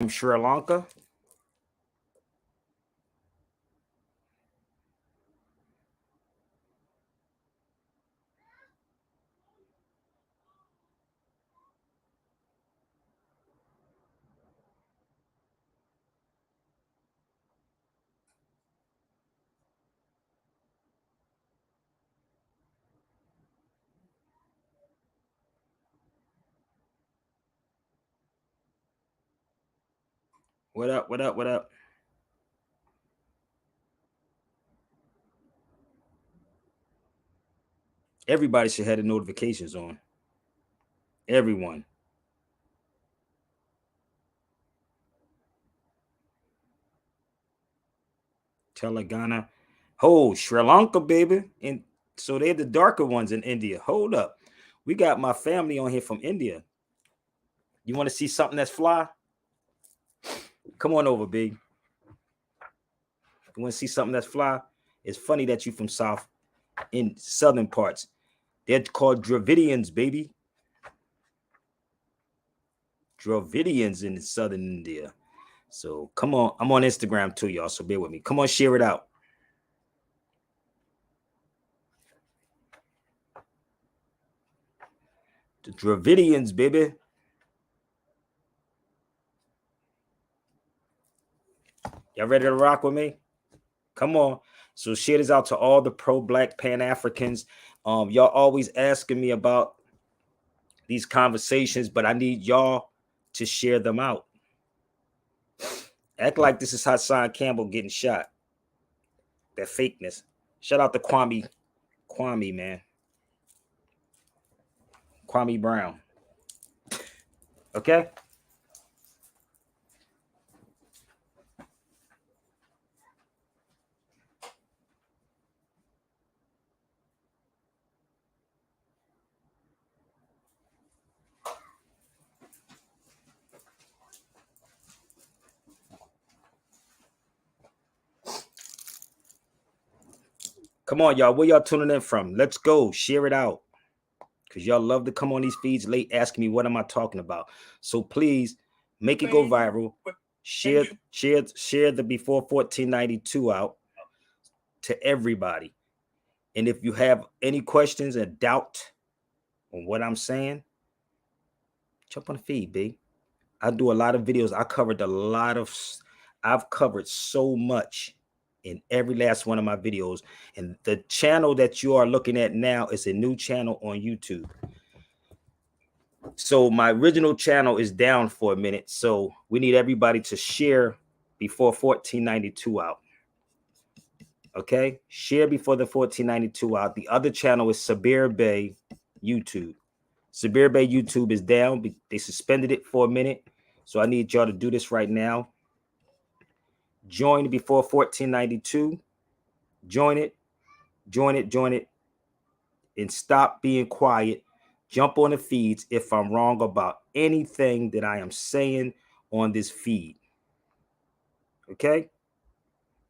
from Sri Lanka. What up? What up? What up? Everybody should have the notifications on. Everyone. Telangana. Oh, Sri Lanka, baby. And so they're the darker ones in India. Hold up. We got my family on here from India. You want to see something that's fly? Come on over, big. You want to see something that's fly? It's funny that you from South in southern parts. They're called Dravidians, baby. Dravidians in southern India. So come on. I'm on Instagram too, y'all. So bear with me. Come on, share it out. The Dravidians, baby. Y'all ready to rock with me? Come on. So share this out to all the pro-Black Pan-Africans. Y'all always asking me about these conversations, but I need y'all to share them out. Act like this is Hassan Campbell getting shot. That fakeness. Shout out to Kwame, man. Kwame Brown. Okay? Come on, y'all. Where y'all tuning in from? Let's go. Share it out. Because y'all love to come on these feeds late asking me what am I talking about. So please make it go viral. Share the before 1492 out to everybody. And if you have any questions or doubt on what I'm saying, jump on the feed, B. I do a lot of videos. I've covered so much in every last one of my videos. And the channel that you are looking at now is a new channel on YouTube. So my original channel is down for a minute. So we need everybody to share before 1492 out. Okay? Share before the 1492 out. The other channel is Sabir Bay YouTube. Sabir Bay YouTube is down. They suspended it for a minute. So I need y'all to do this right now. Join before 1492. Join it. And stop being quiet. Jump on the feeds if I'm wrong about anything that I am saying on this feed. Okay?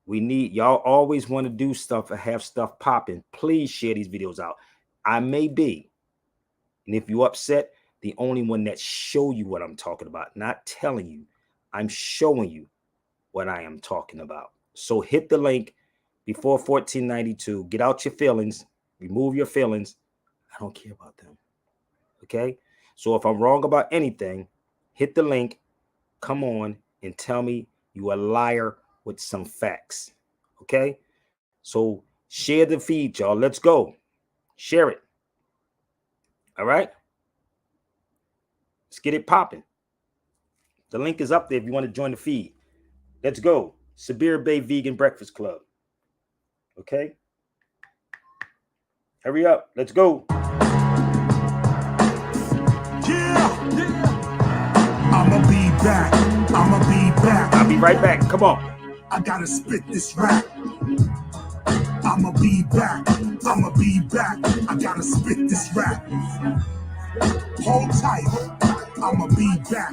We need, y'all always want to do stuff and have stuff popping. Please share these videos out. I may be, and if you're upset, the only one that show you what I'm talking about, not telling you. I'm showing you what I am talking about. So hit the link before 1492. Get out your feelings. Remove your feelings. I don't care about them. Okay? So if I'm wrong about anything, hit the link. Come on and tell me you a liar with some facts. Okay? So share the feed, y'all. Let's go. Share it. All right? Let's get it popping. The link is up there if you want to join the feed. Let's go. Sabir Bay Vegan Breakfast Club. Okay? Hurry up. Let's go. I'ma be back. I'll be right back. Come on. I gotta spit this rap. I'ma be back. I gotta spit this rap. Hold tight. I'ma be back.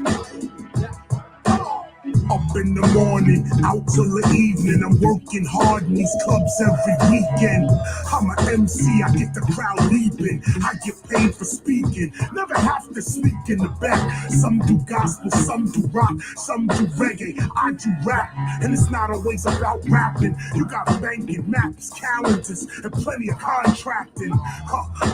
A in the morning, out till the evening. I'm working hard in these clubs every weekend. I'm an MC, I get the crowd leaping. I get paid for speaking, never have to sneak in the back. Some do gospel, some do rock, some do reggae. I do rap, and it's not always about rapping. You got banking, maps, calendars, and plenty of contracting.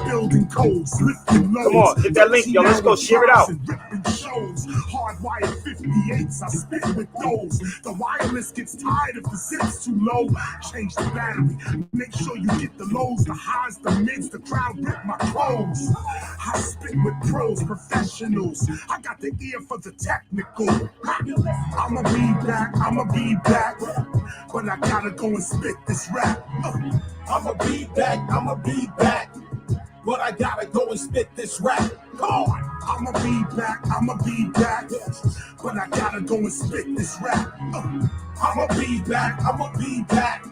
Building codes, lifting loads. Come on, hit that link, yo. Let's go. Share it out. Ripping shows, hardwired 58s. I spit with those. The wireless gets tired if the zip's too low. Change the battery. Make sure you get the lows, the highs, the mids. The crowd rip my clothes. I spit with pros, professionals. I got the ear for the technical. I'ma be back. But I gotta go and spit this rap. I'ma be back. But I gotta go and spit this rap. Come on. I'ma be back. But I gotta go and spit this rap. I'ma be back.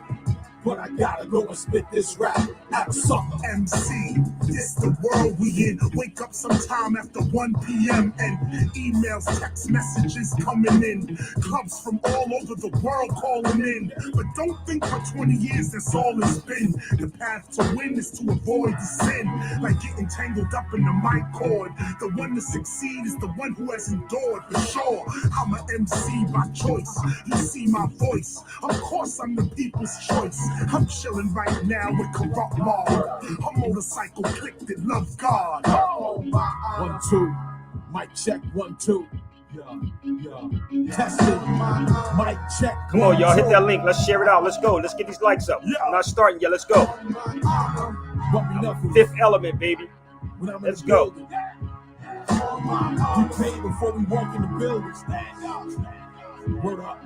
But I gotta go and spit this rap. At a sucker MC, this the world we in. Wake up sometime after 1 p.m. and emails, text messages coming in. Clubs from all over the world calling in. But don't think for 20 years that's all it's been. The path to win is to avoid the sin. Like getting tangled up in the mic cord. The one to succeed is the one who has endured for sure. I'm an MC by choice. You see my voice. Of course I'm the people's choice. I'm chilling right now with Corrupt Mob. A motorcycle click that love God. 1, 2, mic check 1, 2. Testing, mic check. Come on, y'all, hit that link. Let's share it out. Let's go. Let's get these likes up. I'm not starting yet. Let's go. Fifth Element, baby. Let's go. We pay before we walk in the building. Word up.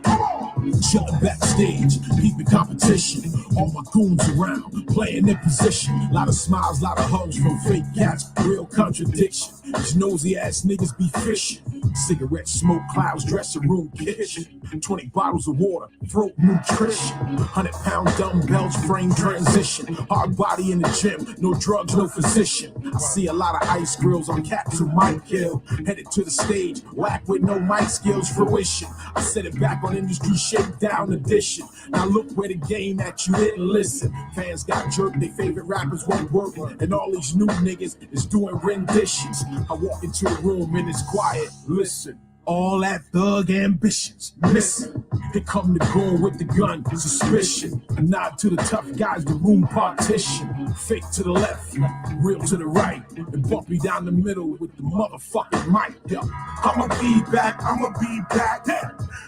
Chillin' backstage, peeping competition. All my goons around, playing in position. Lot of smiles, lot of hugs from fake cats. Real contradiction. These nosy ass niggas be fishing. Cigarette smoke clouds, dressing room kitchen. 20 bottles of water, throat nutrition. 100-pound dumbbells, frame transition. Hard body in the gym, no drugs, no physician. I see a lot of ice grills on cats who might kill. Headed to the stage, whack with no mic skills, fruition. I set it back on industry shakedown edition. Now look where the game at, you didn't listen. Fans got jerked, their favorite rappers weren't working. And all these new niggas is doing renditions. I walk into the room and it's quiet, listen. All that thug ambitions, missing. Here come the goon with the gun, suspicion. A nod to the tough guys, the room partition. Fake to the left, real to the right. And bumpy down the middle with the motherfucking mic. Yo. I'ma be back.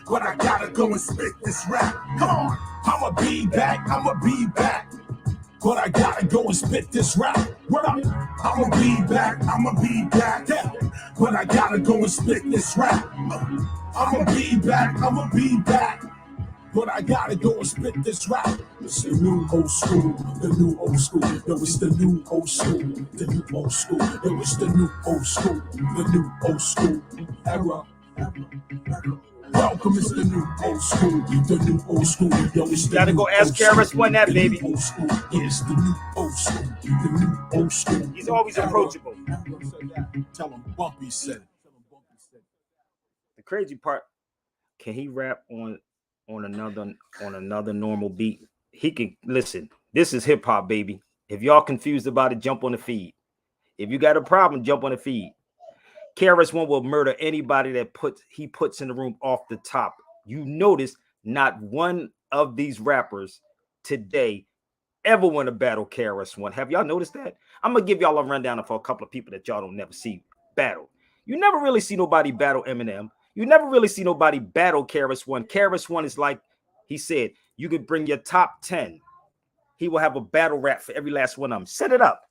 But I gotta go and spit this rap. Come on. I'ma be back. But I gotta go and spit this rap. What up? I'ma be back. But I gotta go and spit this rap. I'ma be back. But I gotta go and spit this rap. It's the new old school, the new old school. Yo, it's the new old school, the new old school. Yo, it's the new old school, the new old school. Era. Welcome, it's the new old school, the new old school. Yo, it's the Gotta go ask KRS-One that, baby. Old school. It's the new old school, the new old school. He's always approachable. Tell him Bumpy said it. The crazy part, can he rap on another normal beat? He can. Listen, this is hip hop, baby. If y'all confused about it, jump on the feed. If you got a problem, jump on the feed. KRS-One will murder anybody that he puts in the room off the top. You notice not one of these rappers today ever want to battle KRS-One. Have y'all noticed that? I'm gonna give y'all a rundown for a couple of people that y'all don't never see battle. You never really see nobody battle Eminem. You never really see nobody battle KRS-One. KRS-One is like he said, you could bring your top 10. He will have a battle rap for every last one of them. Set it up.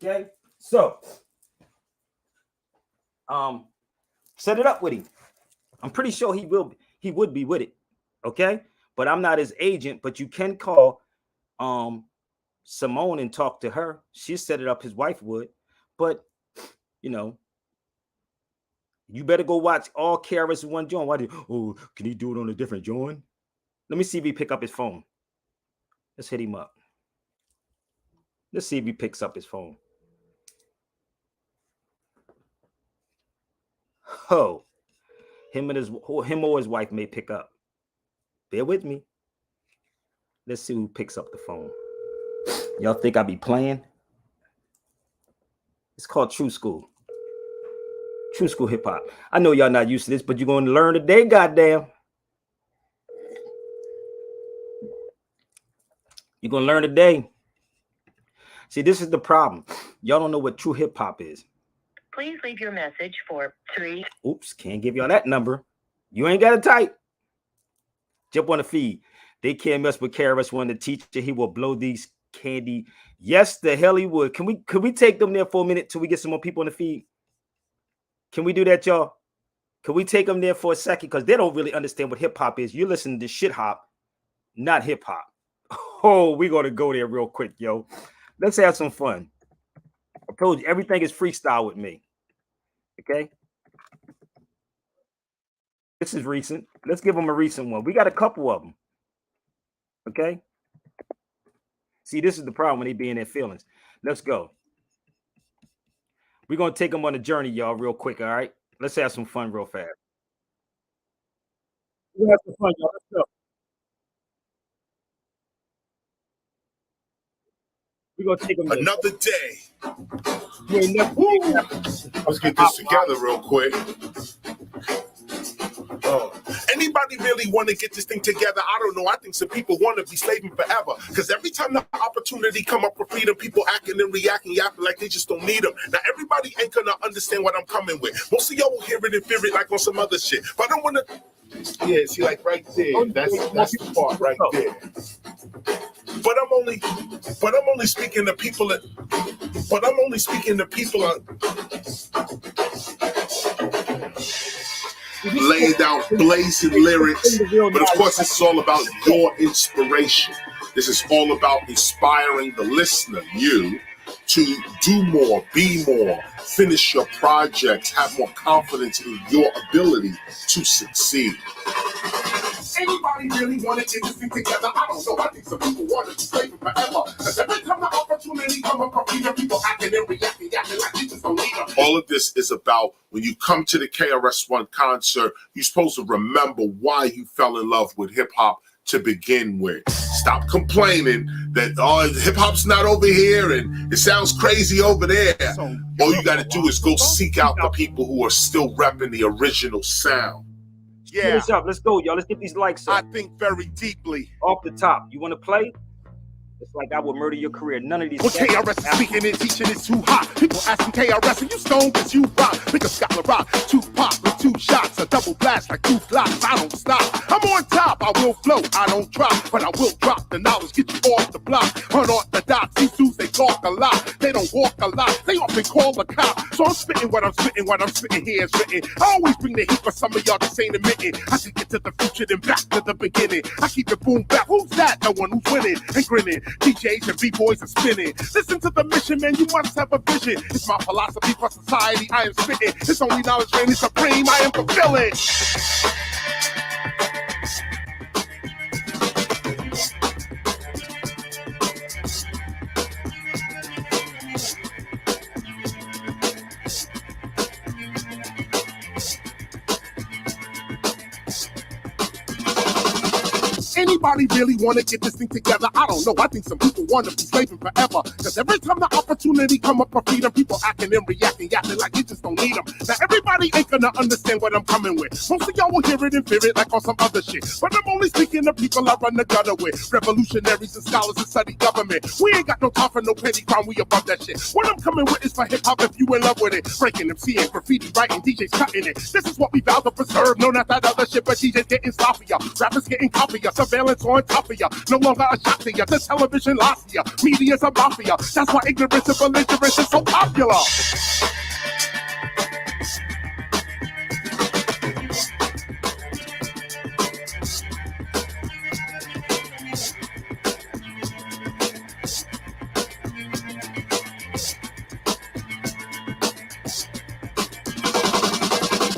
Okay, so set it up with him. I'm pretty sure he would be with it. Okay, but I'm not his agent, but you can call Simone and talk to her. She set it up, his wife would. But you know, you better go watch all KRS-One joint. Why can he do it on a different joint? Let me see if he pick up his phone. Let's hit him up. Let's see if he picks up his phone. Oh, him or his wife may pick up. Bear with me. Let's see who picks up the phone. Y'all think I be playing? It's called True School. True School hip hop. I know y'all not used to this, but you're going to learn today, goddamn. You're going to learn today. See, this is the problem. Y'all don't know what true hip hop is. Please leave your message for 3. Oops, can't give y'all that number. You ain't got to type. Jump on the feed. They can't mess with KRS-One, the teacher. He will blow these candy. Yes, the hell he would. Can we take them there for a minute till we get some more people on the feed? Can we do that, y'all? Can we take them there for a second? Because they don't really understand what hip hop is. You're listening to shit hop, not hip hop. Oh, we're going to go there real quick, yo. Let's have some fun. I told you, everything is freestyle with me. Okay? This is recent. Let's give them a recent one. We got a couple of them. Okay? See, this is the problem when they be in their feelings. Let's go. We're going to take them on a journey, y'all, real quick, all right? Let's have some fun real fast. We're going to have some fun, y'all. Let's go. We're going to take them there. Another day. Let's get this together real quick. Anybody really want to get this thing together? I don't know. I think some people want to be slaving forever. Because every time the opportunity come up for freedom, people acting and reacting, yapping like they just don't need them. Now, everybody ain't going to understand what I'm coming with. Most of y'all will hear it and fear it like on some other shit. But I don't want to... Yeah, see, like right there. That's the part right there. But I'm only speaking to people that... But I'm only speaking to people... laid out blazing lyrics, but of course this is all about your inspiration. This is all about inspiring the listener, you, to do more, be more, finish your projects, have more confidence in your ability to succeed. Anybody really want to get this thing together? I don't know. I think some people want to be slaving forever. Because every time the opportunity come up, people acting and reacting like they just don't need them. All of this is about when you come to the KRS-One concert, you're supposed to remember why you fell in love with hip-hop to begin with. Stop complaining that, oh, hip-hop's not over here and it sounds crazy over there. All you got to do is go seek out the people who are still repping the original sound. Yeah. Let's go, y'all. Let's get these likes up. I think very deeply. Off the top. You want to play? It's like I would murder your career. None of these. Well, KRS is speaking and teaching is too hot. People asking KRS, and you stone, cause you rock. Pick a scholar rock, 2 pop with 2 shots, a double blast like 2 blocks. I don't stop. I'm on top, I will float, I don't drop, but I will drop the knowledge, get you off the block. Unorthodox, these dudes, they talk a lot. They don't walk a lot, they often call the cop. So I'm spitting what I'm spitting here is written. I always bring the heat for some of y'all just ain't admitting. I can get to the future, then back to the beginning. I keep it boom back. Who's that? The one who's winning and grinning. DJs and B-boys are spinning. Listen to the mission, man, you must have a vision. It's my philosophy for society, I am spitting. It's only knowledge reigning supreme, I am fulfilling. Anybody really want to get this thing together? I don't know. I think some people want to be slaving forever. Because every time the opportunity come up for freedom, people acting and reacting, yapping like you just don't need them. Now everybody ain't gonna understand what I'm coming with. Most of y'all will hear it and fear it like on some other shit. But I'm only speaking to people I run the gutter with. Revolutionaries and scholars that study government. We ain't got no time for no petty crime, we above that shit. What I'm coming with is for hip-hop if you in love with it. Breaking MC and graffiti, writing, DJs cutting it. This is what we vow to preserve. No, not that other shit, but DJs getting sloppier. Rappers getting coppier. Surveillance on top of ya. No longer a shock to ya. The television lost ya. Media's a mafia. That's why ignorance and belligerence is so popular.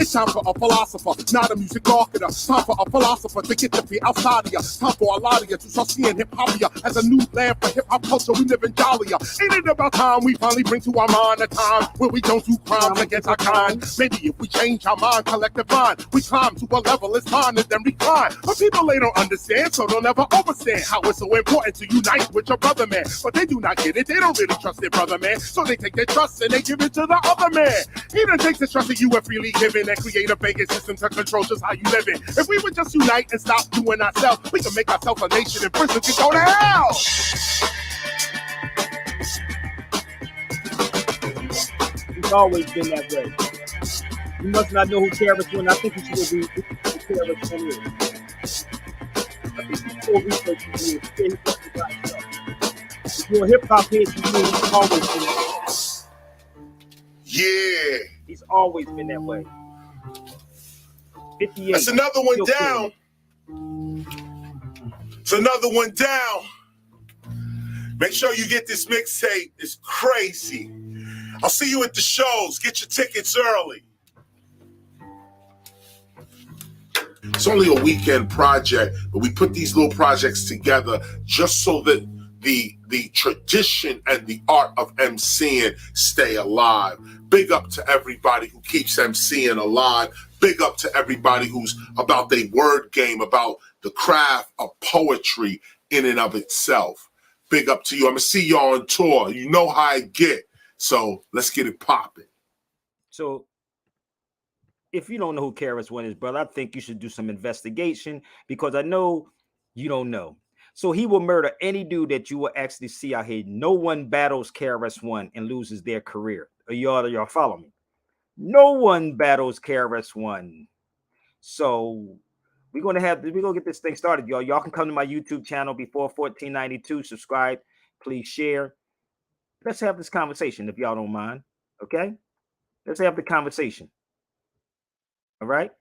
It's time for a philosopher, not a music marketer. Time for a philosopher to get the feet outside of you. Time for a lot of you to start seeing hip-hopia as a new land for hip-hop culture. We live in Dahlia. Ain't it about time we finally bring to our mind a time where we don't do crimes against our kind? Maybe if we change our mind, collective mind, we climb to a level it's fine and then recline. But people, they don't understand, so they'll never understand how it's so important to unite with your brother, man. But they do not get it, they don't really trust their brother, man. So they take their trust and they give it to the other man. He done takes the trust that you are freely given and create a banking system to control just how you live in. If we would just unite and stop doing ourselves, we can make ourselves a nation and prison can go to hell. It's always been that way. You must not know who KRS-One. I think you should be who KRS-One is. I think you should research it. If you're a hip hop head, you know he's always been that way. Yeah. He's always been that way. 58. That's another one down. It's another one down. Make sure you get this mixtape. It's crazy. I'll see you at the shows. Get your tickets early. It's only a weekend project, but we put these little projects together just so that the tradition and the art of MCing stay alive. Big up to everybody who keeps MCing alive. Big up to everybody who's about their word game, about the craft of poetry in and of itself. Big up to you. I'm going to see y'all on tour. You know how I get. So let's get it popping. So if you don't know who KRS-One is, brother, I think you should do some investigation because I know you don't know. So he will murder any dude that you will actually see out here. No one battles KRS-One and loses their career. Y'all follow me? No one battles KRS-One. So we're gonna get this thing started, y'all. Y'all can come to my YouTube channel before 1492. Subscribe, please share. Let's have this conversation if y'all don't mind. Okay, let's have the conversation. All right.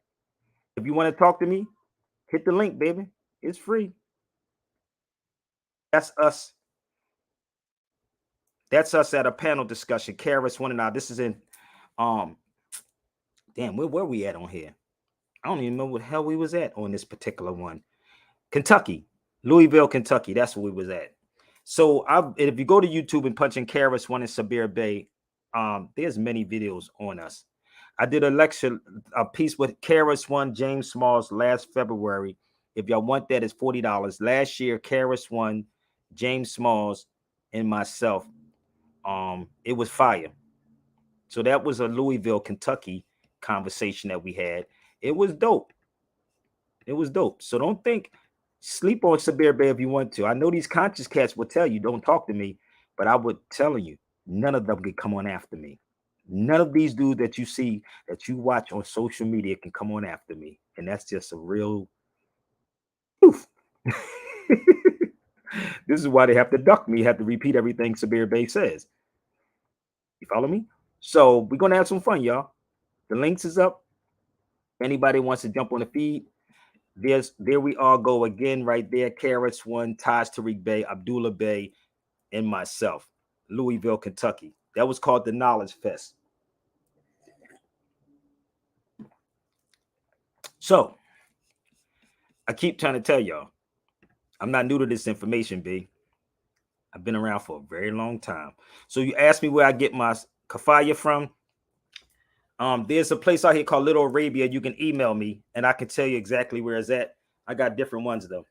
If you want to talk to me, hit the link, baby. It's free. That's us. That's us at a panel discussion. KRS-One and I. This is in damn, where we at on here? I don't even know what the hell we was at on this particular one. Kentucky, Louisville, Kentucky. That's where we was at. So if you go to YouTube and punch in KRS-One and Sabir Bey, there's many videos on us. I did a piece with KRS-One, James Smalls last February. If y'all want that, it's $40. Last year, KRS-One, James Smalls, and myself. It was fire. So that was a Louisville, Kentucky conversation that we had. It was dope. It was dope. So don't sleep on Sabir Bey if you want to. I know these conscious cats will tell you don't talk to me, but I would tell you none of them could come on after me. None of these dudes that you see, that you watch on social media can come on after me. And that's just a real oof. This is why they have to duck me, have to repeat everything Sabir Bey says. You follow me? So we're going to have some fun, y'all. The links is up. Anybody wants to jump on the feed, there we all go again right there. KRS-One, Taj Tariq Bey, Abdullah Bey, and myself. Louisville, Kentucky. That was called the Knowledge Fest. So I keep trying to tell y'all, I'm not new to this information, B. I've been around for a very long time. So you asked me where I get my kafaya from. There's a place out here called Little Arabia. You can email me and I can tell you exactly where it's at. I got different ones though.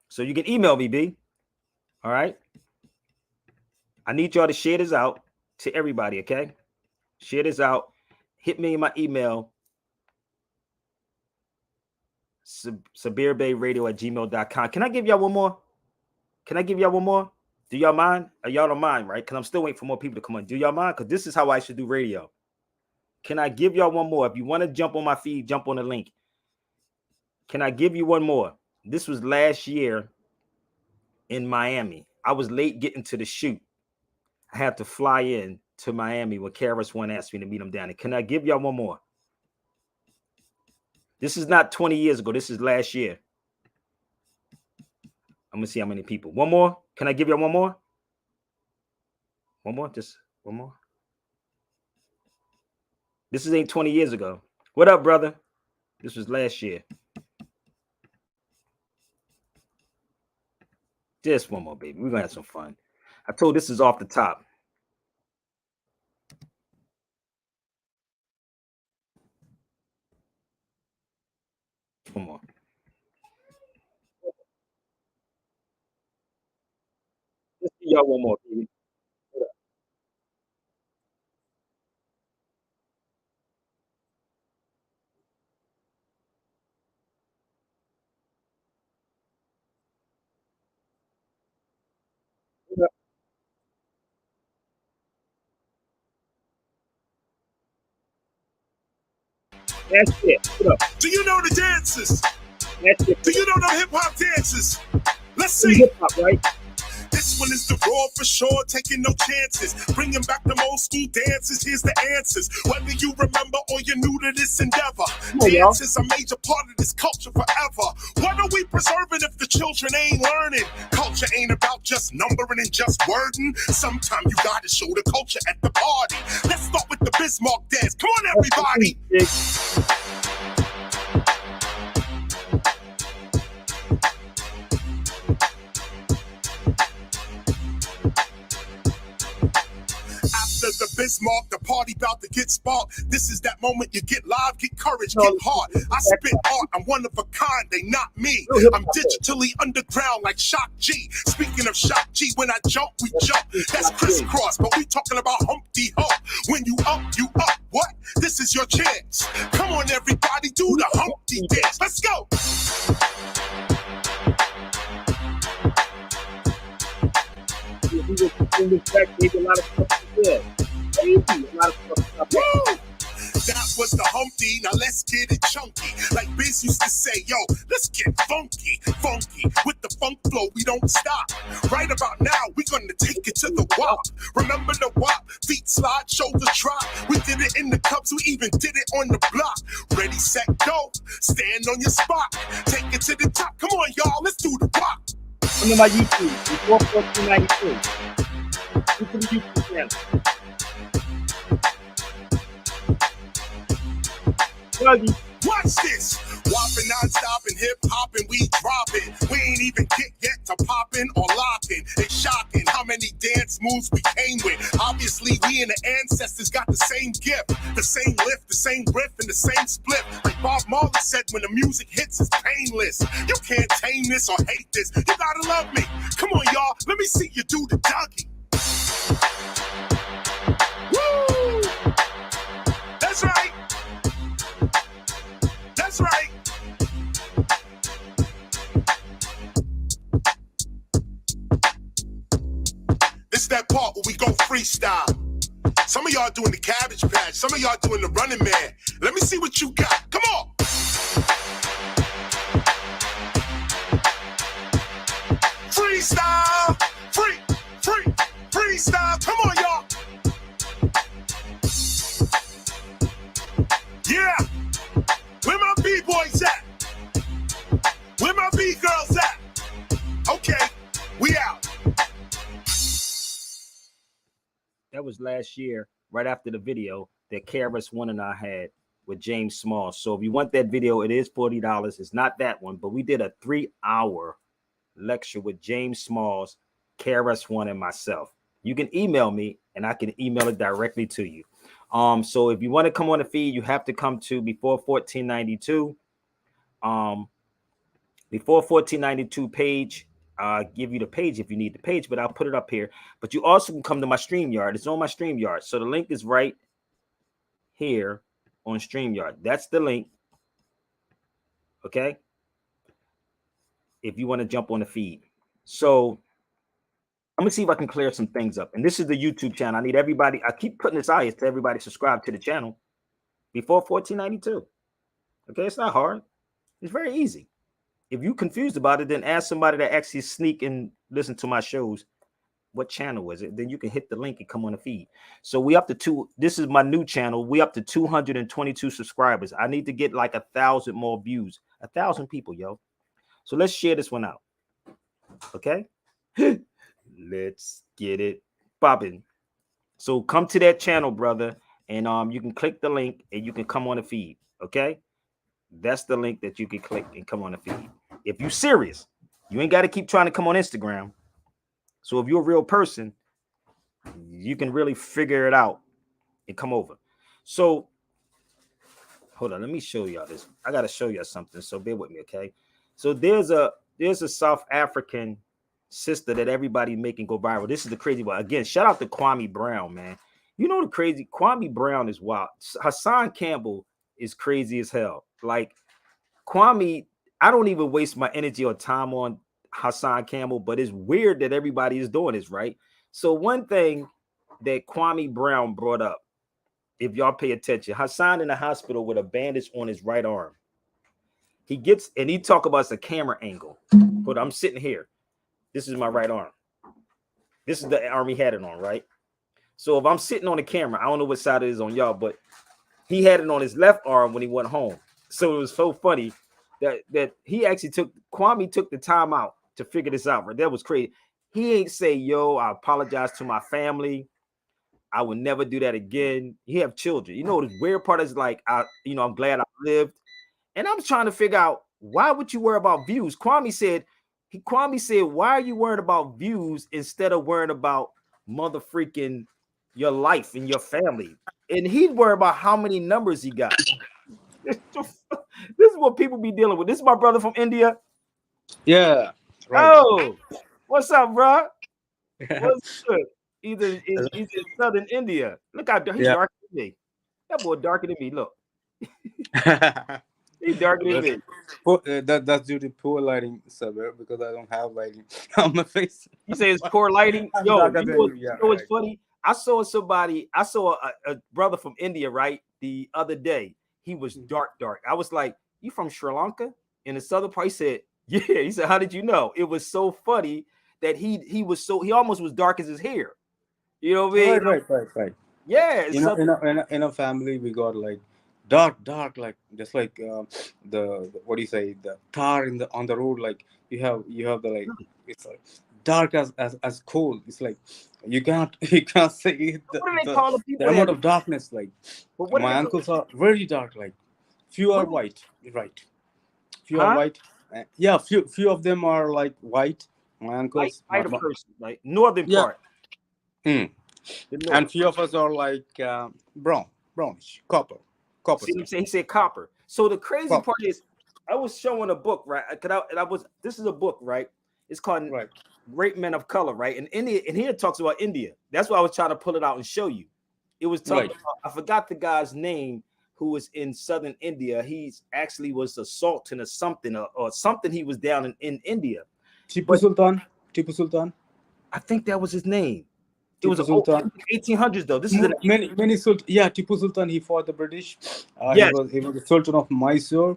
So you can email me, B. All right. I need y'all to share this out to everybody, okay? Share this out. Hit me in my email. SabirBeyRadio@gmail.com. Can I give y'all one more? Can I give y'all one more? Do y'all mind? Y'all don't mind, right? Because I'm still waiting for more people to come on. Do y'all mind? Because this is how I should do radio. Can I give y'all one more? If you want to jump on my feed, jump on the link. Can I give you one more? This was last year in Miami. I was late getting to the shoot. I had to fly in to Miami when KRS-One asked me to meet him down there. Can I give y'all one more? This is not 20 years ago. This is last year. I'm going to see how many people. One more? Can I give y'all one more? One more, just one more. This is ain't 20 years ago. What up, brother? This was last year. Just one more, baby. We're gonna have some fun. I told this is off the top. One more. Let's see y'all one more, baby. That's it. What up? Do you know the dances? That's it. Do you know the hip hop dances? Let's Some see. hip hop, right? This one is the raw for sure, taking no chances. Bringing back the old school dances, here's the answers. Whether you remember or you're new to this endeavor, on, y'all. dance is a major part of this culture forever. What are we preserving if the children ain't learning? Culture ain't about just numbering and just wording. Sometimes you gotta show the culture at the party. Let's start with the Bismarck dance. Come on, everybody. After the Bismarck, the party about to get sparked. This is that moment you get live, get courage, get hard. I spit art, I'm one of a kind, they not me. I'm digitally underground like Shock G. Speaking of Shock G, when I jump, we jump. That's crisscross, but we talking about Humpty Hump. When you up, you up. What? This is your chance. Come on, everybody, do the Humpty dance. Let's go. That was the Humpty, now let's get it chunky. Like Biz used to say, yo, let's get funky, funky. With the funk flow, we don't stop. Right about now, we're gonna take it to the WAP. Remember the WAP? Feet slide, shoulders drop. We did it in the cups, we even did it on the block. Ready, set, go. Stand on your spot. Take it to the top. Come on, y'all, let's do the WAP. Come to my YouTube, before 1492. Go to the YouTube channel. Watch this. Whopping, non-stopping, hip-hopping, we dropping. We ain't even get yet to popping or locking. It's shocking how many dance moves we came with. Obviously, we and the ancestors got the same gift, the same lift, the same riff, and the same split. Like Bob Marley said, when the music hits, it's painless. You can't tame this or hate this. You gotta love me. Come on, y'all. Let me see you do the Dougie. Woo! That's right. That's right. This that part where we go freestyle. Some of y'all doing the Cabbage Patch. Some of y'all doing the Running Man. Let me see what you got. Come on. Freestyle. Freestyle. Come on, y'all. Yeah. Where my B-boys at? Where my B-girls at? Okay, we out. That was last year, right after the video that KRS-One and I had with James Small. So if you want that video, it is $40. It's not that one, but we did a 3-hour lecture with James Smalls, KRS-One, and myself. You can email me, and I can email it directly to you. So if you want to come on the feed, you have to come to before 1492. Before 1492 page. Give you the page if you need the page, but I'll put it up here. But you also can come to my StreamYard. It's on my StreamYard. So the link is right here on StreamYard. That's the link. Okay. If you want to jump on the feed. So I'm gonna see if I can clear some things up. And this is the YouTube channel. I need everybody. I keep putting this out to everybody subscribe to the channel before 1492. Okay, it's not hard. It's very easy. If you're confused about it, then ask somebody that actually sneak and listen to my shows. What channel is it? Then you can hit the link and come on the feed. So we up to two. This is my new channel. We up to 222 subscribers. I need to get like 1,000 more views. 1,000 people, yo. So let's share this one out. Okay. Let's get it popping. So come to that channel, brother, and you can click the link and you can come on the feed. Okay, that's the link that you can click and come on the feed. If you serious, you ain't got to keep trying to come on Instagram. So if you're a real person, you can really figure it out and come over. So hold on, let me show y'all this. I gotta show y'all something. So bear with me, okay? So there's a South African sister that everybody making go viral. This is the crazy one. Again, shout out to Kwame Brown, man. You know the crazy Kwame Brown is wild. Hassan Campbell is crazy as hell. Like Kwame, I don't even waste my energy or time on Hassan Campbell, but it's weird that everybody is doing this, right? So one thing that Kwame Brown brought up, if y'all pay attention, Hassan in the hospital with a bandage on his right arm. He gets and he talk about the camera angle. But I'm sitting here. This is my right arm. This is the arm he had it on, right? So if I'm sitting on the camera, I don't know what side it is on y'all, but he had it on his left arm when he went home. So it was so funny that he actually took Kwame took the time out to figure this out. Right? That was crazy. He ain't say, yo, I apologize to my family. I would never do that again. He have children. You know, the weird part is like, I'm glad I lived. And I'm trying to figure out why would you worry about views? Kwame said, why are you worried about views instead of worrying about mother freaking your life and your family? And he'd worry about how many numbers he got. This is what people be dealing with. This is my brother from India. Yeah, right. Oh, what's up, bro? What's good? He's in southern India. Look how he's Yeah. darker than me. That boy darker than me. Look, he's darker than That's me. that's due to poor lighting, Sabir, because I don't have lighting on my face. You say it's poor lighting. I'm Yo, darker you than know, you. Yeah, you know what's right. funny? I saw a brother from India, right? The other day. He was dark, dark. I was like, you from Sri Lanka? In the southern part, he said, yeah. He said, how did you know? It was so funny that he almost was dark as his hair. You know what I mean? Right, right, right, right. Yeah, it's something. In a family we got like dark, like just like the what do you say, the tar in the on the road, like you have the like it's like dark as coal. It's like you can't you can't say What do they the call the the people that? amount of darkness. Like But what do my they call? uncles are very dark, like few What are do they, white, right? Few are huh? white. Yeah, few of them are like white. My Light, uncles, lighter person, like northern yeah. part, Mm. the And north. few of us are like brownish, copper See what I'm skin, saying? He said copper. So the crazy copper. part is, I was showing a book, right? And I was. This is a book, right? It's called Right, Great Men of Color, right? And India, and here it talks about India. That's why I was trying to pull it out and show you. It was talking right. about. I forgot the guy's name who was in southern India. He's actually was a sultan or something. He was down in India, Tipu but Sultan, Tipu Sultan, I think that was his name. It was Tipu Sultan. 1800s though. This is an Many sultan. Yeah, Tipu Sultan. He fought the British. yes. He was the Sultan of Mysore.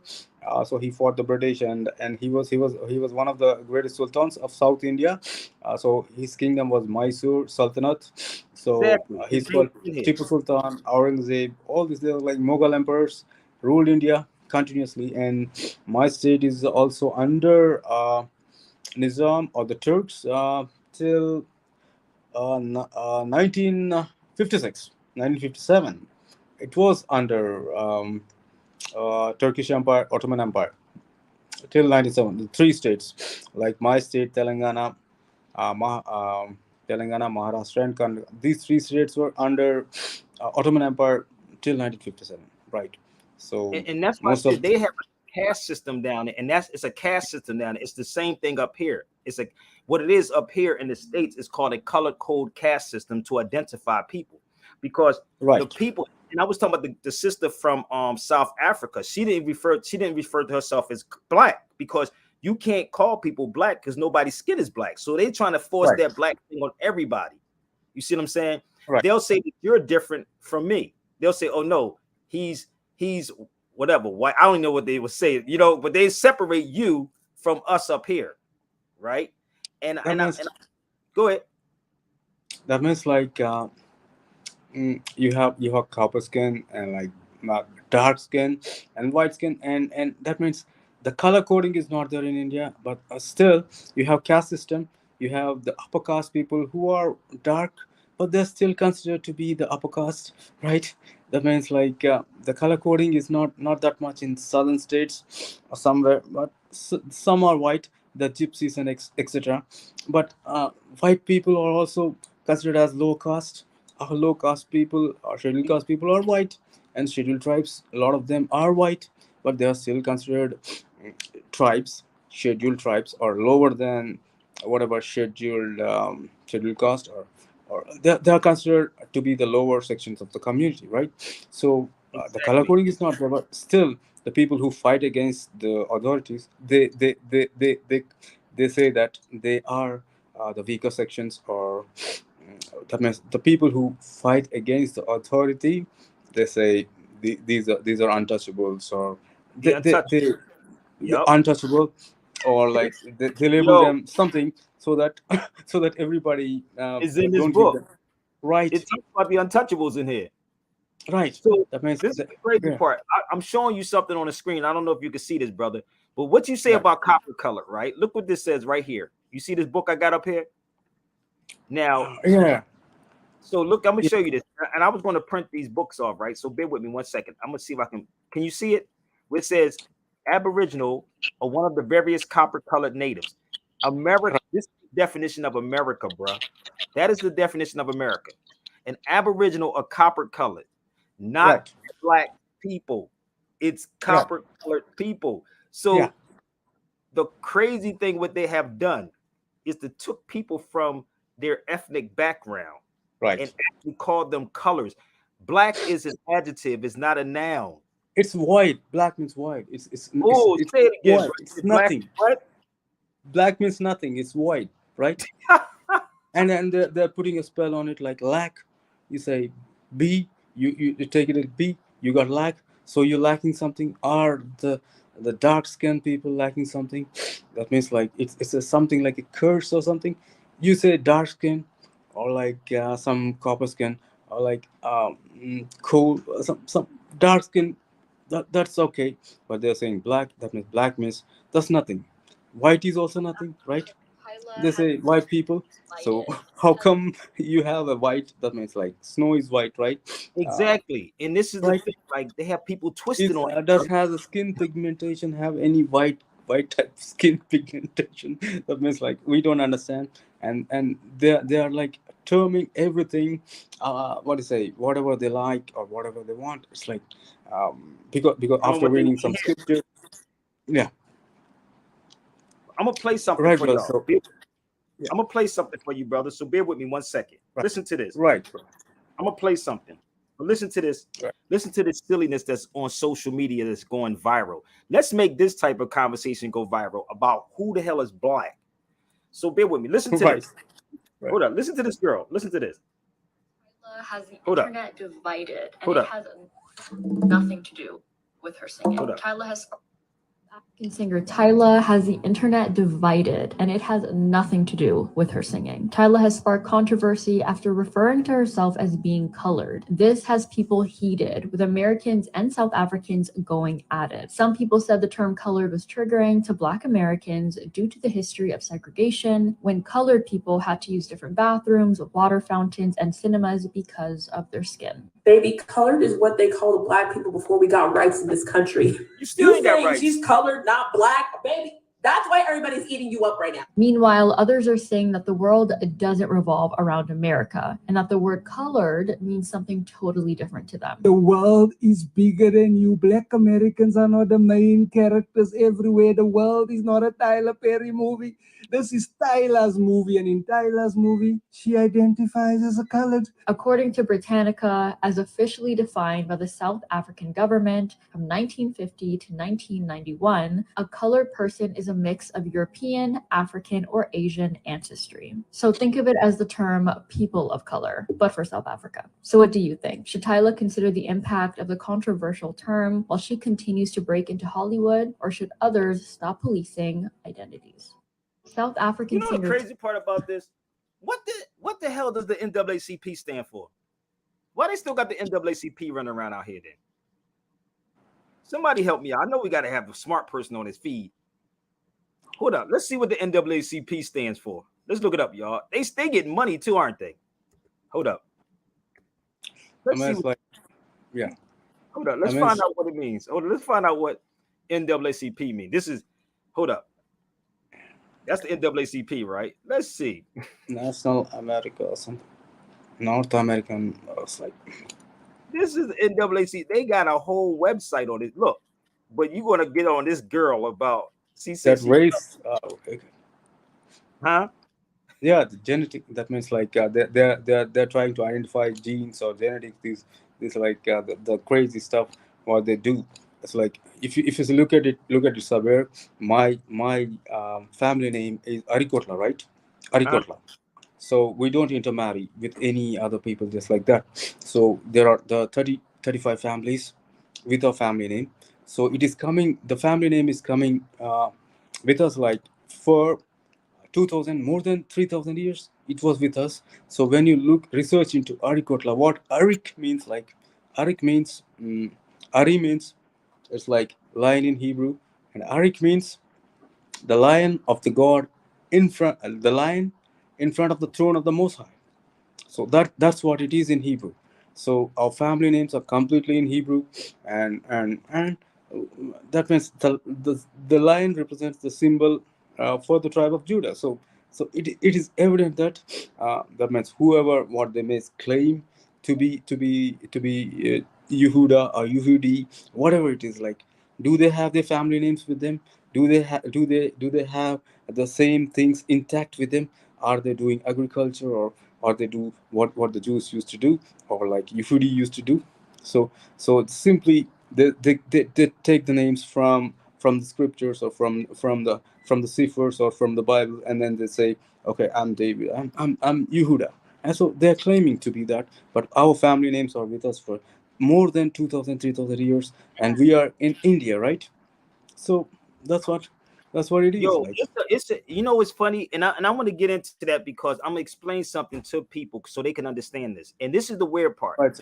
So he fought the British, and he was one of the greatest sultans of South India. So his kingdom was Mysore Sultanate. So Exactly. It he's came called from in here. Tipu Sultan, Aurangzeb. All these, they were like Mughal emperors ruled India continuously, and my state is also under Nizam or the Turks till 1956, 1957. It was under Turkish Empire, Ottoman Empire till 97. The three states, like my state, Telangana, Telangana, Maharashtra, and Karnataka. These three states were under Ottoman Empire till 1957. Right. So And that's why I most of said they have a caste system down there, and it's a caste system down there. It's the same thing up here. It's like what it is up here in the states is called a color code caste system to identify people, because the right, people. And I was talking about the sister from South Africa. She didn't refer to herself as black because you can't call people black because nobody's skin is black. So they're trying to force right, that black thing on everybody. You see what I'm saying? right. They'll say that you're different from me. They'll say, "Oh no, he's whatever white." I don't know what they would say, but they separate you from us up here, right? And That and I, means and I, go ahead. like you have copper skin and like dark skin and white skin, and that means the color coding is not there in India, but still you have caste system. You have the upper caste people who are dark, but they're still considered to be the upper caste, right? That means like the color coding is not that much in southern states or somewhere, but some are white, the gypsies and etc. But white people are also considered as low caste. Low caste people or scheduled caste people are white, and scheduled tribes, a lot of them are white, but they are still considered tribes. Scheduled tribes are lower than whatever scheduled caste, or they are considered to be the lower sections of the community, right? So the color Exactly. coding is not there, but still the people who fight against the authorities, they say that they are the weaker sections, or that means the people who fight against the authority, they say these are untouchables, or The untouchable. they Yep. untouchable, or like they label Yo, them something, so that so that everybody is in this don't give book. them right. It talks about the untouchables in here. Right, So that means this is the crazy yeah. part. I'm showing you something on the screen. I don't know if you can see this, brother. But what you say Right. about copper color, right? Look what this says right here. You see this book I got up here? Now, Yeah. so look, I'm gonna Yeah. show you this. And I was gonna print these books off, right? So bear with me 1 second. I'm gonna see if I can you see it? Where it says Aboriginal or one of the various copper colored natives. America, this is the definition of America, bruh. That is the definition of America. An Aboriginal or copper colored, not Right. black people. It's Right. copper colored people. Yeah. So the crazy thing what they have done is to took people from their ethnic background and Right. actually called them colors. Black is an adjective, it's not a noun. It's void. Black means void. Oh, It's say it again, void. bro. You It's said black is nothing. what? Black means nothing. It's void, right? And then they're putting a spell on it, like lack. You say B, you take it as B, you got lack, so you're lacking something. Are the dark skinned people lacking something? That means like it's something like a curse or something. You say dark skin, or like some copper skin, or like cool, some dark skin. That's okay, but they're saying black. That means black means that's nothing. White is also nothing, right? They say white people. So how come you have a white? That means like snow is white, right? Uh, Exactly. And this is the right. thing, like they have people twisted on it, Does bro. has a skin pigmentation have any white type of skin pigmentation? That means like we don't understand, and they are like terming everything. What to say? Whatever they like or whatever they want. It's like because Doing after what they reading want to some hear. scripture, yeah, I'm gonna play something right, for brother. y'all. So yeah, I'm gonna play something for you, brother. So bear with me 1 second. right, Listen to this. right, bro. I'm gonna play something. But listen to this. Right. Listen to this silliness that's on social media that's going viral. Let's make this type of conversation go viral about who the hell is black. So bear with me. Listen to Right, this. right. Hold up. Listen to this girl. Listen to this. Tyla has the Hold up. internet divided, and Hold it up. has nothing to do with her singing. Hold up. Tyla has African singer Tyla has the internet divided, and it has nothing to do with her singing. Tyla has sparked controversy after referring to herself as being colored. This has people heated, with Americans and South Africans going at it. Some people said the term colored was triggering to Black Americans due to the history of segregation, when colored people had to use different bathrooms, water fountains, and cinemas because of their skin. Baby, colored is what they called the black people before we got rights in this country. You still ain't got saying rights. she's colored, not black, baby. That's why everybody's eating you up right now. Meanwhile, others are saying that the world doesn't revolve around America and that the word colored means something totally different to them. The world is bigger than you. Black Americans are not the main characters everywhere. The world is not a Tyler Perry movie. This is Tyla's movie, and in Tyla's movie, she identifies as a colored. According to Britannica, as officially defined by the South African government from 1950 to 1991, a colored person is a mix of European, African, or Asian ancestry. So think of it as the term people of color, but for South Africa. So what do you think? Should Tyla consider the impact of the controversial term while she continues to break into Hollywood, or should others stop policing identities? South African You know the singer crazy part about this? What the hell does the NAACP stand for? Why they still got the NAACP running around out here then? Somebody help me out. I know we gotta have a smart person on this feed. Hold up. Let's see what the NAACP stands for. Let's look it up, y'all. They getting money too, aren't they? Hold up. I Let's mean, see. it's like, yeah. Hold up. I Let's mean, find out what it means. Hold on. Let's find out what NAACP means. This is. Hold up. That's the NAACP, right? Let's see. National America or something. North American. It's like This is the NAACP. They got a whole website on it. Look, but you gonna get on this girl about? She said that she, race. Okay. huh? Yeah, the genetic. That means like they're trying to identify genes or genetics. These like the crazy stuff what they do. It's like if you look at it, Sabir. My family name is Arikotla, right? Huh? Arikotla. So we don't intermarry with any other people just like that. So there are the 35 families with our family name. So it is coming. The family name is coming with us like for 2000, more than 3000 years it was with us. So when you look research into Arikotla, what Arik means, like Arik means Ari means it's like lion in Hebrew, and Arik means the lion of the god in front, the lion in front of the throne of the Most High. So that's what it is in Hebrew. So our family names are completely in Hebrew, and that means the lion represents the symbol for the tribe of Judah. So it is evident that that means whoever what they may claim to be Yehuda or Yehudi, whatever it is, like, do they have their family names with them? Do they have the same things intact with them? Are they doing agriculture, or they do what the Jews used to do, or like Yehudi used to do? So it's simply they take the names from the scriptures, or from the Sephers, or from the Bible, and then they say, okay, I'm David, I'm Yehuda, and so they're claiming to be that. But our family names are with us for more than 2000, 3000 years, and we are in India, right? So that's what that's what it is Yo, like. it's funny, and I want to get into that because I'm gonna explain something to people so they can understand this. And this is the weird part. Right.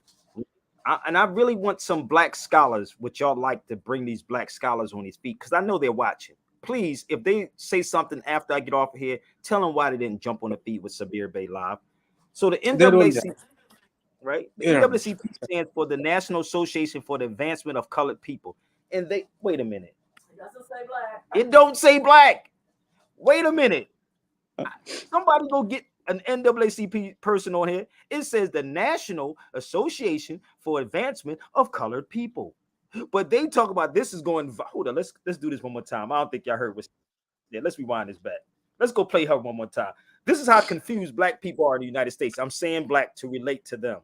And I really want some black scholars, which y'all like to bring these black scholars on these feet, because I know they're watching. Please, if they say something after I get off of here, tell them why they didn't jump on the feet with Sabir Bay Live. So the They don't. NAACP, right? The Yeah. NAACP stands for the National Association for the Advancement of Colored People. And they wait a minute. It doesn't say black. It don't say black. Wait a minute. Somebody go get an NAACP person on here. It says the National Association for Advancement of Colored People. But they talk about this is going. Hold on, let's do this one more time. I don't think y'all heard what. Yeah, let's rewind this back. Let's go play her one more time. This is how confused black people are in the United States. I'm saying black to relate to them.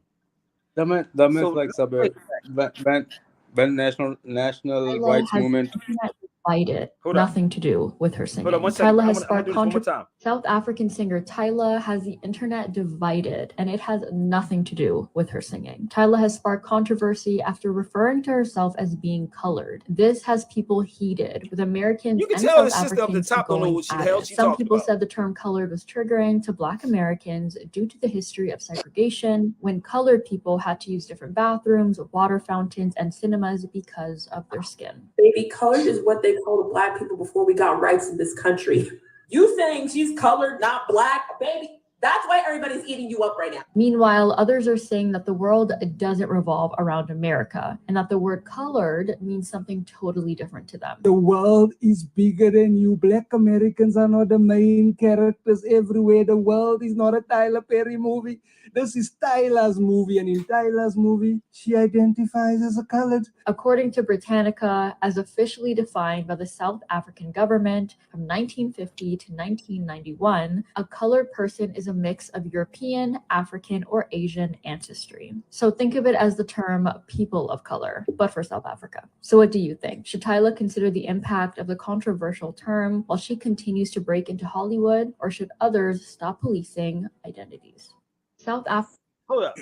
That means So like let's play Sabir, it back. when national Tyla rights has the movement. internet divided, Hold up. nothing to do with her Hold on singing. one second. Tyla has I'm gonna sparked do this one more controversy. time. South African singer Tyla has the internet divided, and it has nothing to do with her singing. Tyla has sparked controversy after referring to herself as being colored. This has people heated, with Americans You can and tell South the sister up the Africans top don't know going what the at hell it. she Some talking people about. said the term colored was triggering to Black Americans due to the history of segregation, when colored people had to use different bathrooms, water fountains, and cinemas because of their skin. Baby, colored is what they call the black people before we got rights in this country. You saying she's colored, not black, baby? That's why everybody's eating you up right now. Meanwhile, others are saying that the world doesn't revolve around America and that the word colored means something totally different to them. The world is bigger than you. Black Americans are not the main characters everywhere. The world is not a Tyler Perry movie. This is Tyla's movie, and in Tyla's movie, she identifies as a colored. According to Britannica, as officially defined by the South African government from 1950 to 1991, a colored person is a mix of European, African, or Asian ancestry. So think of it as the term people of color, but for South Africa. So what do you think? Should Tyla consider the impact of the controversial term while she continues to break into Hollywood, or should others stop policing identities? South Africa. Hold up.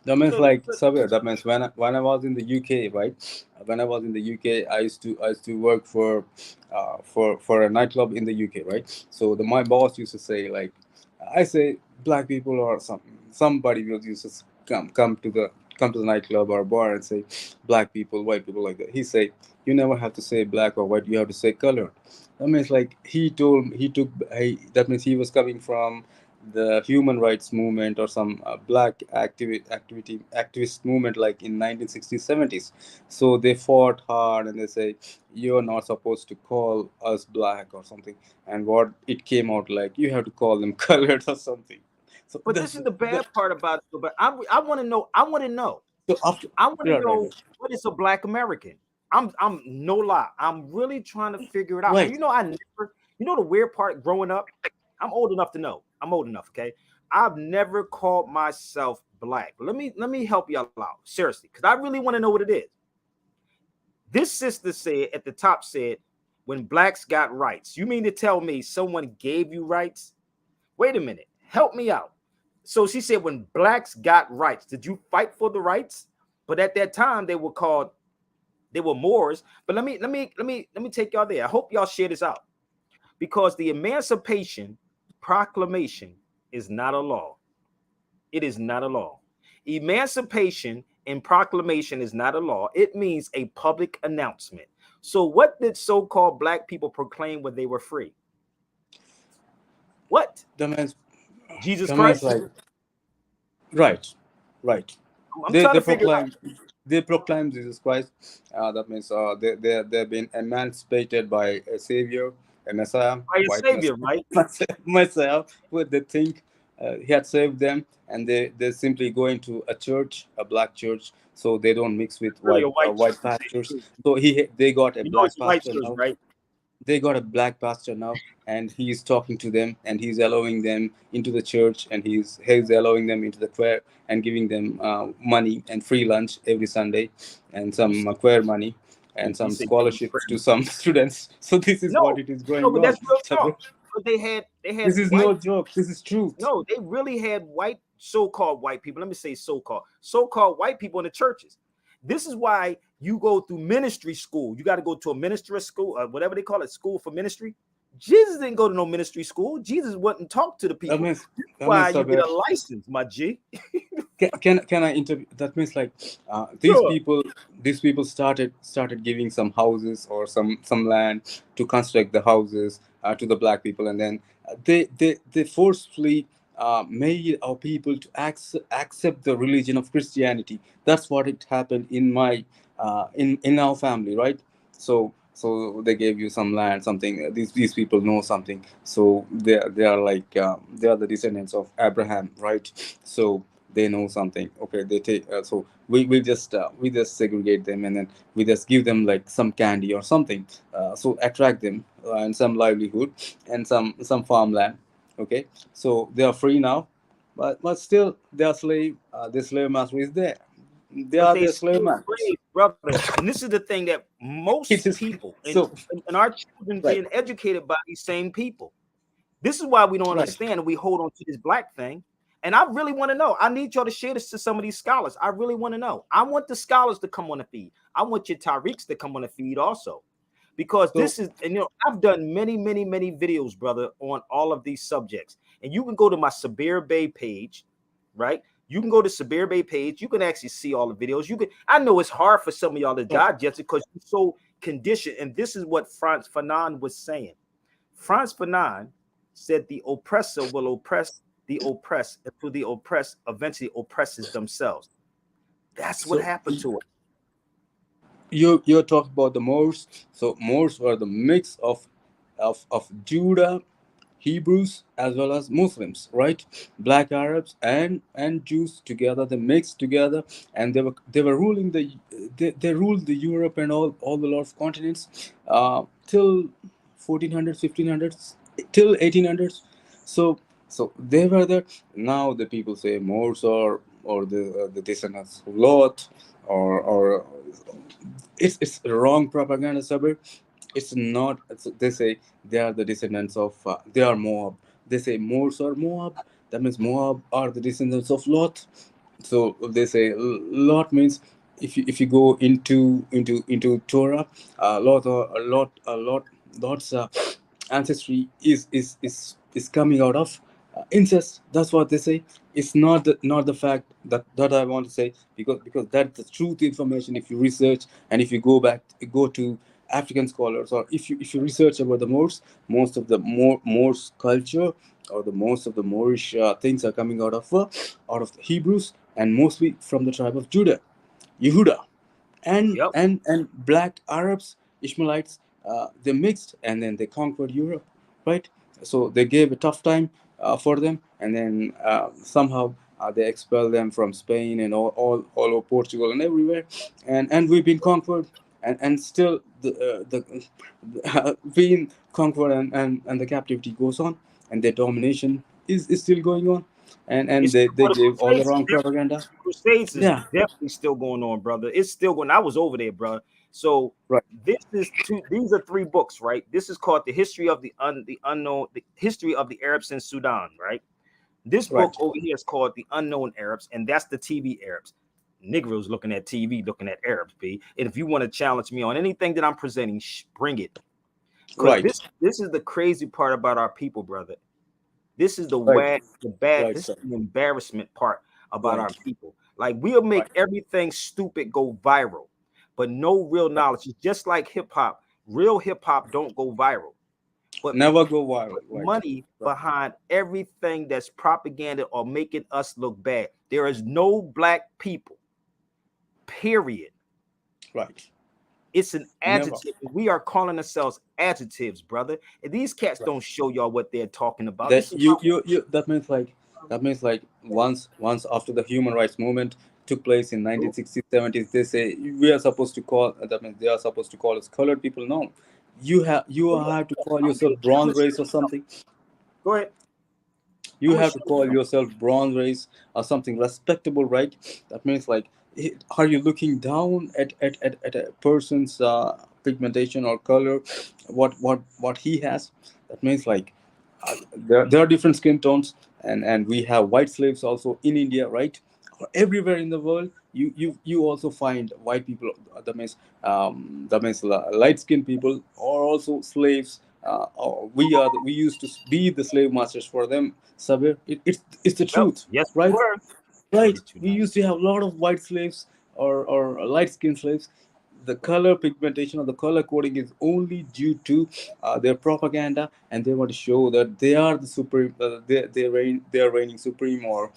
That means So, like Sabir. That means when I was in the UK, right? When I was in the UK, I used to work for a nightclub in the UK, right? So my boss used to say, like, I say black people or somebody will used to come to the nightclub or bar and say black people, white people, like that. He say you never have to say black or white. You have to say color. That means like he took. That means he was coming from the human rights movement or some black activist movement like in 1960s 70s. So they fought hard and they say you're not supposed to call us black or something, and what it came out like you have to call them colored or something. So But this that's is the that. bad part about it. But I want to know. I want to know. So after, I want to yeah, right, know what is a Black American. I'm no lie. I'm really trying to figure it out. And right. you know, I never. You know the weird part. Growing up, I'm old enough to know. I'm old enough. Okay, I've never called myself black. Let me help y'all out seriously, because I really want to know what it is. This sister said at the top said, "When blacks got rights." You mean to tell me someone gave you rights? Wait a minute. Help me out. So she said, when blacks got rights, did you fight for the rights? But at that time, they were Moors. But let me take y'all there. I hope y'all share this out, because the Emancipation Proclamation is not a law. It is not a law. Emancipation and proclamation is not a law. It means a public announcement. So what did so-called black people proclaim when they were free? What? The man's Jesus the man's Christ? like right, right. I'm They trying they to figure it out. proclaim they proclaim Jesus Christ. That means they've been emancipated by a savior, a Messiah, By your white savior, Messiah, right? Messiah, who they think he had saved them, and they simply go into a church, a black church, so they don't mix with Really a white church. white pastors. So they got a You know it's black a white pastor church, now. right? They got a black pastor now, and he's talking to them, and he's allowing them into the church, and he's allowing them into the choir, and giving them money and free lunch every Sunday, and You some see, choir money and you some see, scholarships to some students. So this is what no, it is no, going but on, that's real Sabir. talk. But they had This is white. no joke, this is truth. No, they really had white, so-called white people. Let me say so-called white people in the churches. This is why you go through ministry school. You got to go to a ministry school, whatever they call it, school for ministry. Jesus didn't go to no ministry school. Jesus wouldn't talk to the that people. means This is that why means you get Sabir, a license, my G. can I interview? That means like Sure. these people started giving some houses or some land to construct the houses to the black people, and then they forcefully made our people to accept the religion of Christianity. That's what it happened in my in our family, right? So they gave you some land, something. These people know something, so they are like they are the descendants of Abraham, right? So they know something. Okay, they take. So we just segregate them, and then we just give them like some candy or something. So attract them and some livelihood and some farmland. Okay, so they are free now, but still they are slave. The slave master is there. They But are they their slave still masters. slave, brother. And this is the thing that most It is people so and our children right, being educated by these same people. This is why we don't right. understand and we hold on to this black thing. And I really want to know. I need y'all to share this to some of these scholars. I really want to know. I want the scholars to come on the feed. I want your Tariqs to come on the feed also. Because So this is, and I've done many videos, brother, on all of these subjects. And you can go to my Sabir Bay page, right? You can go to Sabir Bay page. You can actually see all the videos. You can. I know it's hard for some of y'all to so digest it because you're so conditioned. And this is what Franz Fanon was saying. Franz Fanon said the oppressor will oppress the oppressed until the oppressed eventually oppresses themselves. That's what so happened to us. you're talking about the Moors. So Moors were the mix of Judah, Hebrews as well as Muslims, right? Black Arabs and Jews together. They mixed together, and they were ruling they ruled the Europe and all the lot of continents till 1400s, 1500s, till 1800s. So they were there. Now the people say Moors or the descendants of Lot or it's wrong propaganda, Sabir. It's not. They say they are the descendants of. They are Moab. They say Moors are Moab. That means Moab are the descendants of Lot. So they say Lot means if you go into Torah, Lot's ancestry is coming out of incest. That's what they say. It's not the fact that I want to say, because that's the truth information. If you research and if you go African scholars, or if you research about the Moors, most of the Moors culture, or the most of the Moorish things are coming out of the Hebrews, and mostly from the tribe of Yehuda, and Yep. black Arabs, Ishmaelites, they mixed, and then they conquered Europe, right? So they gave a tough time for them, and then somehow they expelled them from Spain and all over Portugal and everywhere, and we've been conquered, and still the being conquered, and the captivity goes on, and their domination is still going on, and It's they well, the gave all the Crusades is wrong definitely, propaganda. Crusades is Yeah, definitely still going on, brother. It's still going. I was over there, bro. So right, this is two. These are three books, right? This is called the history of the unknown, the history of the Arabs in Sudan, right? This book right. over here is called the Unknown Arabs, and that's the TV Arabs. Negroes looking at TV, looking at Arabs, B. And if you want to challenge me on anything that I'm presenting, bring it. Because Right, this is the crazy part about our people, brother. This is the right, wag, the bad, right, this sir. is the embarrassment part about our Right, people. Like we'll make right. everything stupid go viral, but no real knowledge. It's just like hip hop. Real hip hop don't go viral, but Never go viral. put Right, money right, behind everything that's propaganda or making us look bad. There is no black people, period. right. It's an Never. adjective. We are calling ourselves adjectives, brother. And these cats Right. don't show y'all what they're talking about. That This is how you that means like once after the human rights movement took place in 1960s, 70s, they say we are supposed to call, that means they are supposed to call us colored people. No, you oh, yeah. have to call I'm yourself gonna bronze show race or you something. something. Go ahead. I'm You gonna have show to you call something. yourself bronze race or something respectable, right? That means like, are you looking down at a person's pigmentation or color, what he has? That means like, there are different skin tones, and we have white slaves also in India, right? Everywhere in the world, you also find white people. That means light skinned people are also slaves. We used to be the slave masters for them, Sabir. It's the Yep. truth, Yes, we right? were. Right. We 3290. used to have a lot of white slaves, or light skinned slaves. The color pigmentation or the color coding is only due to their propaganda, and they want to show that they are the supreme. They are reigning supreme, or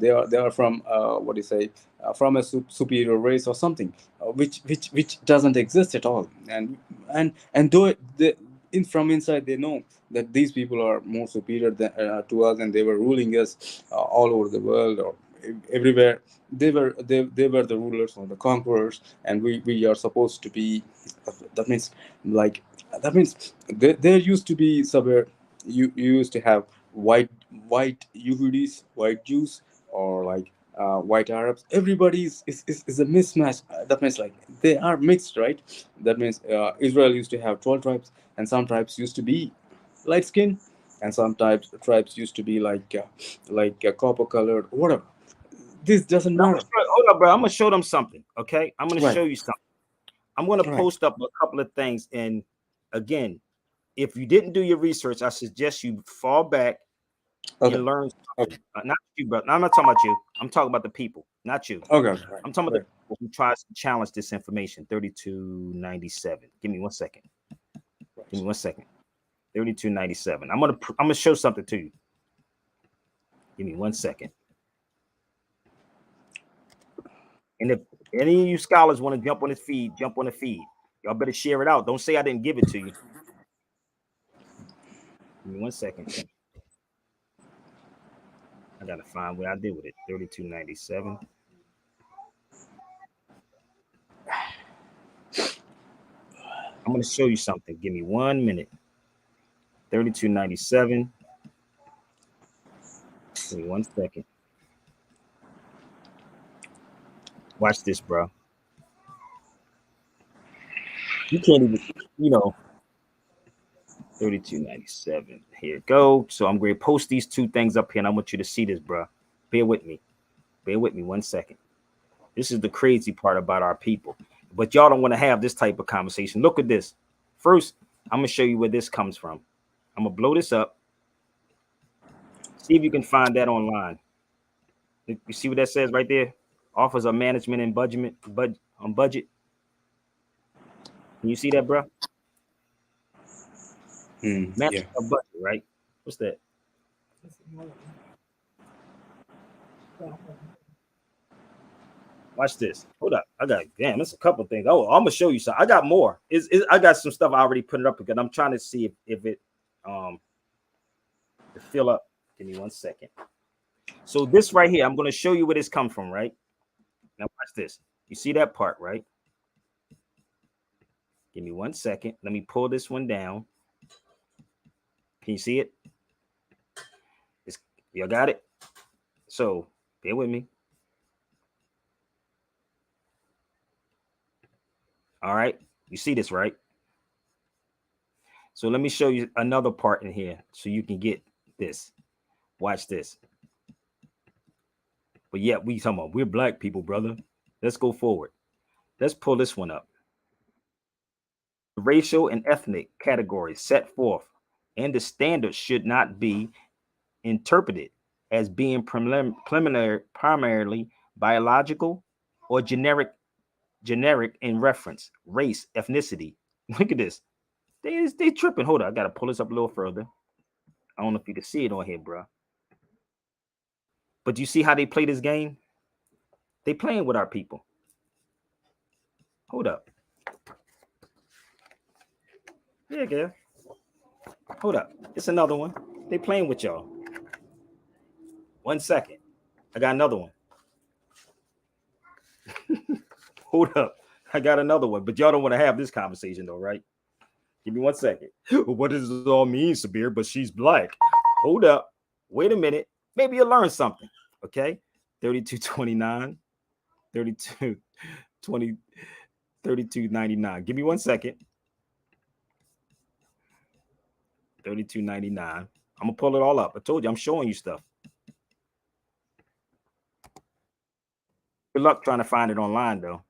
they are from, what do you say, from a superior race or something, which doesn't exist at all. And though in from inside they know that these people are more superior to us, and they were ruling us all over the world, or everywhere. They were the rulers or the conquerors, and we are supposed to be. That means like, that means there used to be somewhere, you used to have white Yehudis, white Jews, or like white Arabs. Everybody is a mismatch. That means like they are mixed, right? That means Israel used to have 12 tribes, and some tribes used to be light skin, and some tribes used to be like copper colored, whatever. This doesn't Now, matter. hold up, bro. I'm gonna show them something. Okay, I'm gonna Right, show you something. I'm gonna right. post up a couple of things. And again, if you didn't do your research, I suggest you fall back Okay, and learn okay, something. Not you, bro. I'm not talking about you. I'm talking about the people, not you. okay. Right, I'm talking about the right, people who tries to challenge this information. 3297. Give me 1 second. Give right. me 1 second. 3297. I'm gonna show something to you. Give me 1 second. And if any of you scholars want to jump on the feed, jump on the feed. Y'all better share it out. Don't say I didn't give it to you. Give me 1 second. I gotta find what I did with it. 3297. I'm gonna show you something. Give me 1 minute. 3297. Give me 1 second. Watch this, bro. You can't even, you know, 3297. Here it go. So I'm going to post these two things up here, and I want you to see this, bro. Bear with me. Bear with me 1 second. This is the crazy part about our people. But y'all don't want to have this type of conversation. Look at this. First, I'm going to show you where this comes from. I'm going to blow this up. See if you can find that online. You see what that says right there? Offers of management and budget on budget. Can you see that, bro? Match Yeah. a budget, right? What's that? Watch this. Hold up. I got damn. That's a couple things. Oh, I'm gonna show you some. I got more. I got some stuff I already put it up because I'm trying to see if it um to fill up. Give me 1 second. So this right here, I'm gonna show you where this come from, right? Now watch this. You see that part, right? Give me 1 second. Let me pull this one down. Can you see it? It's, y'all got it? So bear with me. All right. You see this, right? So let me show you another part in here so you can get this. Watch this. But yeah, we talking about we're black people, brother. Let's go forward. Let's pull this one up. Racial and ethnic categories set forth, and the standards should not be interpreted as being primarily biological or generic in reference, race, ethnicity. Look at this. They tripping. Hold on, I gotta pull this up a little further. I don't know if you can see it on here, bro. But you see how they play this game? They playing with our people. Hold up. Yeah, girl. Hold up. It's another one. They playing with y'all. 1 second. I got another one. Hold up. I got another one. But y'all don't want to have this conversation though, right? Give me 1 second. What does this all mean, Sabir? But she's black. Hold up. Wait a minute. Maybe you'll learn something. Okay. 32.29. 32.20. 32.99. Give me 1 second. 32.99. I'm gonna pull it all up. I told you I'm showing you stuff. Good luck trying to find it online though.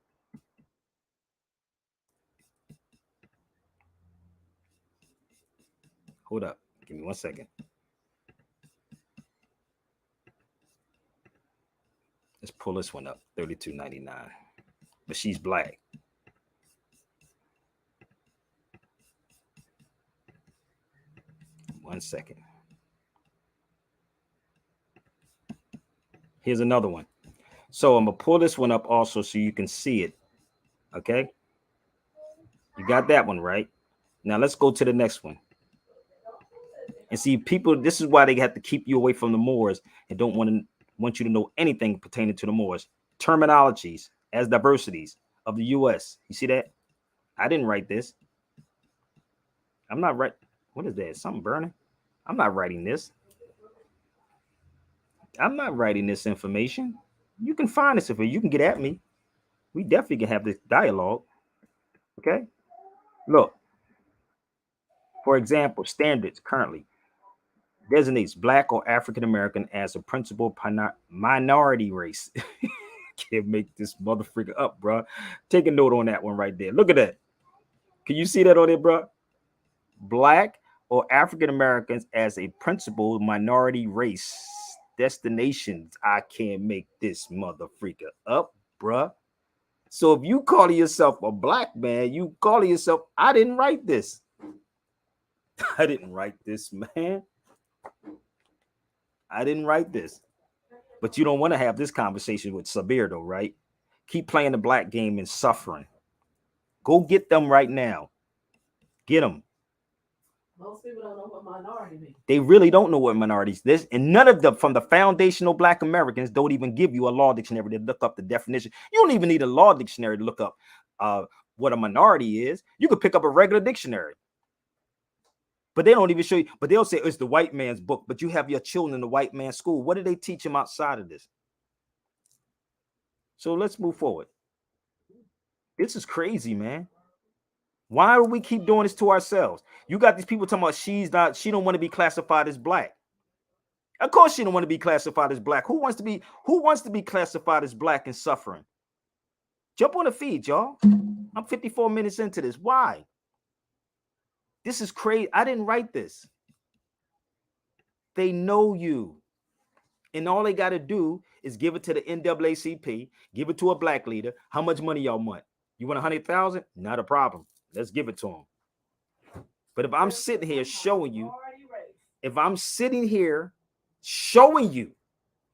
Hold up. Give me 1 second. Let's pull this one up. 32.99. But she's black. One second. Here's another one. So I'm gonna pull this one up also so you can see it. Okay. You got that one right. Now let's go to the next one. And see, people, this is why they have to keep you away from the Moors and don't want you to know anything pertaining to the Moors. Terminologies as diversities of the US. You see that? I didn't write this. I'm not right. What is that? Something burning? I'm not writing this. I'm not writing this information. You can find this information. You can get at me. We definitely can have this dialogue. Okay. Look, for example, standards currently designates black or African American as a principal minority race. Can't make this motherfucker up, bro. Take a note on that one right there. Look at that. Can you see that on there, bro? Black or African Americans as a principal minority race. Destinations. I can't make this motherfucker up, bruh. So if you call yourself a black man, you call yourself, I didn't write this. I didn't write this, man. I didn't write this. But you don't want to have this conversation with Sabir, though, right? Keep playing the black game and suffering. Go get them right now. Get them. Most people don't know what minority means. They really don't know what minorities this, and none of them from the foundational black Americans don't even give you a law dictionary to look up the definition. You don't even need a law dictionary to look up what a minority is. You could pick up a regular dictionary. But they don't even show you, but they'll say it's the white man's book, but you have your children in the white man's school. What do they teach them outside of this? So let's move forward. This is crazy, man. Why do we keep doing this to ourselves? You got these people talking about she don't want to be classified as black. Of course she don't want to be classified as black. Who wants to be classified as black and suffering? Jump on the feed, y'all. I'm 54 minutes into this. Why? This is crazy. I didn't write this. They know you. And all they got to do is give it to the NAACP, give it to a black leader. How much money y'all want? You want 100,000? Not a problem. Let's give it to them. But if I'm sitting here showing you, if I'm sitting here showing you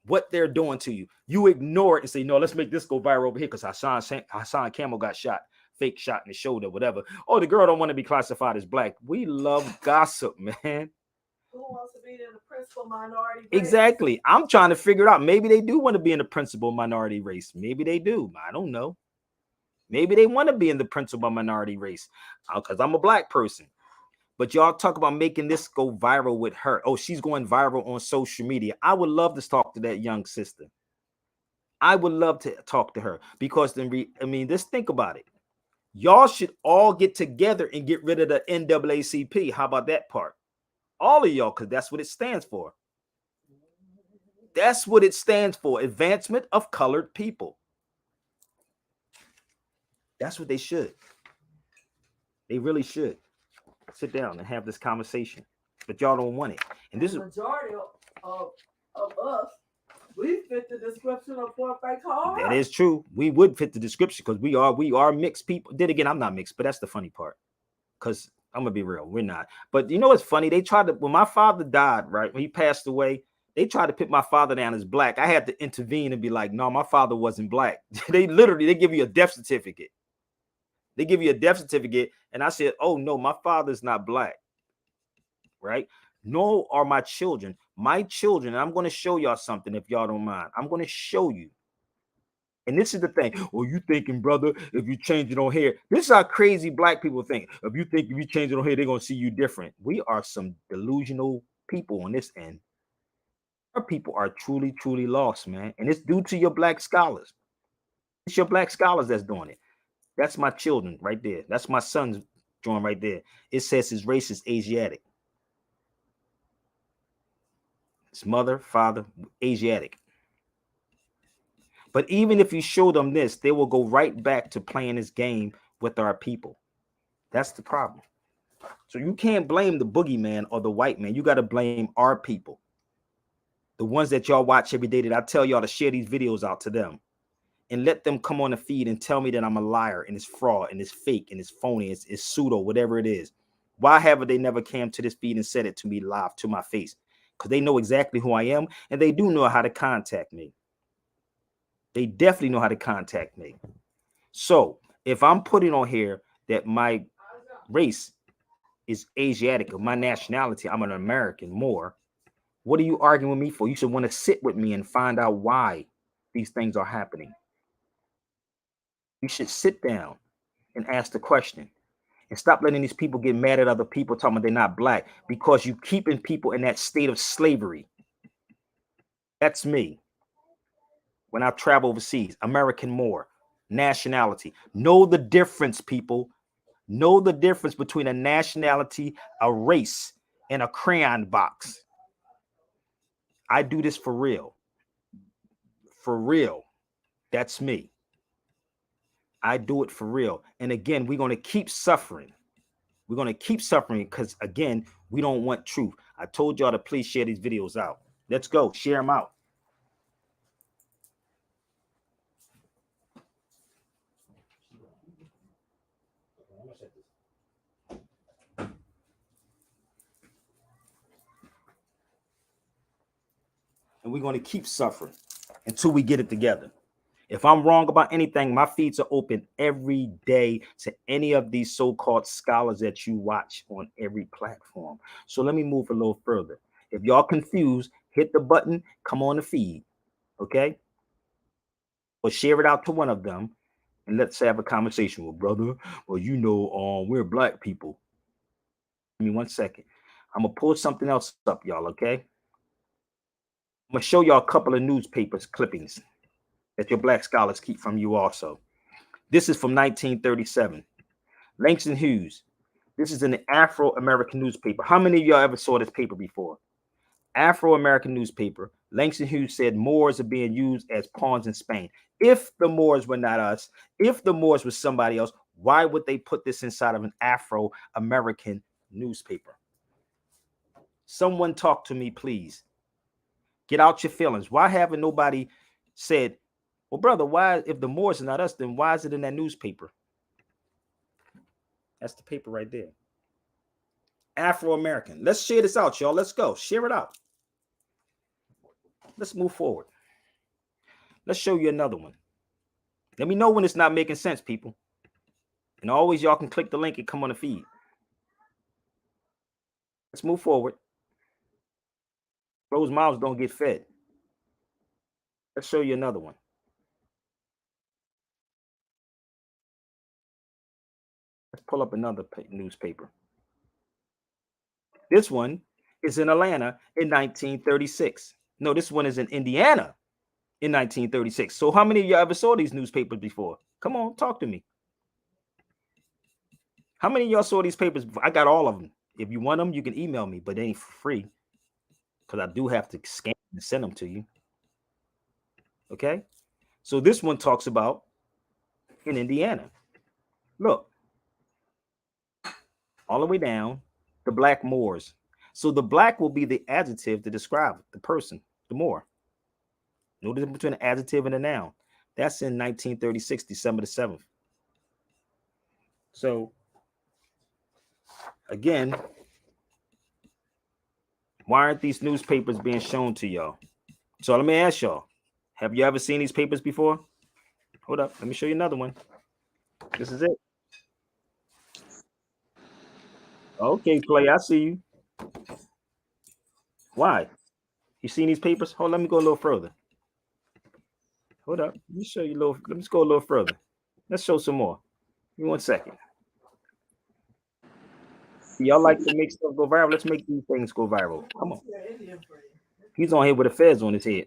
what they're doing to you, you ignore it and say, no, let's make this go viral over here because Hassan Campbell got shot, fake shot in the shoulder, whatever. Oh, the girl don't want to be classified as black. We love gossip, man. Who wants to be in the principal minority race? Exactly. I'm trying to figure it out. Maybe they do want to be in the principal minority race. Maybe they do. I don't know. Maybe they want to be in the principal minority race because I'm a black person. But y'all talk about making this go viral with her. Oh, she's going viral on social media. I would love to talk to that young sister. I would love to talk to her because just think about it. Y'all should all get together and get rid of the NAACP. How about that part? All of y'all, because that's what it stands for. That's what it stands for. Advancement of colored people. That's what they should. They really should sit down and have this conversation. But y'all don't want it. And this the is majority of us. We fit the description of what they call that is true. We would fit the description because we are mixed people. Then again, I'm not mixed, but that's the funny part. Because I'm gonna be real, we're not. But you know what's funny? They tried to, when my father died, right? When he passed away, they tried to put my father down as black. I had to intervene and be like, no, my father wasn't black. They give you a death certificate. They give you a death certificate. And I said, oh no, my father's not black. Right? Nor are my children. My children, and I'm going to show y'all something if y'all don't mind. I'm going to show you. And this is the thing. Well, you thinking, brother, if you change it on hair, this is how crazy black people think. If you change it on hair, they're going to see you different. We are some delusional people on this end. Our people are truly, truly lost, man. And it's due to your black scholars. It's your black scholars that's doing it. That's my children right there. That's my son's drawing right there. It says his race is Asiatic. His mother, father, Asiatic. But even if you show them this, they will go right back to playing this game with our people. That's the problem. So you can't blame the boogeyman or the white man. You got to blame our people. The ones that y'all watch every day that I tell y'all to share these videos out to them. And let them come on the feed and tell me that I'm a liar and it's fraud and it's fake and it's phony, it's pseudo, whatever it is. Why haven't they never came to this feed and said it to me live to my face? Because they know exactly who I am and they do know how to contact me. They definitely know how to contact me. So if I'm putting on here that my race is Asiatic, of my nationality, I'm an American more, what are you arguing with me for? You should want to sit with me and find out why these things are happening. You should sit down and ask the question and stop letting these people get mad at other people talking about they're not black because you keeping people in that state of slavery. That's me. When I travel overseas, American more, nationality. Know the difference, people. Know the difference between a nationality, a race, and a crayon box. I do this for real. For real. That's me. I do it for real. And again, we're going to keep suffering. We're going to keep suffering because, again, we don't want truth. I told y'all to please share these videos out. Let's go. Share them out. And we're going to keep suffering until we get it together. If I'm wrong about anything, my feeds are open every day to any of these so-called scholars that you watch on every platform. So let me move a little further. If y'all confused, hit the button, come on the feed, okay? Or share it out to one of them, and let's have a conversation. Well, brother, well, we're black people. Give me 1 second. I'm going to pull something else up, y'all, okay? I'm going to show y'all a couple of newspapers clippings that your black scholars keep from you also. This is from 1937. Langston Hughes. This is an Afro-American newspaper. How many of y'all ever saw this paper before? Afro-American newspaper. Langston Hughes said Moors are being used as pawns in Spain. If the Moors were not us, if the Moors were somebody else, why would they put this inside of an Afro-American newspaper? Someone talk to me, please. Get out your feelings. Why haven't nobody said, well, brother, why, if the Moors are not us, then why is it in that newspaper? That's the paper right there. Afro-American. Let's share this out, y'all. Let's go. Share it out. Let's move forward. Let's show you another one. Let me know when it's not making sense, people. And always y'all can click the link and come on the feed. Let's move forward. Closed mouths don't get fed. Let's show you another one. Let's pull up another newspaper. This one is in Atlanta in 1936. No, this one is in Indiana in 1936. So how many of y'all ever saw these newspapers before? Come on, talk to me. How many of y'all saw these papers before? I got all of them. If you want them, you can email me, but they ain't free because I do have to scan and send them to you. Okay? So this one talks about in Indiana. Look, all the way down, the black Moors. So the black will be the adjective to describe the person, the Moor. No difference between an adjective and a noun. That's in 1936, December the 7th. So, again, why aren't these newspapers being shown to y'all? So let me ask y'all, have you ever seen these papers before? Hold up, let me show you another one. This is it. Okay, Clay, I see you. Why? You seen these papers? Hold, let me go a little further. Hold up, let me show you a little. Let me just go a little further. Let's show some more. Give me 1 second. Y'all like to make stuff go viral? Let's make these things go viral. Come on. He's on here with a fez on his head.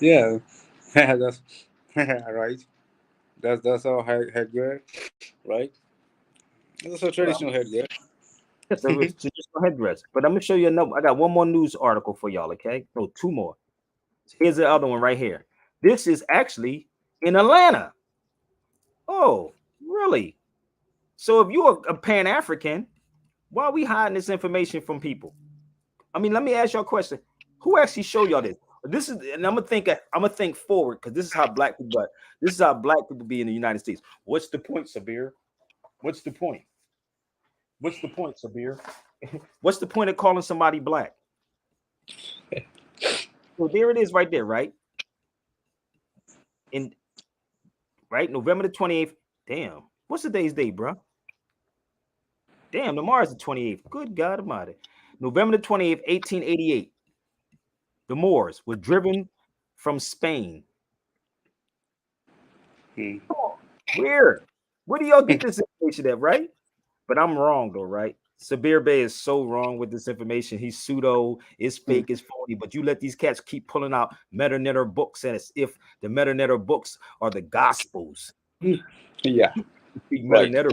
Yeah, that's right. That's our headgear, right? That's our traditional headgear. It's a traditional headdress. But I'm gonna show you another. I got one more news article for y'all. Okay, no, two more. Here's the other one right here. This is actually in Atlanta. Oh, really? So if you're a Pan African, why are we hiding this information from people? I mean, let me ask y'all a question. Who actually showed y'all this? This is, and I'm gonna think forward because this is how black people. This is how black people be in the United States. What's the point, Sabir? What's the point? What's the point, Sabir? What's the point of calling somebody black? So there it is, right there, right? In right November the 28th. Damn, what's today's date, bro? Damn, tomorrow's the 28th. Good God Almighty. November the 28th, 1888. The Moors were driven from Spain. Hmm. Where? Where do y'all get this information at, right? But I'm wrong though, right? Sabir Bey is so wrong with this information. He's pseudo, it's fake, it's phony. But you let these cats keep pulling out meta books, and as if the meta books are the gospels. Yeah, Speak right, meta.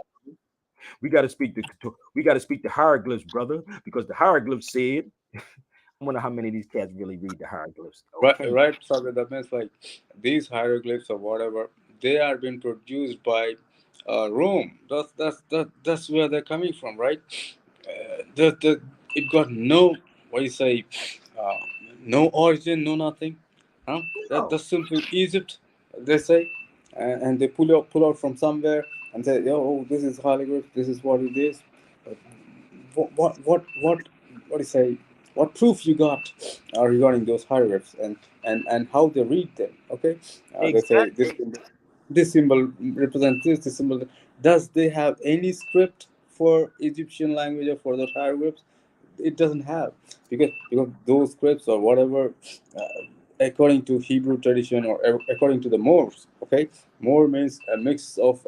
We got to speak the hieroglyphs, brother, because the hieroglyphs said. I wonder how many of these cats really read the hieroglyphs. right, Okay, right. So that means like these hieroglyphs or whatever they are being produced by Rome. That's where they're coming from, right? It got no, what do you say, uh, no origin, no nothing, huh? That's simply Egypt, they say, and they pull out from somewhere and say, oh, this is hieroglyph, this is what it is. But what do you say? What proof you got regarding those hieroglyphs and how they read them? Okay, they say exactly. this symbol represents this symbol. Does they have any script for Egyptian language or for the hieroglyphs? It doesn't have, because those scripts or whatever, according to Hebrew tradition or according to the Moors. Okay, Moor means a mix of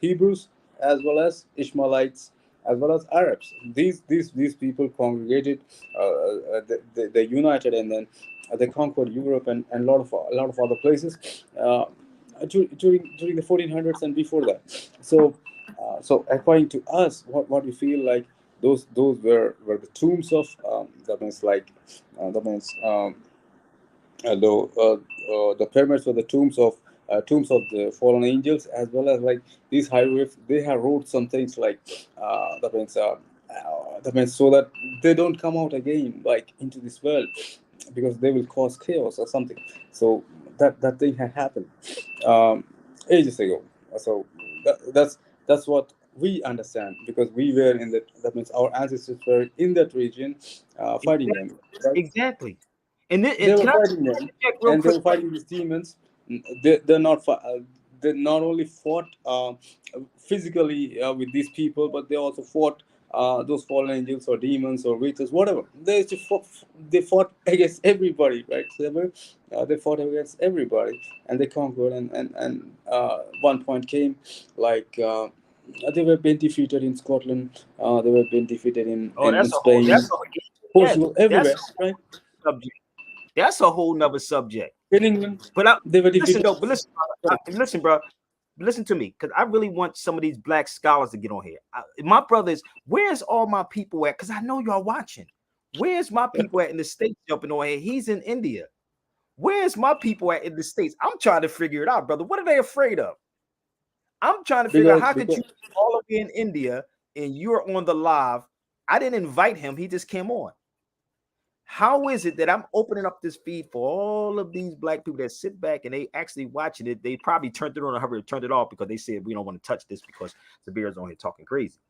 Hebrews as well as Ishmaelites as well as Arabs. These people congregated, they united, and then they conquered Europe and a lot of other places during the 1400s and before that. So according to us, what we feel like those were the tombs of that means like that means the pyramids were the tombs of the fallen angels, as well as like these hieroglyphs. They have wrote some things like that means so that they don't come out again like into this world, because they will cause chaos or something. So that thing had happened ages ago. So that's That's what we understand because we were in that. That means our ancestors were in that region, fighting Exactly. them. Right? Exactly. And then, They and were can I fighting them, check real and they quick? were fighting these demons. They're not they not only fought physically with these people, but they also fought those fallen angels or demons or witches, whatever. They fought against everybody, right? So they fought against everybody, and they conquered. And one point came, like they were being defeated in Scotland. They were being defeated Oh, in that's a whole. Spain, That's a yeah. Portugal, That's everywhere, a whole right? subject. That's a whole nother subject. In England, But I they were listen defeated. though. But listen, listen, bro. Listen to me, because I really want some of these black scholars to get on here. My brothers, where's all my people at? Because I know y'all watching. Where's my people at in the States jumping on here? He's in India. Where's my people at in the States? I'm trying to figure it out, brother. What are they afraid of? I'm trying to figure out how could you Because be all the way in India and you're on the live? I didn't invite him, he just came on. How is it that I'm opening up this feed for all of these black people that sit back and they actually watching it? They probably turned it on and turned it off because they said we don't want to touch this because Sabir's on here talking crazy.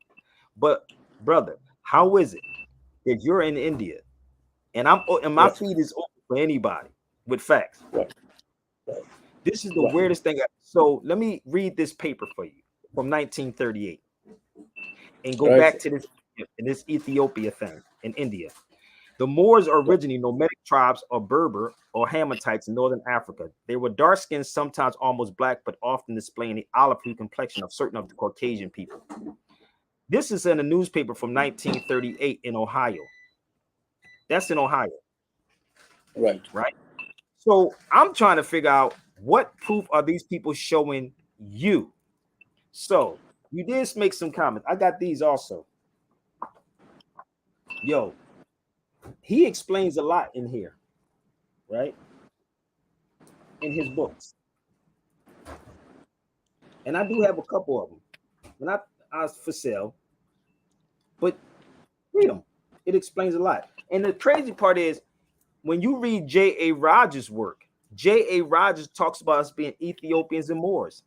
But brother, how is it that you're in India and my right, feed is open for anybody with facts? right, right, This is the right, weirdest thing. So let me read this paper for you from 1938 and go right, back to this Ethiopia thing in India. The Moors are right, originally nomadic tribes of Berber or Hamitites in northern Africa. They were dark skinned, sometimes almost black, but often displaying the olive hue complexion of certain of the Caucasian people. This is in a newspaper from 1938 in Ohio. That's in Ohio, right. right? So I'm trying to figure out what proof are these people showing you. So you did make some comments. I got these also. Yo, he explains a lot in here, right? In his books. And I do have a couple of them. Not as for sale, but read them. It explains a lot. And the crazy part is when you read J.A. Rogers' work, J.A. Rogers talks about us being Ethiopians and Moors,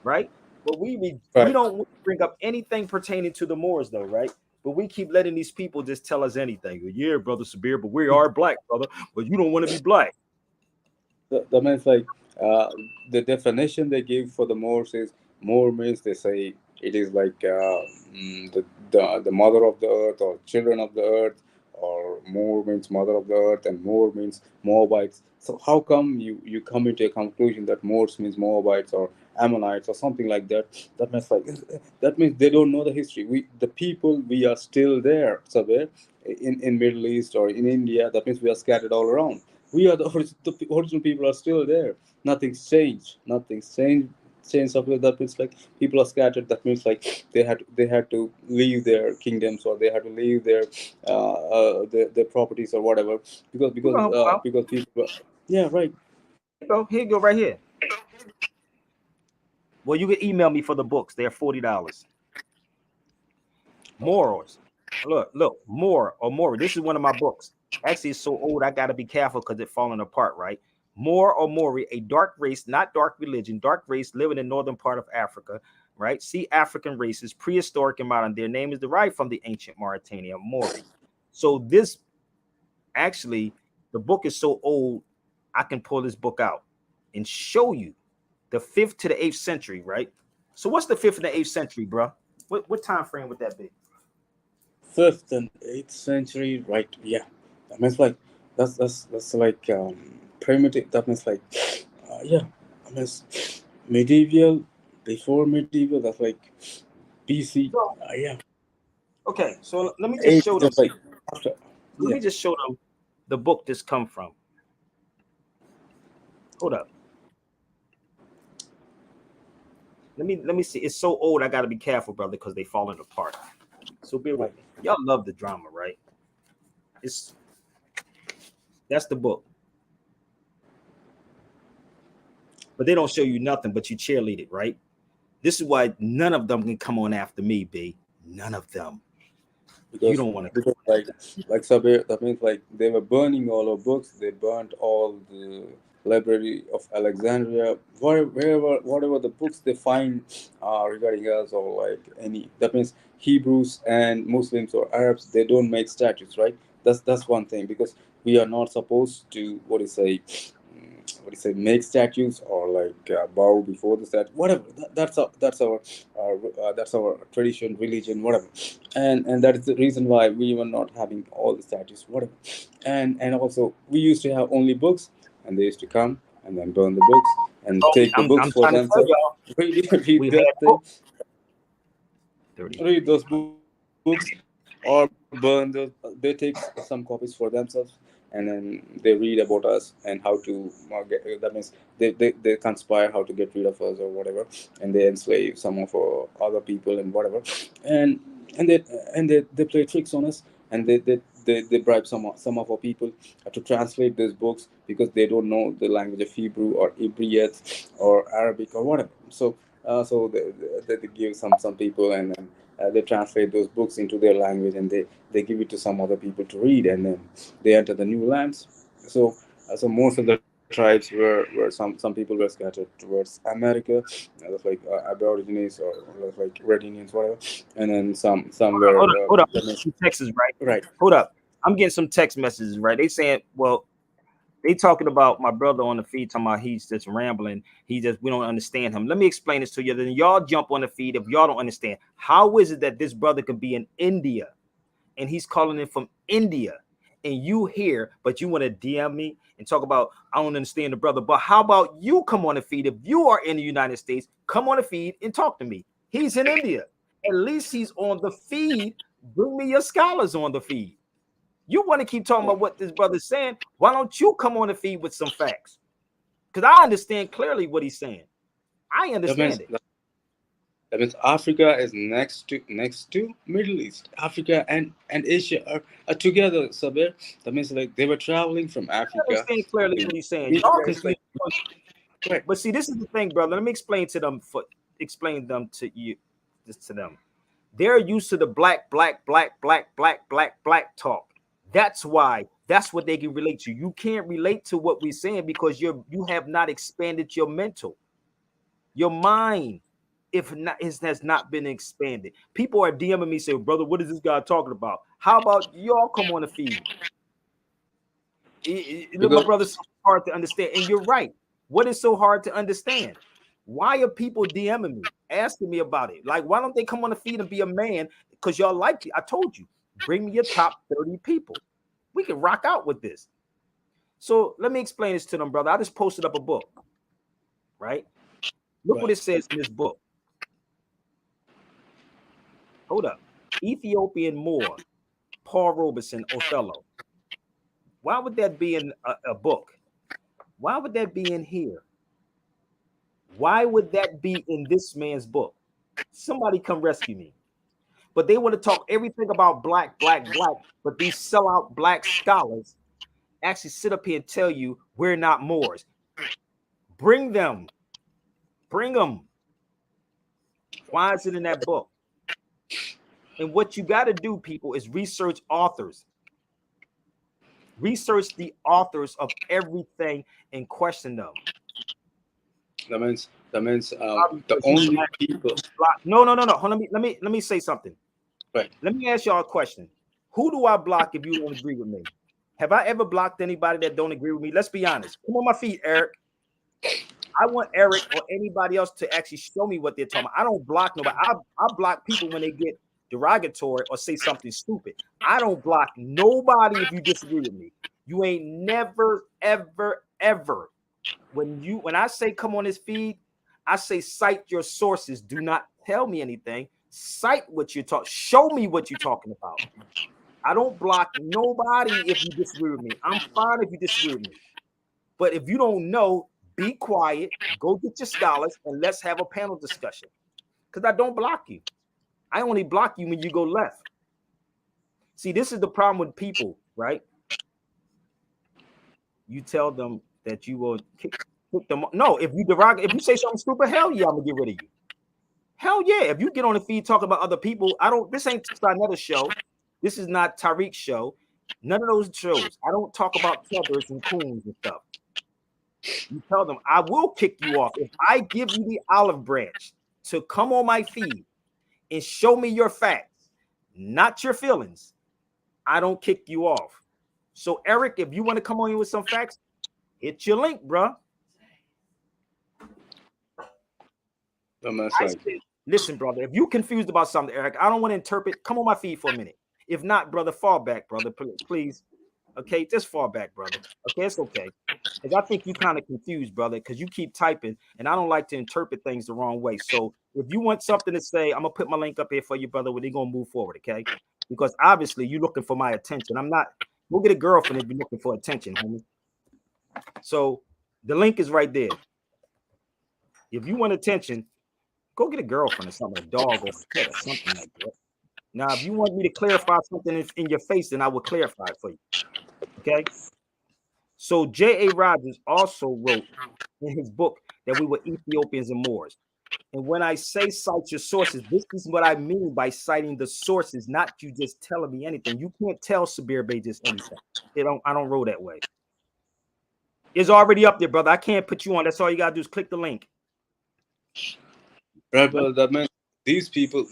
right? But we Right. don't bring up anything pertaining to the Moors, though, right? But we keep letting these people just tell us anything. Well, yeah, brother Sabir, but we are black, brother. But you don't want to be black. That means like uh, the definition they give for the Moors is Moor means they say it is like the mother of the earth or children of the earth, or Moor means mother of the earth and Moor means Moabites. So how come you come into a conclusion that Moors means Moabites or Ammonites or something like that? That means like that means they don't know the history. The people we are still there somewhere in Middle East or in India. That means we are scattered all around. We are the original people are still there. Nothing's changed. Nothing's changed. Change of that means like people are scattered. That means like they had to leave their kingdoms, or they had to leave their properties or whatever, because You because know, uh, because people. Yeah, right. here you go. Here you go, right here. Well, you can email me for the books. They're $40. Morals. Look, more or more. This is one of my books. Actually, it's so old I gotta be careful because it's falling apart, right? More or Mori, a dark race, not dark religion, dark race living in northern part of Africa, right? See African races, prehistoric and modern. Their name is derived from the ancient Mauritania, Mori. So this actually, the book is so old, I can pull this book out and show you the 5th to the 8th century, right? So what's the 5th and the 8th century, bro? What time frame would that be? 5th and 8th century, right? Yeah, that means like that's like primitive. That means like yeah, that means medieval, before medieval. That's like BC. So Yeah, okay, so let me just eight. show them. That's like after. Let Yeah, me just show them the book this come from. Hold up. Let me see. It's so old. I got to be careful, brother, because they falling apart. So bear right. with me. Y'all love the drama, right? It's that's the book, but they don't show you nothing. But you cheerlead it, right? This is why none of them can come on after me, B. None of them. You because don't want to come because on like Sabir, that means like they were burning all our books. They burnt all the Library of Alexandria, whatever the books they find regarding us, or like any, that means Hebrews and Muslims or Arabs, they don't make statues, right? That's one thing, because we are not supposed to, what do you say, make statues, or like bow before the statue, whatever. That's our tradition, religion, whatever. And that is the reason why we were not having all the statues, whatever. And also we used to have only books, and they used to come and then burn the books and Oh, take the books I'm for trying to tell themselves, y'all, read we've had that thing, books. 30. read those books, or burn those. They take some copies for themselves, and then they read about us and how to that means they conspire how to get rid of us or whatever, and they enslave some of other people and whatever. And and they and they, they play tricks on us, and they bribe some of our people to translate these books, because they don't know the language of Hebrew or Ibriyat or Arabic or whatever. So they give some people, and then they translate those books into their language, and they give it to some other people to read, and then they enter the new lands. So most of the tribes were some people were scattered towards America, like Aborigines, or like Red Indians, whatever. And then some were Hold up. that means, Some Texas, right? right. Hold up. I'm getting some text messages, right? They saying, well, they talking about my brother on the feed, talking about he's just rambling. We don't understand him. Let me explain this to you. Then y'all jump on the feed if y'all don't understand. How is it that this brother could be in India and he's calling in from India, and you here, but you want to DM me and talk about I don't understand the brother? But how about you come on the feed if you are in the United States? Come on the feed and talk to me. He's in India. At least he's on the feed. Bring me your scholars on the feed. You want to keep talking about what this brother's saying? Why don't you come on the feed with some facts? Because I understand clearly what he's saying. I That means understand it. that means Africa is next to Middle East. Africa and Asia are together, Sabir. That means like they were traveling from I Africa understand clearly to what he's saying. Middle Y'all East, like, confused. right. But see, this is the thing, brother. Let me explain to them explain them to you, this to them. They're used to the black talk. That's why. That's what they can relate to. You can't relate to what we're saying because you have not expanded your mental, your mind. If not, it has not been expanded. People are DMing me saying, "Brother, what is this guy talking about?" How about y'all come on the feed? Look, my Because brother, so hard to understand, and you're right. What is so hard to understand? Why are people DMing me, asking me about it? Like, why don't they come on the feed and be a man? Because y'all like it. I told you, bring me your top 30 people. We can rock out with this. So let me explain this to them, brother. I just posted up a book, right? Look what right. it says in this book. Hold up. Ethiopian Moor, Paul Robeson, Othello. Why would that be in a book? Why would that be in here? Why would that be in this man's book? Somebody come rescue me. But they want to talk everything about black. But these sellout black scholars actually sit up here and tell you we're not Moors. Bring them. Bring them. Why is it in that book? And what you got to do, people, is research authors. Research the authors of everything and question them. That means the Because you only black, people, you block. No, no, no, no. Let me say something. right. Let me ask y'all a question. Who do I block if you don't agree with me? Have I ever blocked anybody that don't agree with me? Let's be honest. Come on my feet, Eric. I want Eric or anybody else to actually show me what they're talking about. I don't block nobody. I block people when they get derogatory or say something stupid. I don't block nobody if you disagree with me. You ain't never, ever. When I say come on this feed, I say cite your sources. Do not tell me anything. Cite what you're talking. Show me what you're talking about. I don't block nobody if you disagree with me. I'm fine if you disagree with me. But if you don't know, be quiet, go get your scholars, and let's have a panel discussion. Because I don't block you. I only block you when you go left. See, this is the problem with people, right? You tell them that you will kick them. No, if you say something stupid, hell yeah, I'm gonna get rid of you. Hell yeah. If you get on the feed talking about other people, this ain't another show. This is not Tariq's show. None of those shows. I don't talk about tethers and coons and stuff. You tell them, I will kick you off if I give you the olive branch to come on my feed and show me your facts, not your feelings. I don't kick you off. So, Eric, if you want to come on here with some facts, hit your link, bro. That's I like, said, listen, brother, if you confused about something, Eric, I don't want to interpret. Come on my feed for a minute. If not, brother, fall back, brother, please. Okay, just fall back, brother. Okay, it's okay. Because I think you kind of confused, brother, because you keep typing, and I don't like to interpret things the wrong way. So if you want something to say, I'm gonna put my link up here for you, brother. We're gonna move forward, okay? Because obviously you're looking for my attention. I'm not. Go get a girlfriend if you're looking for attention, homie. So the link is right there. If you want attention, go get a girlfriend or something, a dog or a pet or something like that. Now, if you want me to clarify something in your face, then I will clarify it for you. Okay. So J.A. Rogers also wrote in his book that we were Ethiopians and Moors. And when I say cite your sources, this is what I mean by citing the sources, not you just telling me anything. You can't tell Sabir Bey just anything. I don't roll that way. It's already up there, brother. I can't put you on. That's all you gotta do is click the link. right, but that means these people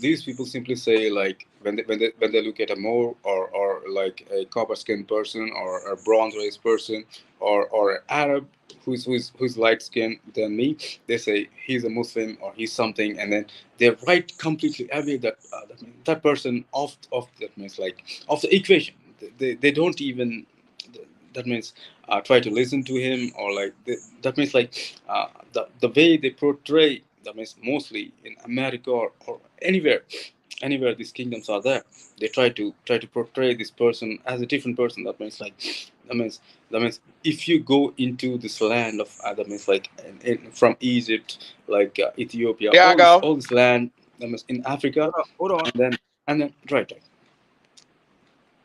simply say, like, when they look at a Moor, or like a copper skinned person, or a bronze race person, or an Arab who's light skinned than me, they say he's a Muslim or he's something, and then they write completely away that person of that means, like, of the equation. They don't even, that means, try to listen to him, or like that means, like, the way they portray, that means mostly in America, or anywhere these kingdoms are there, they try to portray this person as a different person. That means, like, that means that means if you go into this land of, that means, like, from Egypt, like, Ethiopia, There I go. all this land, that means in Africa, Hold on. and then right.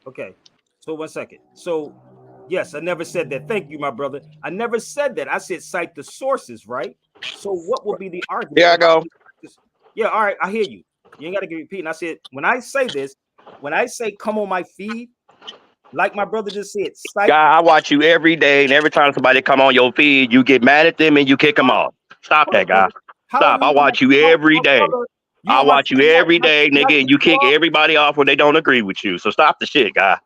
Okay. So 1 second. So yes, I never said that. Thank you, my brother. I never said that. I said cite the sources, right? So what will be the argument There I about go. this? Yeah, all right, I hear you. You ain't gotta keep repeating. I said when I say this, when I say come on my feed, like my brother just said, cite. Guy, I watch you every day, and every time somebody come on your feed, you get mad at them and you kick them off. Stop Hold that, on, guy. brother. How Stop. you I watch you every my day. brother? You I on my watch you feed? every day, Not nigga, and you kick everybody off when they don't agree with you. So stop the shit, guy.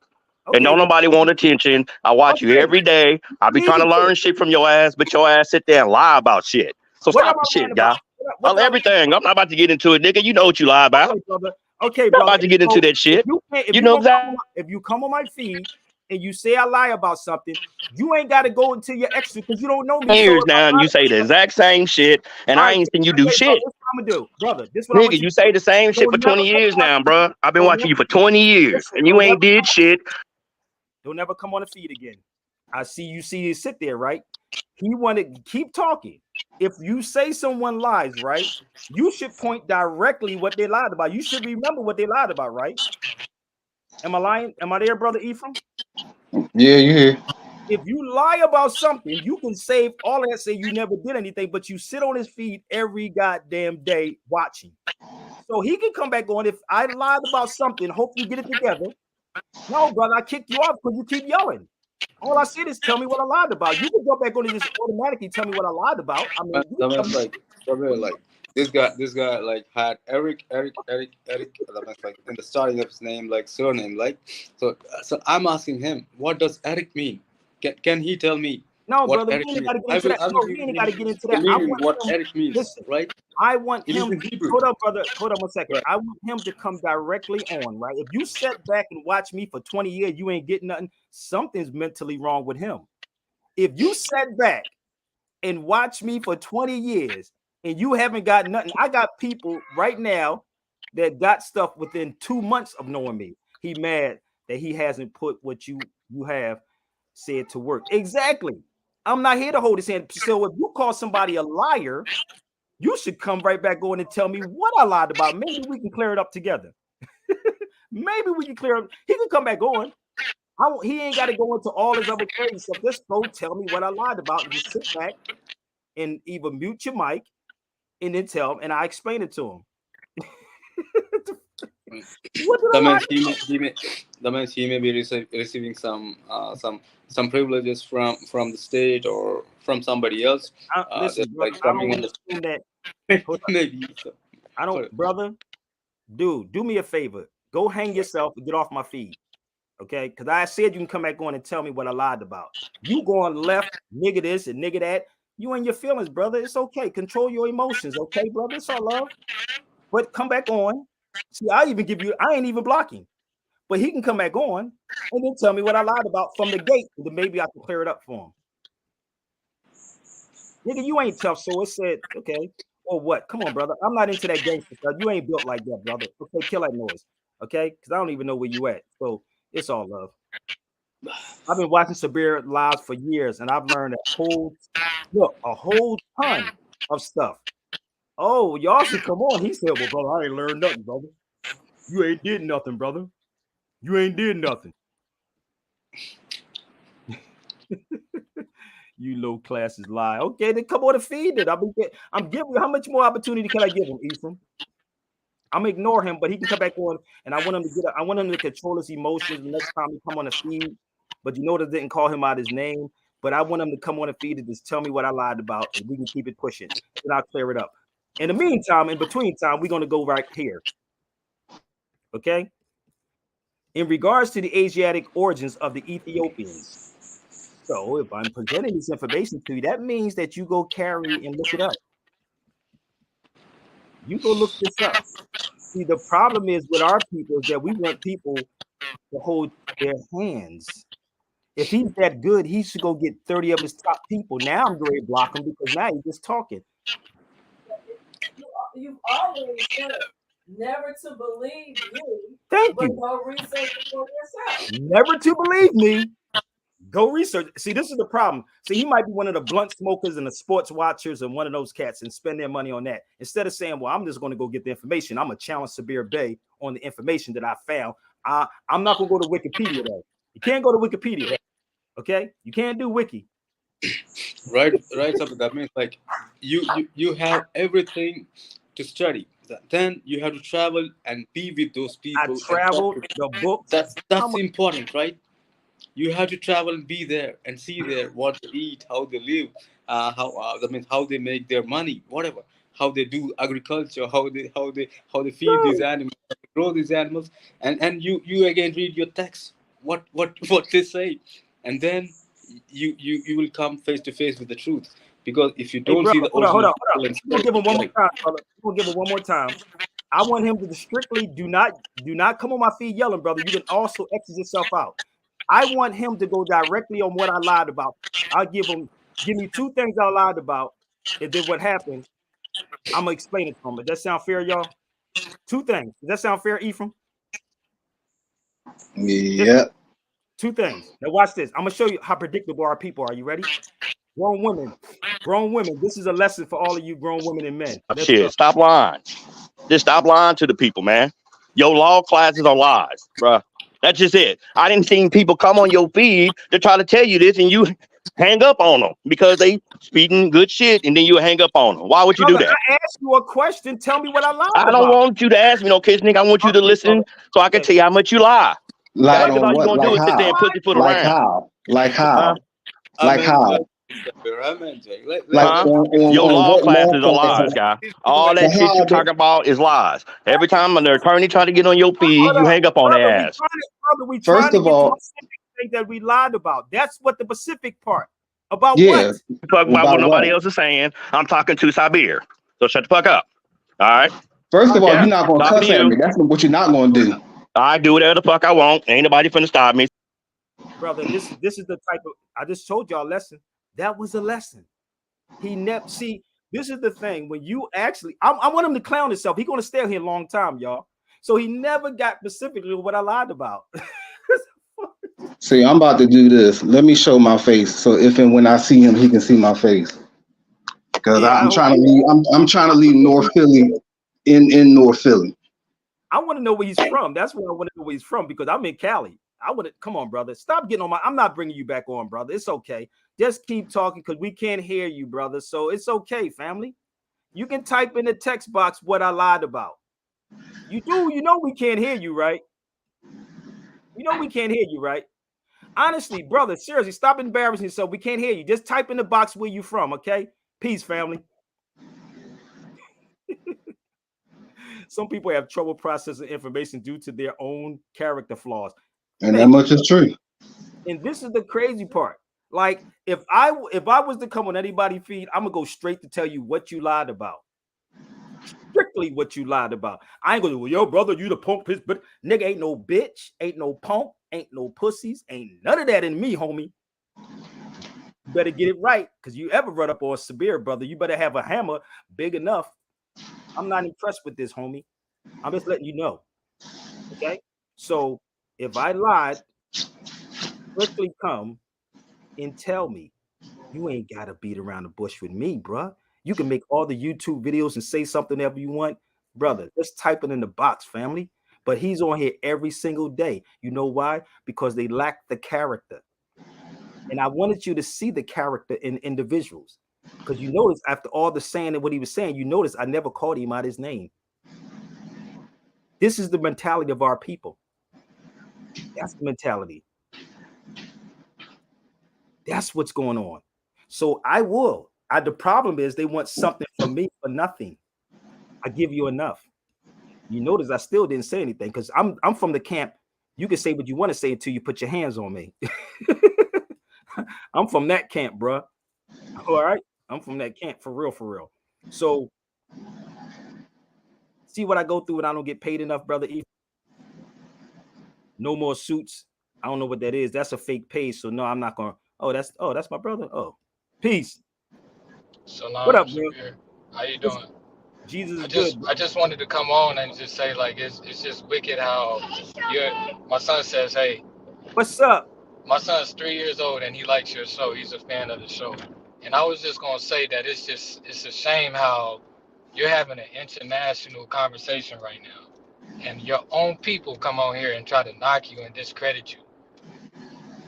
And Okay, don't well, nobody want attention. I watch you okay. every day. I be Please trying to do. learn shit from your ass, but your ass sit there and lie about shit. So What am stop I the lying shit, about? guy. What did I lie Everything. about? I'm not about to get into it, nigga. You know what you lie about. Okay, brother. Okay, Not brother. about to get into So that shit. if You you know gonna exactly. if you come on my feed and you say I lie about something, you ain't got to go into your extra because you don't know me. So Years if I now, and lie you about say the something, exact same shit, and all I right, ain't seen you do okay, brother, shit. this is what I'm gonna do, brother. This is what I want Nigga, you you to do. say the same shit for Don't never 20 come years on my now, feed. bro. I've been Don't watching never you for 20 years, listen. and you ain't did shit. Don't never come on the feed again. I see you sit there, right? He wanted to keep talking. If you say someone lies, right? You should point directly what they lied about. You should remember what they lied about, right? Am I lying? Am I there, brother Ephraim? Yeah, you here. If you lie about something, you can save all of that, say you never did anything, but you sit on his feed every goddamn day watching. So he can come back on. If I lied about something, hopefully get it together. No, brother, I kicked you off because you keep yelling. All I said is tell me what I lied about. You can go back on and just automatically tell me what I lied about. I mean, you That tell means, me like, probably, like, this guy like had Eric. That means, like, in the starting of his name, like, surname, like, so I'm asking him, what does Eric mean? Can he tell me no, what brother, we Eric ain't means? got to get I into will that. I will No, we give ain't got him to get into the that. I meaning want what him. Eric means, Listen, right? I want It is him. in Hebrew, Hold up, brother. Hold on 1 second. right? I want him to come directly on, right? If you sit back and watch me for 20 years, you ain't getting nothing. Something's mentally wrong with him. If you sat back and watch me for 20 years and you haven't got nothing, I got people right now that got stuff within 2 months of knowing me. He mad that he hasn't put what you have said to work. Exactly. I'm not here to hold his hand. So if you call somebody a liar, you should come right back on and tell me what I lied about. Maybe we can clear it up together. Maybe we can clear up. He can come back on. He ain't got to go into all his other crazy stuff. Just go tell me what I lied about and just sit back and either mute your mic and then tell him, and I explain it to him. What did The I lie? means he may be receiving some privileges from the state or from somebody else. Listen, Just brother, like I coming don't on the assume that. Hold up. maybe. So, I don't, but brother. Dude, do me a favor. Go hang yourself and get off my feed. Okay? Because I said you can come back on and tell me what I lied about. You going left, nigga this and nigga that. You and your feelings, brother. It's okay. Control your emotions, okay, brother? It's all love. But come back on. See, I ain't even blocking. But he can come back on and then tell me what I lied about from the gate. And then maybe I can clear it up for him. Nigga, you ain't tough. So it said, okay, or what? Come on, brother. I'm not into that gangster stuff. You ain't built like that, brother. Okay, kill that noise. Okay, because I don't even know where you at. So it's all love. I've been watching Sabir lives for years, and I've learned a whole ton of stuff. Oh, y'all should come on. He said, well, brother, I ain't learned nothing, brother. You ain't did nothing, brother. You ain't did nothing. You low classes lie. Okay, then come on and feed it. I'm giving you how much more opportunity can I give him, Ephraim? I'm gonna ignore him, but he can come back on, and I want him to control his emotions the next time he come on the feed. But you notice I didn't call him out his name, but I want him to come on the feed and just tell me what I lied about, and we can keep it pushing, and I'll clear it up. In the meantime, in between time, we're gonna go right here. Okay. In regards to the Asiatic origins of the Ethiopians. So if I'm presenting this information to you, that means that you go carry and look it up. You go look this up. See, the problem is with our people is that we want people to hold their hands. If he's that good, he should go get 30 of his top people. Now I'm going to block him because now he's just talking. You've already said never to believe you. Thank but you. Go research it for yourself. Never to believe me. Go research. See, this is the problem. See, he might be one of the blunt smokers and the sports watchers and one of those cats and spend their money on that. Instead of saying, well, I'm just going to go get the information. I'm going to challenge Sabir Bey on the information that I found. I'm not going to go to Wikipedia, though. You can't go to Wikipedia. Okay? You can't do Wiki. right. So that means like you have everything to study. Then you have to travel and be with those I people and talk traveled to them. the books. That's important, right? You have to travel and be there and see there what they eat, how they live, how that means how they make their money, whatever, how they do agriculture, how they feed these animals, how they grow these animals, and you again read your text, what they say, and then you will come face to face with the truth. Because if you Hey, don't see brother, the hold on, hold original on, hold on. people and We're gonna spirit, give him it's one more like time, brother. We're gonna give him one more time. I want him to strictly do not come on my feed yelling, brother. You can also exit yourself out. I want him to go directly on what I lied about. I'll give me 2 things I lied about, and then what happened. I'm gonna explain it to him. Does that sound fair, y'all? 2 things. Does that sound fair, Ephraim? Just Yeah. 2 things. Now watch this. I'm gonna show you how predictable our people are. You ready? Grown women. This is a lesson for all of you grown women and men. Let's go. Shit, stop lying. Just stop lying to the people, man. Your law classes are lies, bruh. That's just it. I didn't see people come on your feed to try to tell you this, and you hang up on them because they speaking good shit, and then you hang up on them. Why would you do Brother, that? I asked you a question. Tell me what I lied I don't about. want you to ask me no kiss, nigga. I want you to Okay, brother. listen so I can Okay. tell you how much you lie. Lied Okay, because on all you what? gonna Like do is sit there how? and pussyfoot Like around. how? Like Huh? how? I'm Like enjoying how? this, Sabir. I'm enjoying. Like Let Your on law what law classes are lies, classes? guy. these people All like But that shit you how? talking about is lies. Every time an attorney try to get on your feed, Hold you up. hang up on Brother, their ass. we First trying to of get to the all, specific thing that we lied about. That's what the specific part. About yeah. what? Fuck about what About nobody what? else is saying. I'm talking to Sabir. So shut the fuck up. All right? First of all, Yeah. you're not gonna Talking to cuss at you. me. That's what you're not gonna do. I do whatever the fuck I want. Ain't nobody finna stop me. Brother, this is the type of I just told y'all a lesson. That was a lesson. He never see. This is the thing. When you actually, I want him to clown himself. He's gonna stay here a long time, y'all. So he never got specifically what I lied about. See, I'm about to do this. Let me show my face. So if and when I see him, he can see my face. Because Yeah, I I'm hope trying to he. leave. I'm trying to leave North Philly in North Philly. I want to know where he's from. That's what I want to know where he's from because I'm in Cali. I would come on, brother. Stop getting on my. I'm not bringing you back on, brother. It's okay. Just keep talking because we can't hear you, brother. So it's okay, family. You can type in the text box what I lied about. You do. You know we can't hear you, right? You know we can't hear you, right? Honestly, brother, seriously, stop embarrassing yourself. We can't hear you. Just type in the box where you from, okay? Peace, family. Some people have trouble processing information due to their own character flaws. And Man, that much is true. and this is the crazy part. Like, if I was to come on anybody's feed, I'm gonna go straight to tell you what you lied about. Strictly what you lied about. I ain't gonna, well, yo, brother, you the punk piss, but nigga ain't no bitch, ain't no punk, ain't no pussies, ain't none of that in me, homie. You better get it right, because you ever run up on Sabir, brother, you better have a hammer big enough. I'm not impressed with this, homie. I'm just letting you know. Okay? So if I lied, strictly come and tell me. You ain't gotta beat around the bush with me, bruh. You can make all the YouTube videos and say something ever you want, brother. Just type it in the box, family. But he's on here every single day. You know why? Because they lack the character. And I wanted you to see the character in individuals. Because you notice after all the saying and what he was saying, you notice I never called him out his name. This is the mentality of our people. That's the mentality. That's what's going on. So I will. The problem is they want something from me for nothing. I give you enough. You notice I still didn't say anything because I'm from the camp. You can say what you want to say until you put your hands on me. I'm from that camp, bro. All right, I'm from that camp for real, for real. So see what I go through, and I don't get paid enough, brother. No more suits. I don't know what that is. That's a fake page. So no, I'm not gonna. That's my brother. Oh, peace. What up, Salam, bro? Sabir. How you doing? Jesus I is good, just bro. I just wanted to come on and just say like it's just wicked how you my son says, hey, What's up? my son's 3 years old and he likes your show. He's a fan of the show. And I was just gonna say that it's a shame how you're having an international conversation right now. And your own people come on here and try to knock you and discredit you.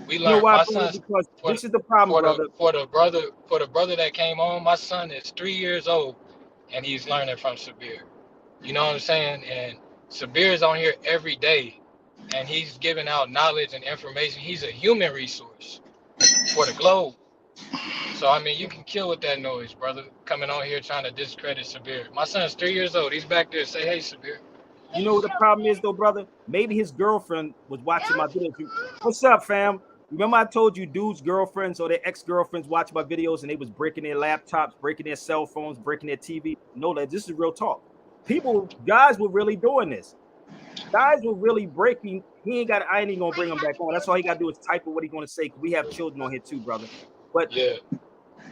We You know learned why, my brother? son's Because for this is the problem, for the brother. for the brother that came on, my son is 3 years old and he's learning from Sabir. You know what I'm saying? And Sabir is on here every day and he's giving out knowledge and information. He's a human resource for the globe. So I mean you can kill with that noise, brother, coming on here trying to discredit Sabir. My son's 3 years old. He's back there. Say hey, Sabir. You know what the problem is, though, brother? Maybe his girlfriend was watching my videos. What's up, fam? Remember I told you dudes' girlfriends or their ex-girlfriends watch my videos and they was breaking their laptops, breaking their cell phones, breaking their TV. No, that this is real talk. Guys were really doing this. Guys were really breaking. I ain't even gonna bring him back on. That's all he gotta do is type of what he's gonna say. Cause we have children on here too, brother. But Yeah.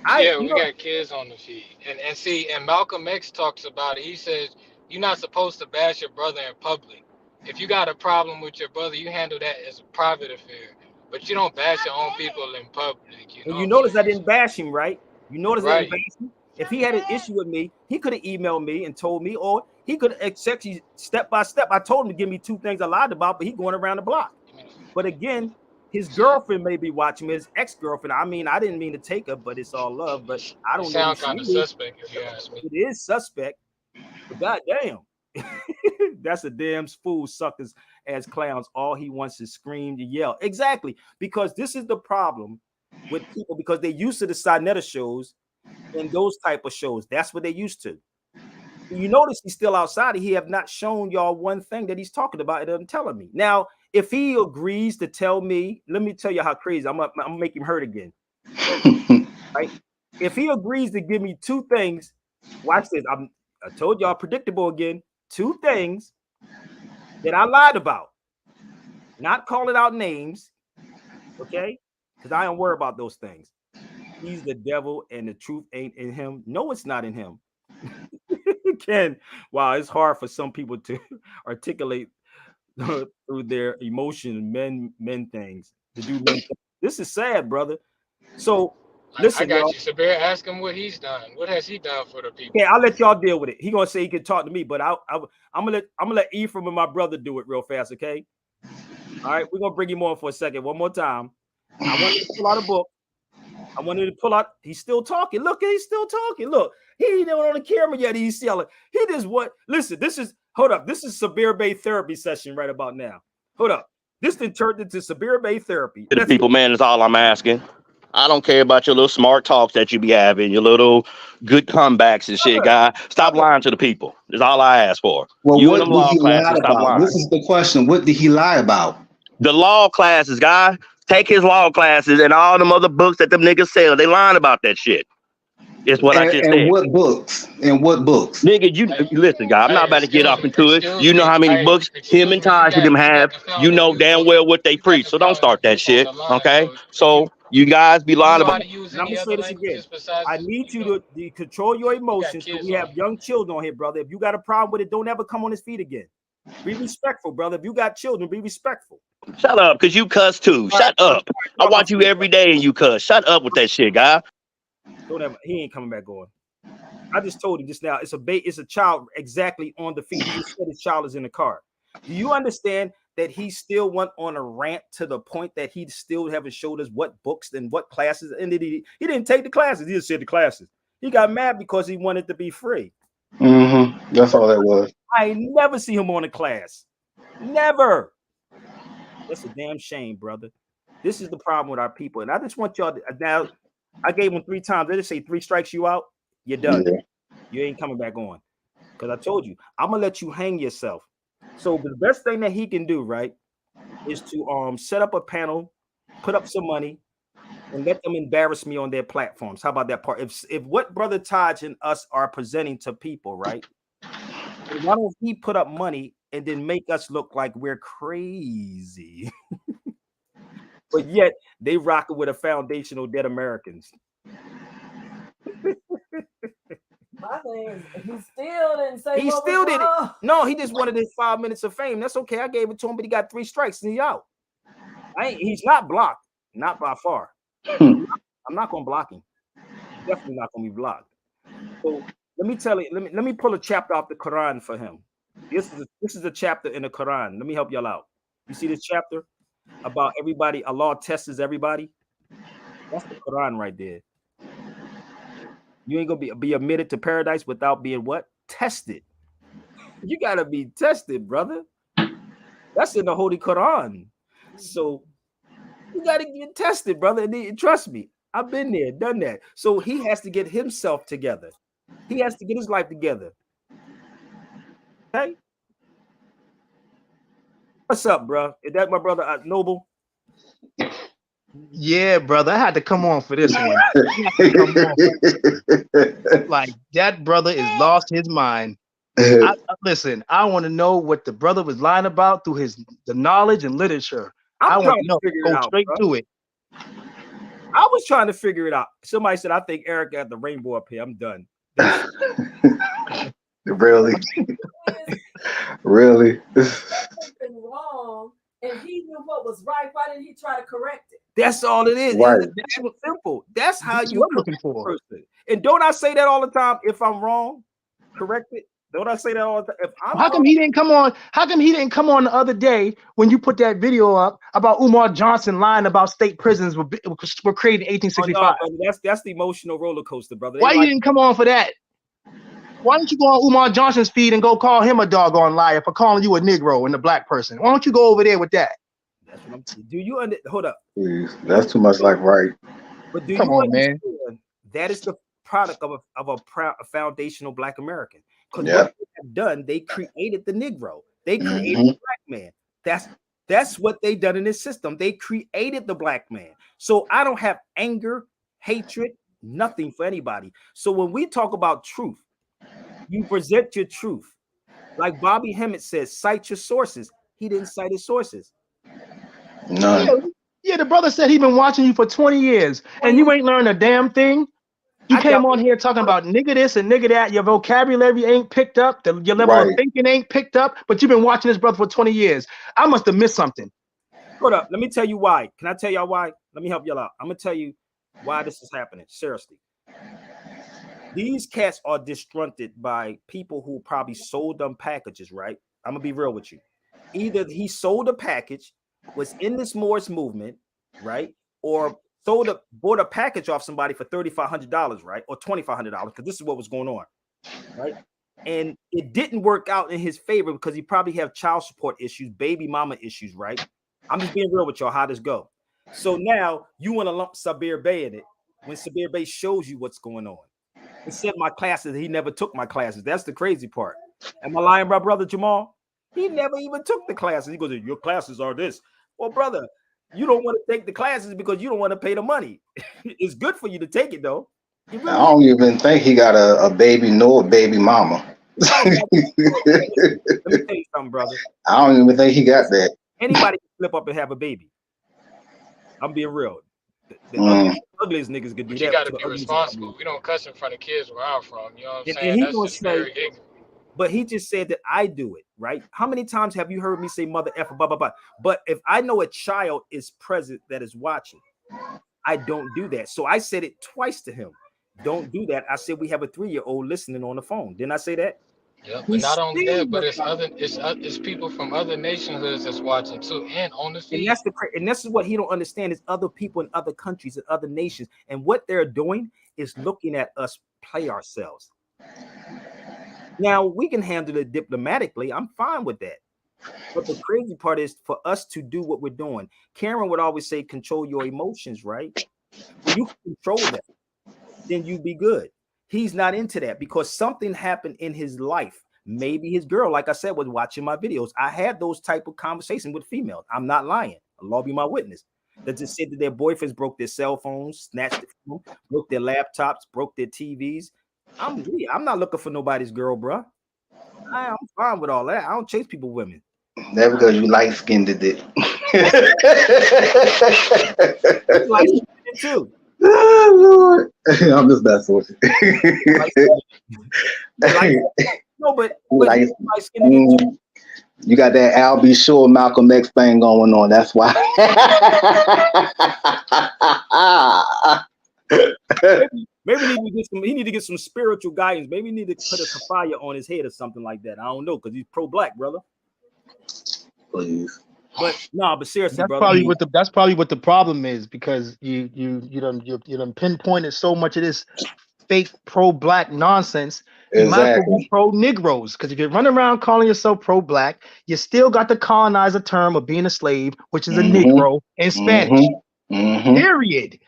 I, Yeah, you we know, got kids on the feed. And see, and Malcolm X talks about it. He says you're not supposed to bash your brother in public. If you got a problem with your brother, you handle that as a private affair. But you don't bash your own people in public, you know and what you I'm notice I saying? didn't bash him, right? You notice I didn't Right. bash him. If he had an issue with me, he could have emailed me and told me, or he could have actually step by step. I told him to give me 2 things I lied about, but he going around the block. But again, his girlfriend may be watching me, his ex-girlfriend. I mean, I didn't mean to take her, but it's all love. But I You don't know who sound she kind of is. suspect if you ask me. It is suspect, but goddamn, that's a damn fool. Suckers as clowns. All he wants is scream and yell. Exactly, because this is the problem with people because they used to the Sinetta shows and those type of shows. That's what they used to. You notice he's still outside. He have not shown y'all one thing that he's talking about. It doesn't telling me. Now, if he agrees to tell me, let me tell you how crazy I'm gonna make him hurt again. Right? If he agrees to give me 2 things, watch this. I told y'all predictable again. 2 things that I lied about, not calling out names, okay? Because I don't worry about those things. He's the devil and the truth ain't in him. No, it's not in him. Ken, wow, it's hard for some people to articulate through their emotion, men things, to do men things. This is sad, brother. So I listen, got y'all. you, Sabir. Ask him what he's done. What has he done for the Okay, people? I'll let y'all deal with it. He gonna say he can talk to me, but I'm gonna let Ephraim and my brother do it real fast, okay? All right, we're gonna bring him on for a second, one more time. I want you to pull out a book. I wanted to pull out. He's still talking. Look, he's still talking. Look, he ain't even on the camera yet. He's yelling. He just what? Listen, this is Hold up. This is Sabir Bay therapy session right about now. Hold up. This then turned into Sabir Bay therapy. To the people, man, is all I'm asking. I don't care about your little smart talks that you be having, your little good comebacks and shit, guy. Stop lying to the people. That's all I ask for. Well, You and what them did law he lie classes, stop about? lying. This is the question. What did he lie about? The law classes, guy. Take his law classes and all them other books that them niggas sell. They lying about that shit. It's what I just And said. what books? And what books? Nigga, you Hey, listen, guy. I'm not hey, about to get off into it. excuse You know me. how many Hey, books him excuse and me. Taj them You got have. the found You the know youth damn on the. well what they You got preach. the So don't found the start that youth on shit. the line. Okay? So So you guys be do you lying know how about. to use And I'm any gonna say other this again. languages besides? I need you know, to control your you got emotions because kids we have on. young children on here, brother. If you got a problem with it, don't ever come on his feet again. Be respectful, brother. If you got children, be respectful. Shut up, cause you cuss too. All right, Shut up. I I'm watch you free, every day and you cuss. Shut up with that shit, guy. don't ever. He ain't coming back on. I just told him just now. It's a child exactly on the feet. He just said his child is in the car. Do you understand that he still went on a rant to the point that he still haven't showed us what books and what classes? And he didn't take the classes. He just said the classes. He got mad because he wanted to be free. Mm-hmm. That's all that was. I never see him on a class. Never. That's a damn shame, brother. This is the problem with our people. And I just want y'all to now. I gave him 3 times. They just say 3 strikes you out. You're done. Yeah. You ain't coming back on. Because I told you, I'm gonna let you hang yourself. So the best thing that he can do, right, is to set up a panel, put up some money, and let them embarrass me on their platforms. How about that part? If what Brother Taj and us are presenting to people, right? Why don't he put up money and then make us look like we're crazy? But yet they rocking with a foundational dead Americans. My thing is, he still didn't say He what still was did it. wrong. No, he just wanted his 5 minutes of fame. That's okay. I gave it to him, but he got 3 strikes and he's out. He's not blocked, not by far. I'm not gonna block him. Definitely not gonna be blocked. So let me tell you, let me pull a chapter off the Quran for him. This is a chapter in the Quran. Let me help y'all out. You see this chapter about everybody, Allah tests everybody? That's the Quran right there. You ain't gonna be admitted to paradise without being what? Tested. You gotta be tested, brother. That's in the Holy Quran. So you gotta get tested, brother. And trust me, I've been there, done that. So he has to get himself together. He has to get his life together. Okay. What's up, bro? Is that my brother Noble? Yeah, brother, I had to come on for this one. Like that brother is lost his mind. Listen, I want to know what the brother was lying about through the knowledge and literature. I I'm want trying to to know. figure it Go out, straight bro. to it. I was trying to figure it out. Somebody said, I think Eric got the rainbow up here. I'm done. Really? Really? Something wrong, and he knew what was right. Why didn't he try to correct it? That's all it is. Right. It's simple. That's how That's you what I'm correct looking a for. person. And don't I say that all the time? If I'm wrong, correct it. Don't I say that all the time? If I'm How come wrong, he didn't come on? How come he didn't come on the other day when you put that video up about Umar Johnson lying about state prisons were created in 1865? no, brother, that's the emotional roller coaster, brother. Why you didn't come on for that? Why don't you go on Umar Johnson's feed and go call him a doggone liar for calling you a Negro and a black person? Why don't you go over there with that? That's what I'm saying. Do you hold up? Please. That's too much like right. But do Come you on, man. understand that is the product of a foundational Black American? Because Yeah. what they have done, they created the Negro. They created Mhm. the Black man. That's what they done in this system. They created the Black man. So I don't have anger, hatred, nothing for anybody. So when we talk about truth, you present your truth. Like Bobby Hemmett says, cite your sources. He didn't cite his sources. None. Yeah, the brother said he been watching you for 20 years and you ain't learned a damn thing. You I came doubt on here talking about nigga this and nigga that. Your vocabulary ain't picked up. Your level of Right. thinking ain't picked up. But you've been watching this brother for 20 years. I must have missed something. Hold up. Let me tell you why. Can I tell y'all why? Let me help y'all out. I'm going to tell you why this is happening. Seriously. These cats are disgruntled by people who probably sold them packages, right? I'm going to be real with you. Either he sold a package, was in this Morris movement, right? Or bought a package off somebody for $3,500, right? Or $2,500, because this is what was going on, right? And it didn't work out in his favor because he probably have child support issues, baby mama issues, right? I'm just being real with y'all. How this go? So now you want to lump Sabir Bey in it when Sabir Bey shows you what's going on. He said my classes. He never took my classes. That's the crazy part. Am I lying, my brother Jamal? He never even took the classes. He goes, your classes are this. Well, brother, you don't want to take the classes because you don't want to pay the money. It's good for you to take it, though. It I really don't even think he got a baby nor a baby mama. let me tell you something, brother. I don't even think he got that. Anybody can flip up and have a baby. I'm being real. The ugliest niggas could do But that. you got to to the be ugliest responsible. We don't cuss in front of kids where I'm from. You know what I'm and saying? he That's gonna just say, very ignorant. but he just said that I do it, right? How many times have you heard me say mother F, blah, blah, blah? But if I know a child is present that is watching, I don't do that. So I said it twice to him. Don't do that. I said we have a 3-year-old listening on the phone. Didn't I say that? Yeah, but He's not only that, but still it's people from other nationhoods that's watching too, and on the and feed. that's and this is what he don't understand is other people in other countries and other nations, and what they're doing is looking at us play ourselves. Now we can handle it diplomatically. I'm fine with that. But the crazy part is for us to do what we're doing. Karen would always say, control your emotions, right? When you control that, then you be good. He's not into that because something happened in his life. Maybe his girl, like I said, was watching my videos. I had those type of conversations with females. I'm not lying. Allah be my witness. That just said that their boyfriends broke their cell phones, snatched it from them, broke their laptops, broke their TVs. I'm not looking for nobody's girl, bro. I'm fine with all that. I don't chase people with women. That because you light skinned it. You like it too. Oh, Lord. I'm just messing with you. Like, no, but Like, he's light skinned too. You got that Al B. Sure Malcolm X thing going on. That's why. Maybe he need to get some spiritual guidance. Maybe he need to put a kafaya on his head or something like that. I don't know, because he's pro-black, brother. Please. But no, but seriously, That's brother. probably what the problem is, because you done pinpointed so much of this fake pro-black nonsense. You might as well be pro-Negroes, because if you run around calling yourself pro-black, you still got the colonizer term of being a slave, which is a Negro in Spanish. Period.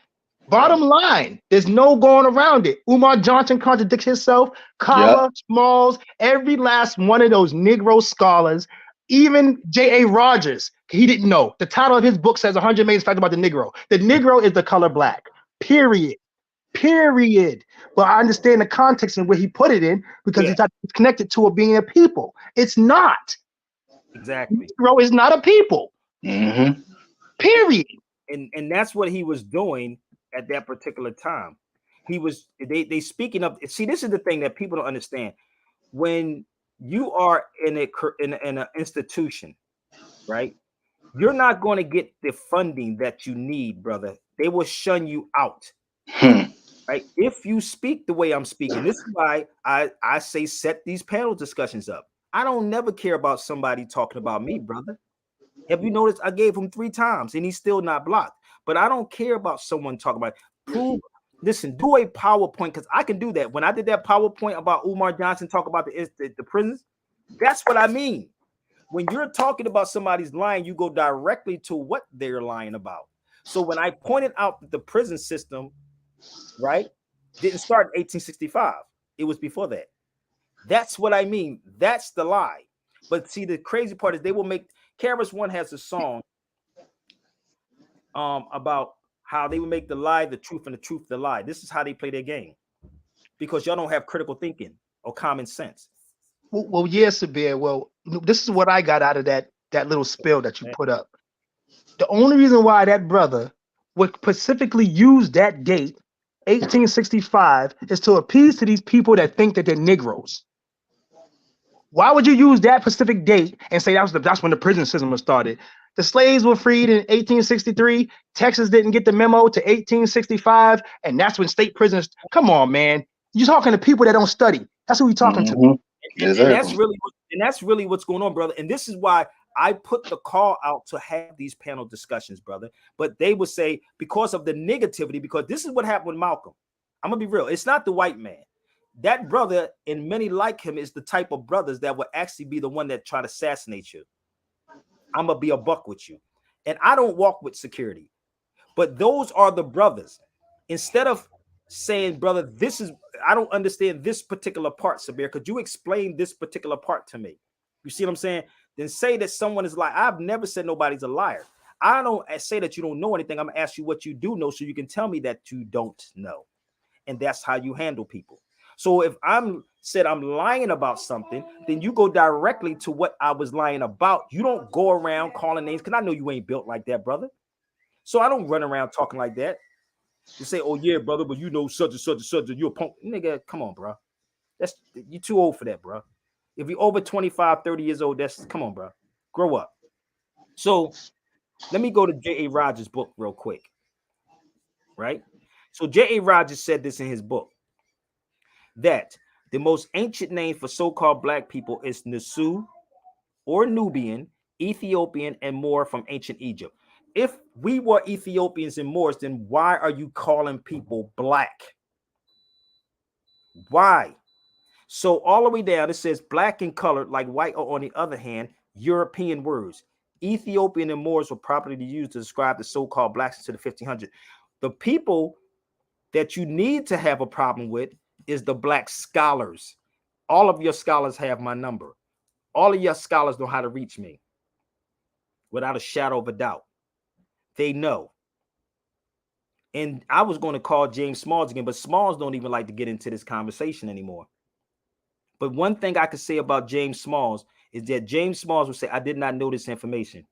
Bottom line, there's no going around it. Umar Johnson contradicts himself. Kava, Smalls, every last one of those Negro scholars, even J.A. Rogers, he didn't know. The title of his book says 100 Main Facts about the Negro. The Negro is the color black. Period. But I understand the context and where he put it in, because it's connected to it being a people. It's not. Exactly. Negro is not a people. Period. And that's what he was doing at that particular time. He was they speaking of. See, this is the thing that people don't understand. When you are in an institution, right? You're not going to get the funding that you need, brother. They will shun you out. Right? If you speak the way I'm speaking, this is why I say set these panel discussions up. I don't never care about somebody talking about me, brother. Have you noticed I gave him 3 times and he's still not blocked? But I don't care about someone talking about it. Listen, do a PowerPoint, because I can do that. When I did that PowerPoint about Umar Johnson, talk about the prisons, that's what I mean. When you're talking about somebody's lying, you go directly to what they're lying about. So when I pointed out that the prison system, right, didn't start in 1865, it was before that. That's what I mean. That's the lie. But see, the crazy part is they will make Karis One has a song about how they would make the lie the truth and the truth the lie. This is how they play their game, because y'all don't have critical thinking or common sense. Well, yes, Sabir. Well, this is what I got out of that little spill that you put up. The only reason why that brother would specifically use that date, 1865, is to appease to these people that think that they're Negroes. Why would you use that specific date and say that's when the prison system was started? The slaves were freed in 1863. Texas didn't get the memo to 1865, and that's when state prisons. Come on, man. You're talking to people that don't study. That's who we're talking to. And that's really what's going on, brother. And this is why I put the call out to have these panel discussions, brother. But they would say, because of the negativity, because this is what happened with Malcolm. I'm gonna be real. It's not the white man. that brother and many like him is the type of brothers that would actually be the one that try to assassinate you. I'm gonna be a buck with you. And I don't walk with security, but those are the brothers. Instead of saying, brother, this is, I don't understand this particular part, Sabir. Could you explain this particular part to me? You see what I'm saying? Then say that someone is like, I've never said nobody's a liar. I don't say that you don't know anything. I'm gonna ask you what you do know so you can tell me that you don't know. And that's how you handle people. So if I'm lying about something, then you go directly to what I was lying about. You don't go around calling names, because I know you ain't built like that, brother. So I don't run around talking like that. You say, oh yeah, brother, but you know such and such and such, and you're a punk. Nigga, come on, bro. You're too old for that, bro. If you're over 25, 30 years old, come on, bro. Grow up. So let me go to J.A. Rogers' book real quick. Right? So J.A. Rogers said this in his book, that the most ancient name for so-called black people is Nasu or Nubian, Ethiopian, and Moor from ancient Egypt. If we were Ethiopians and Moors, then why are you calling people black? Why? So all the way down, it says black and colored like white, or on the other hand, European words. Ethiopian and Moors were properly used to describe the so-called blacks into the 1500s. The people that you need to have a problem with is the black scholars. All of your scholars have my number. All of your scholars know how to reach me without a shadow of a doubt. They know. And I was going to call James Smalls again, but Smalls don't even like to get into this conversation anymore. But one thing I could say about James Smalls is that James Smalls would say, I did not know this information.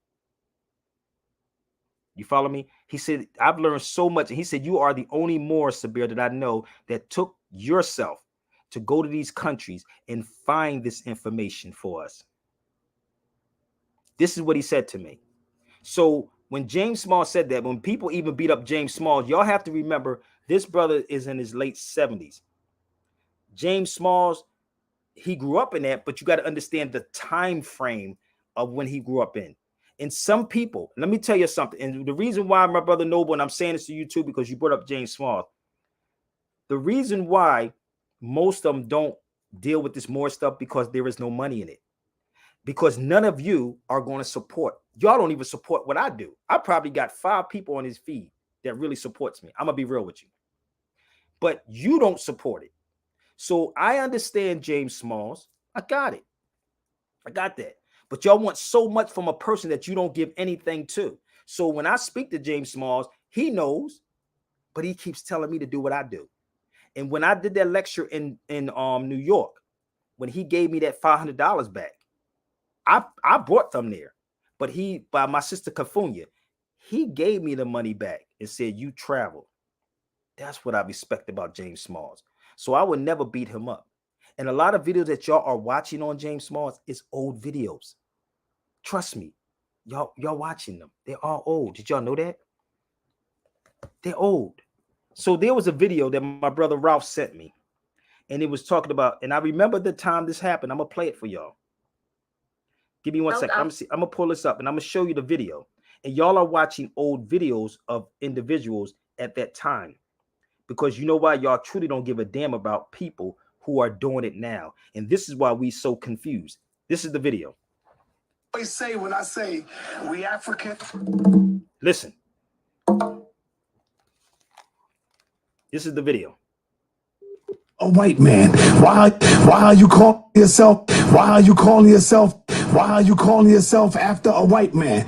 You follow me? He said, I've learned so much. And he said, you are the only Moor, Sabir, that I know that took yourself to go to these countries and find this information for us. This is what he said to me. So when James Smalls said that, when people even beat up James Smalls, y'all have to remember this brother is in his late 70s. James Smalls, he grew up in that, but you got to understand the time frame of when he grew up in. And some people, let me tell you something. And the reason why, my brother Noble, and I'm saying this to you too, because you brought up James Smalls. The reason why most of them don't deal with this more stuff, because there is no money in it. Because none of you are going to support. Y'all don't even support what I do. I probably got 5 people on his feed that really supports me. I'm going to be real with you. But you don't support it. So I understand James Smalls. I got it. I got that. But y'all want so much from a person that you don't give anything to. So when I speak to James Smalls, he knows, but he keeps telling me to do what I do. And when I did that lecture in New York, when he gave me that $500 back, I brought them there. But by my sister Kafunya, he gave me the money back and said, you travel. That's what I respect about James Smalls. So I would never beat him up. And a lot of videos that y'all are watching on James Smalls is old videos. Trust me, y'all watching them. They're all old. Did y'all know that? They're old. So there was a video that my brother Ralph sent me, and it was talking about, and I remember the time this happened. I'm gonna play it for y'all. Give me 1 second. I'm gonna pull this up and I'm gonna show you the video. And y'all are watching old videos of individuals at that time. Because you know why? Y'all truly don't give a damn about people who are doing it now. And this is why we so confused. This is the video. I say when I say we African. Listen. This is the video. A white man. Why are you calling yourself? Why are you calling yourself? Why are you calling yourself after a white man?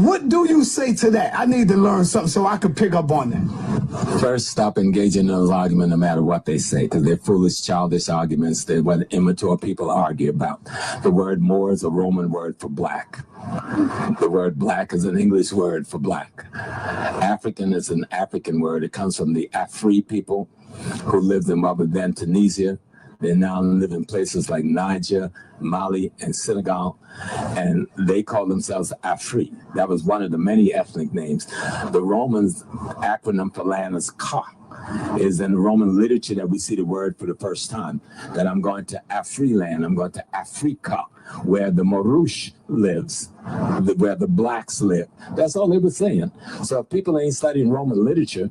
What do you say to that? I need to learn something so I can pick up on that. First, stop engaging in those arguments no matter what they say, because they're foolish, childish arguments. They're what immature people argue about. The word Moor is a Roman word for black. The word black is an English word for black. African is an African word. It comes from the Afri people who lived in what was then Tunisia. They now live in places like Niger, Mali, and Senegal, and they call themselves Afri. That was one of the many ethnic names. The Romans' acronym for land is Ka. Is in the Roman literature that we see the word for the first time, that I'm going to Afri land, I'm going to Africa, where the Morush lives, where the blacks live. That's all they were saying. So if people ain't studying Roman literature,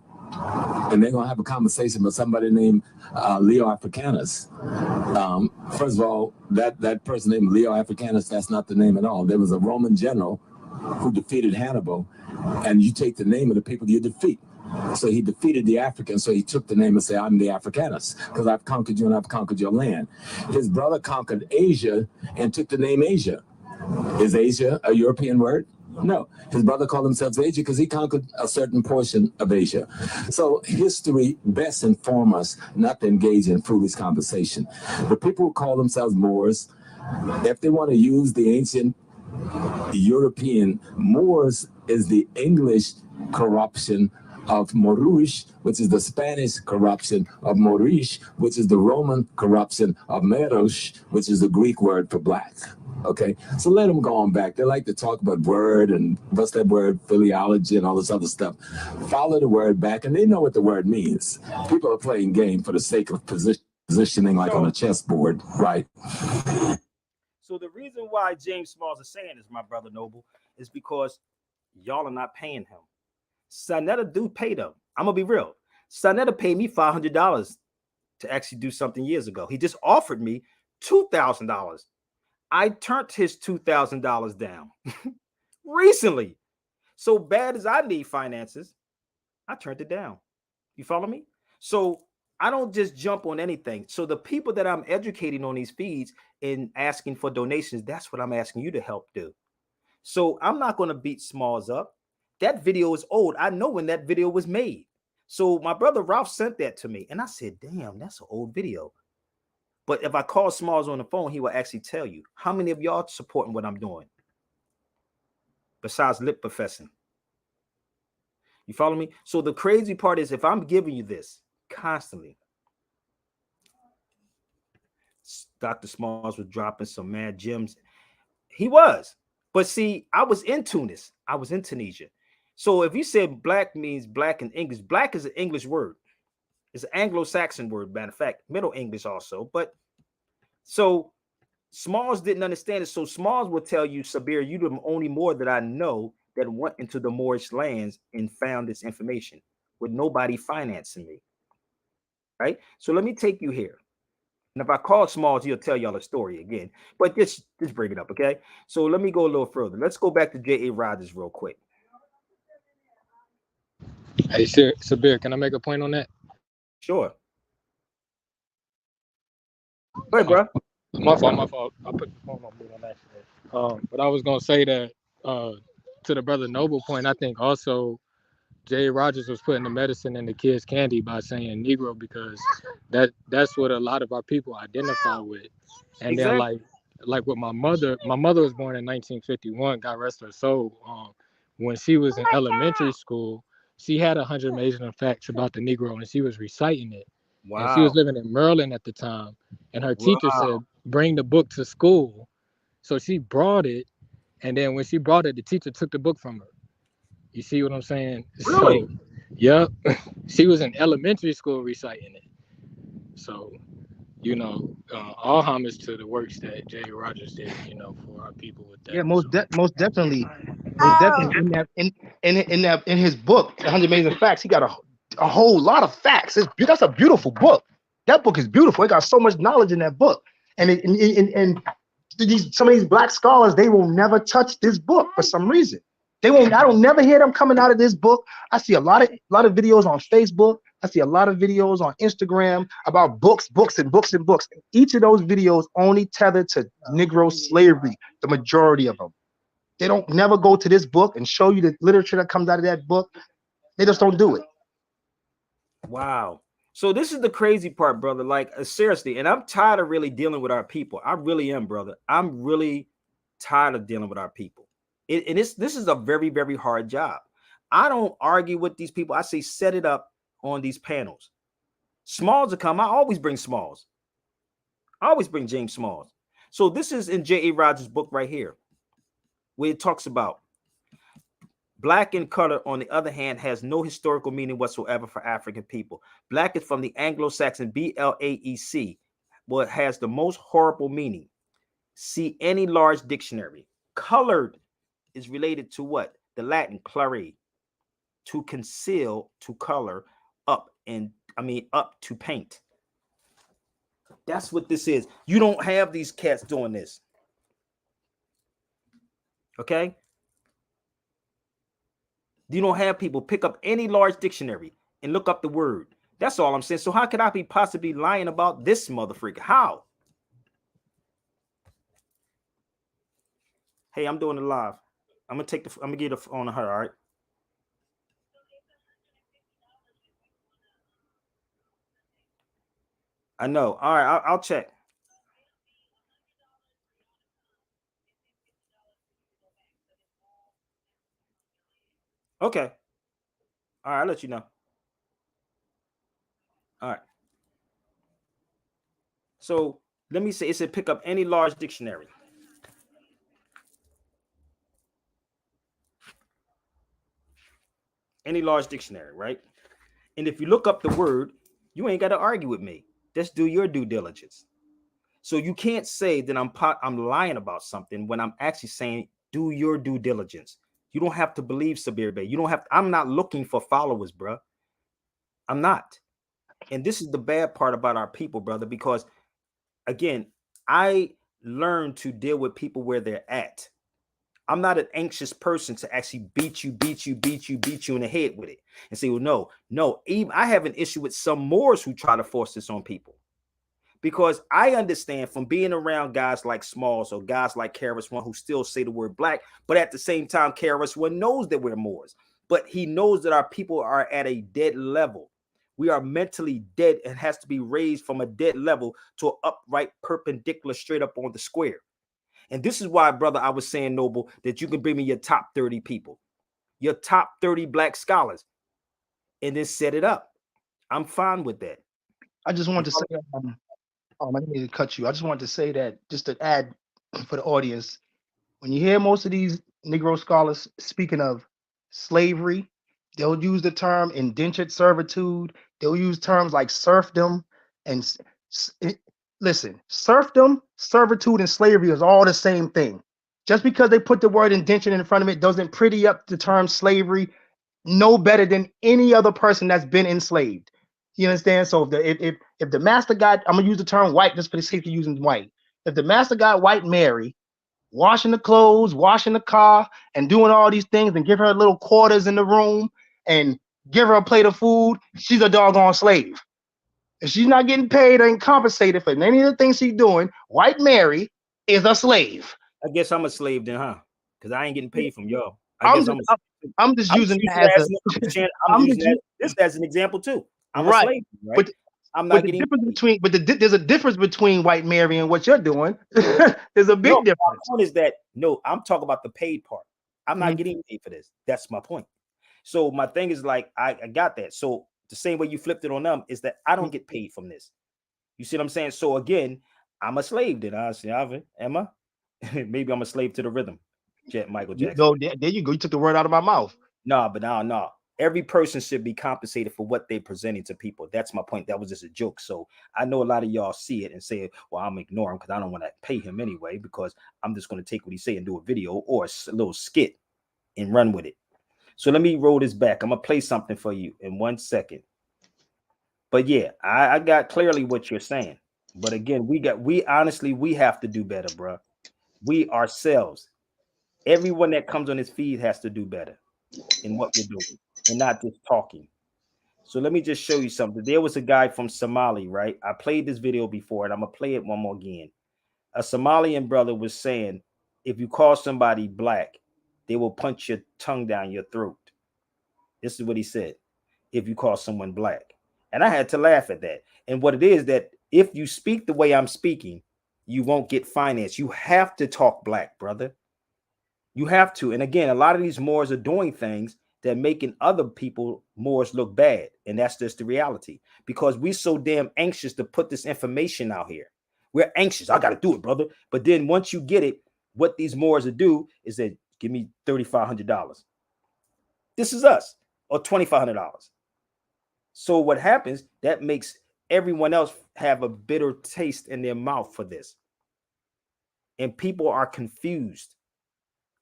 and they're gonna have a conversation with somebody named Leo Africanus. First of all, that person named Leo Africanus, that's not the name at all. There was a Roman general who defeated Hannibal, and you take the name of the people you defeat. So he defeated the Africans, so he took the name and said, I'm the Africanus, because I've conquered you and I've conquered your land. His brother conquered Asia and took the name Asia. Is Asia a European word? No. His brother called himself Asia because he conquered a certain portion of Asia. So history best inform us not to engage in foolish conversation. The people who call themselves Moors, if they want to use the ancient European, Moors is the English corruption of Moorish, which is the Spanish corruption of Moorish, which is the Roman corruption of Merosh, which is the Greek word for black. Okay, so let them go on back. They like to talk about word and what's that word, philology and all this other stuff. Follow the word back, and they know what the word means. People are playing game for the sake of positioning like on a chessboard, right? So the reason why James Smalls is saying this, my brother Noble, is because y'all are not paying him. Sonetta do pay them. I'm gonna be real. Sonetta paid me $500 to actually do something years ago. He just offered me $2,000. I turned his $2,000 down recently. So bad as I need finances, I turned it down. You follow me? So I don't just jump on anything. So the people that I'm educating on these feeds and asking for donations, that's what I'm asking you to help do. So I'm not going to beat Smalls up. That video is old. I know when that video was made. So my brother Ralph sent that to me, and I said, damn, that's an old video. But if I call Smalls on the phone, he will actually tell you. How many of y'all supporting what I'm doing? Besides lip professing. You follow me? So the crazy part is if I'm giving you this constantly, Dr. Smalls was dropping some mad gems. He was. But see, I was in Tunis. I was in Tunisia. So if you said black means black in English, black is an English word. It's an Anglo-Saxon word, matter of fact, Middle English also. But so Smalls didn't understand it. So Smalls will tell you, Sabir, you the only Moor that I know that went into the Moorish lands and found this information with nobody financing me. Right? So let me take you here. And if I call Smalls, he'll tell y'all a story again. But just bring it up, okay? So let me go a little further. Let's go back to J.A. Rogers real quick. Hey, Sabir, can I make a point on that? Sure. Go ahead, bro. My fault. I put the phone on mute on accident. But I was gonna say that to the brother Noble point, I think also Jay Rogers was putting the medicine in the kids' candy by saying Negro because that's what a lot of our people identify with. And exactly. Then like with my mother was born in 1951, God rest her soul. When she was in elementary school, she had 100 amazing facts about the Negro and she was reciting it. Wow. And she was living in Maryland at the time. And her teacher said, bring the book to school. So she brought it. And then when she brought it, the teacher took the book from her. You see what I'm saying? Really? So, yep. She was in elementary school reciting it. So, all homage to the works that Jay Rogers did, for our people with that. Yeah, most definitely in that in his book, 100 Amazing Facts, he got a whole lot of facts. That's a beautiful book. That book is beautiful. It got so much knowledge in that book, and some of these black scholars, they will never touch this book for some reason. They won't. I don't never hear them coming out of this book. I see a lot of videos on Facebook. I see a lot of videos on Instagram about books. Each of those videos only tethered to Negro slavery, the majority of them. They don't never go to this book and show you the literature that comes out of that book. They just don't do it. Wow. So this is the crazy part, brother. Like, seriously, and I'm tired of really dealing with our people. I really am, brother. I'm really tired of dealing with our people. This is a very, very hard job. I don't argue with these people. I say set it up on these panels. Smalls will come. I always bring Smalls. I always bring James Smalls. So this is in J.A. Rogers' book right here, where it talks about black and color, on the other hand, has no historical meaning whatsoever for African people. Black is from the Anglo-Saxon BLAEC, what has the most horrible meaning. See any large dictionary. Colored is related to what? The Latin clare, to conceal, to color, and up to paint. That's what this is. You don't have these cats doing this. Okay? You don't have people pick up any large dictionary and look up the word. That's all I'm saying. So how could I be possibly lying about this motherfucker? How? Hey, I'm doing it live. I'm gonna get it on her, all right? I know. All right, I'll check. Okay. All right, I'll let you know. All right. So let me say it said pick up any large dictionary. Any large dictionary, right? And if you look up the word, you ain't got to argue with me. Just do your due diligence. So you can't say that I'm lying about something when I'm actually saying do your due diligence. You don't have to believe Sabir Bey. You don't have to, I'm not looking for followers, bro. I'm not. And this is the bad part about our people, brother, because again, I learned to deal with people where they're at. I'm not an anxious person to actually beat you in the head with it and say, well, no. Even I have an issue with some Moors who try to force this on people. Because I understand from being around guys like Smalls or guys like KRS-One who still say the word black, but at the same time, KRS-One knows that we're Moors, but he knows that our people are at a dead level. We are mentally dead and has to be raised from a dead level to an upright, perpendicular, straight up on the square. And this is why, brother, I was saying, Noble, that you can bring me your top 30 people, your top 30 black scholars, and then set it up. I'm fine with that. I just wanted to say, I didn't mean to cut you. I just wanted to say that, just to add for the audience, when you hear most of these Negro scholars speaking of slavery, they'll use the term indentured servitude. They'll use terms like serfdom. And listen, serfdom, servitude, and slavery is all the same thing. Just because they put the word indentured in front of it doesn't pretty up the term slavery no better than any other person that's been enslaved. You understand? So if the master got, I'm gonna use the term white just for the sake of using white. If the master got white Mary washing the clothes, washing the car, and doing all these things, and give her little quarters in the room, and give her a plate of food, she's a doggone slave. If she's not getting paid or ain't compensated for any of the things she's doing, white Mary is a slave. I guess I'm a slave then, huh? Because I ain't getting paid from y'all. I'm just using that as this as an example too. I'm right. A slave, right? But I'm not getting there's a difference between white Mary and what you're doing. There's a big difference. My point is that I'm talking about the paid part. I'm not getting paid for this. That's my point. So my thing is like I got that. So the same way you flipped it on them is that I don't get paid from this. You see what I'm saying? So again, I'm a slave. Did I say, am I? Maybe I'm a slave to the rhythm. Michael Jackson. No, there you go. You took the word out of my mouth. No. Every person should be compensated for what they're presenting to people. That's my point. That was just a joke. So I know a lot of y'all see it and say, well, I'm ignore him because I don't want to pay him anyway, because I'm just going to take what he say and do a video or a little skit and run with it. So let me roll this back. I'm going to play something for you in 1 second. But yeah, I got clearly what you're saying. But again, we honestly have to do better, bro. We ourselves, everyone that comes on this feed has to do better in what we're doing and not just talking. So let me just show you something. There was a guy from Somalia, right? I played this video before and I'm gonna play it one more again. A Somalian brother was saying, if you call somebody black, they will punch your tongue down your throat. This is what he said. If you call someone black. And I had to laugh at that. And what it is that if you speak the way I'm speaking, you won't get finance. You have to talk black, brother. You have to. And again, a lot of these Moors are doing things that making other people Moors look bad. And that's just the reality, because we're so damn anxious to put this information out here. We're anxious. I got to do it, brother. But then once you get it, what these Moors will do is that give me $3,500. This is us, or $2,500. So what happens, that makes everyone else have a bitter taste in their mouth for this. And people are confused.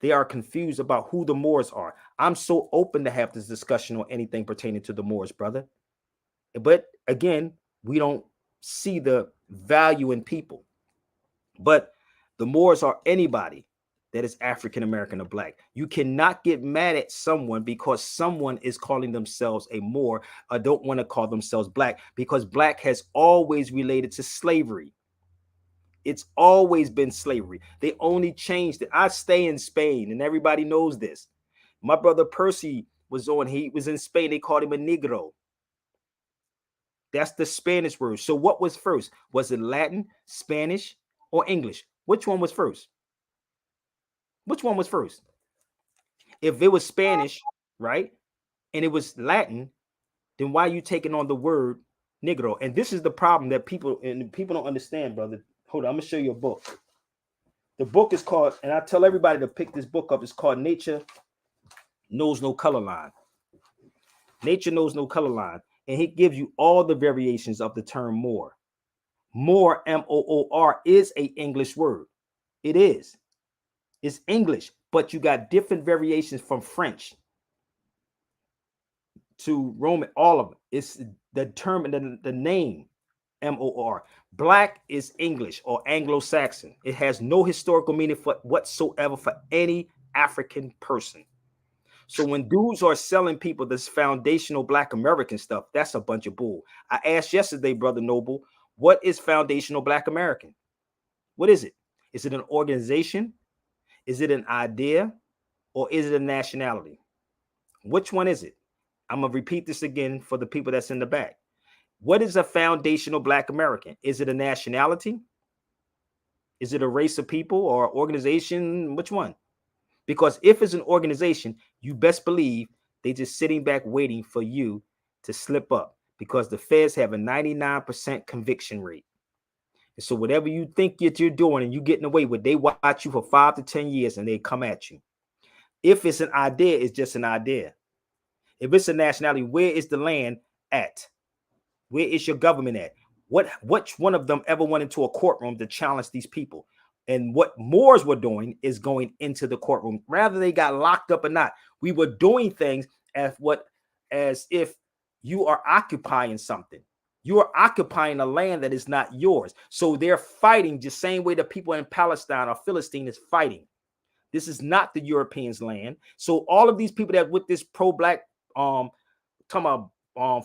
They are confused about who the Moors are. I'm so open to have this discussion on anything pertaining to the Moors, brother. But again, we don't see the value in people. But the Moors are anybody that is African American or black. You cannot get mad at someone because someone is calling themselves a Moor or don't want to call themselves black, because black has always related to slavery. It's always been slavery. They only changed it. I stay in Spain, and everybody knows this. My brother Percy he was in Spain. They called him a Negro. That's the Spanish word. So what was first? Was it Latin, Spanish, or English? Which one was first? Which one was first? If it was Spanish, right, and it was Latin, then why are you taking on the word Negro? And this is the problem that people don't understand, brother. Hold on, I'm gonna show you a book. The book is called, and I tell everybody to pick this book up. It's called Nature Knows No Color Line. Nature Knows No Color Line, and it gives you all the variations of the term Moor. Moor, Moor, is a English word. It is. It's English, but you got different variations from French to Roman, all of it. It's the term and the name Moor. Black is English or Anglo-Saxon. It has no historical meaning whatsoever for any African person. So when dudes are selling people this foundational Black American stuff, that's a bunch of bull. I asked yesterday, Brother Noble, what is foundational Black American? What is it? Is it an organization? Is it an idea? Or is it a nationality? Which one is it? I'm going to repeat this again for the people that's in the back. What is a foundational Black American? Is it a nationality? Is it a race of people or organization? Which one? Because if it's an organization, you best believe they just sitting back waiting for you to slip up, because the feds have a 99% conviction rate. And so whatever you think that you're doing and you're getting away with, they watch you for 5 to 10 years and they come at you. If it's an idea, it's just an idea. If it's a nationality, where is the land at? Where is your government at? Which one of them ever went into a courtroom to challenge these people? And what Moors were doing is going into the courtroom. Rather they got locked up or not, we were doing things as if you are occupying something. You are occupying a land that is not yours. So they're fighting the same way the people in Palestine or Philistine is fighting. This is not the Europeans' land. So all of these people that with this pro-black talking about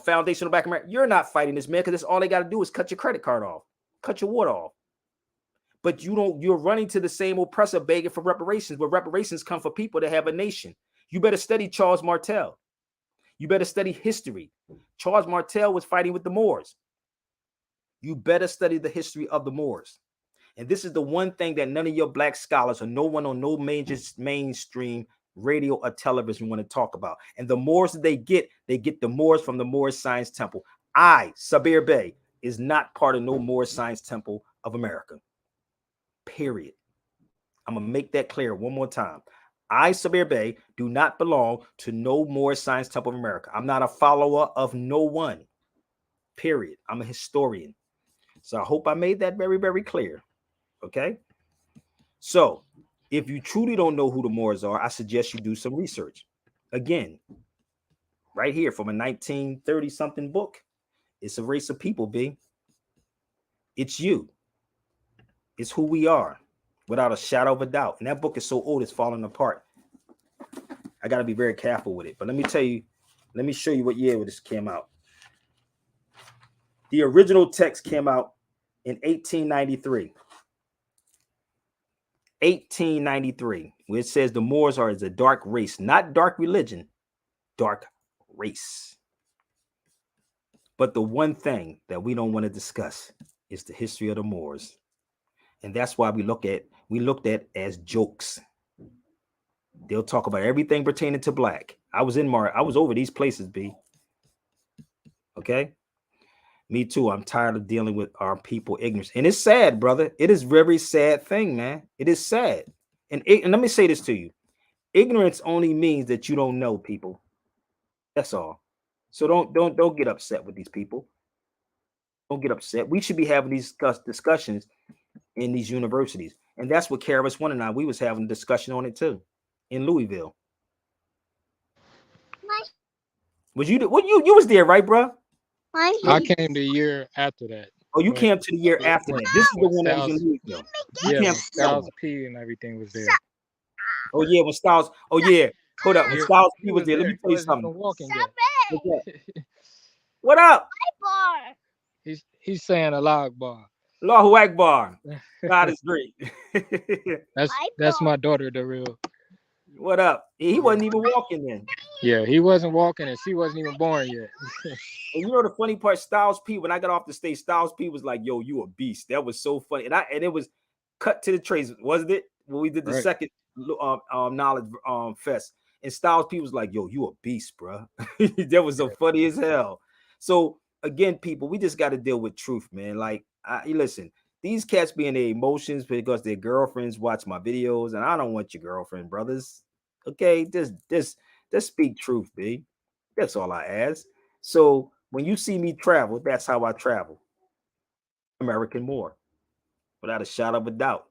foundational Black America, you're not fighting this, man, because that's all they got to do is cut your credit card off, cut your water off. But you're running to the same oppressor begging for reparations, where reparations come for people that have a nation. You better study Charles Martel. You better study history. Charles Martel was fighting with the Moors. You better study the history of the Moors. And this is the one thing that none of your Black scholars or no one on no major mainstream radio or television want to talk about. And the Moors that they get the Moors from the Moorish Science Temple. Sabir Bey, is not part of no Moorish Science Temple of America. Period. I'm going to make that clear one more time. Sabir Bey, do not belong to no Moorish Science Temple of America. I'm not a follower of no one. Period. I'm a historian. So I hope I made that very, very clear. Okay? So if you truly don't know who the Moors are, I suggest you do some research. Again, right here from a 1930-something book. It's a race of people, B. It's you. It's who we are, without a shadow of a doubt. And that book is so old, it's falling apart. I got to be very careful with it. But let me show you what year this came out. The original text came out in 1893. 1893, where it says the Moors are a dark race, not dark religion, dark race. But the one thing that we don't want to discuss is the history of the Moors. And that's why we looked at as jokes. They'll talk about everything pertaining to Black. I was over these places, B. Okay? Me too. I'm tired of dealing with our people ignorance. And it's sad, brother. It is a very sad thing, man. It is sad. And let me say this to you. Ignorance only means that you don't know, people. That's all. So don't get upset with these people. Don't get upset. We should be having these discussions in these universities. And that's what Karis One and we was having a discussion on it too in Louisville. Was you was there, right, bro? I came the year after that. Oh, you When, came to the year after that. This is the when one that was in Styles, Louisville. You yeah, came when to the other Styles one. P and everything was there. Oh yeah, when Styles. Oh yeah, hold up. When Styles P You was was there, let there. me He tell you wasn't something. even walking What's up? yet. What up? He's saying a log bar. Allahu Akbar. God is great. That's my daughter, the real. What up? He wasn't even walking then. Yeah, he wasn't walking and she wasn't even born yet. And you know the funny part, Styles P, when I got off the stage, Styles P was like, yo, you a beast. That was so funny. And it was cut to the trace, wasn't it? When we did the Right. second knowledge fest. And Styles P was like, yo, you a beast, bro. That was so funny as hell. So again, people, we just got to deal with truth, man. Like, listen, these cats be in their emotions because their girlfriends watch my videos, and I don't want your girlfriend, brothers. Okay, just speak truth, B. That's all I ask. So when you see me travel, that's how I travel. American more, without a shadow of a doubt.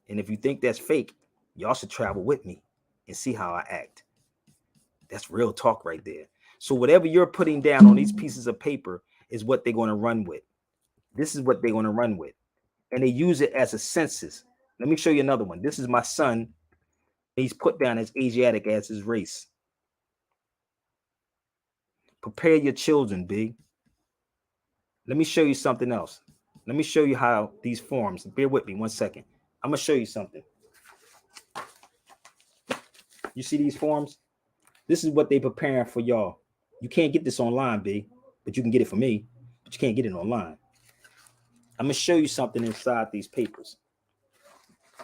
And if you think that's fake, y'all should travel with me and see how I act. That's real talk right there. So whatever you're putting down on these pieces of paper is what they're going to run with. This is what they're going to run with. And they use it as a census. Let me show you another one. This is my son. He's put down as Asiatic as his race. Prepare your children, B. Let me show you something else. Let me show you how these forms, bear with me 1 second. I'm going to show you something. You see these forms? This is what they preparing for y'all. You can't get this online, B, but you can get it from me, but you can't get it online. I'm going to show you something inside these papers.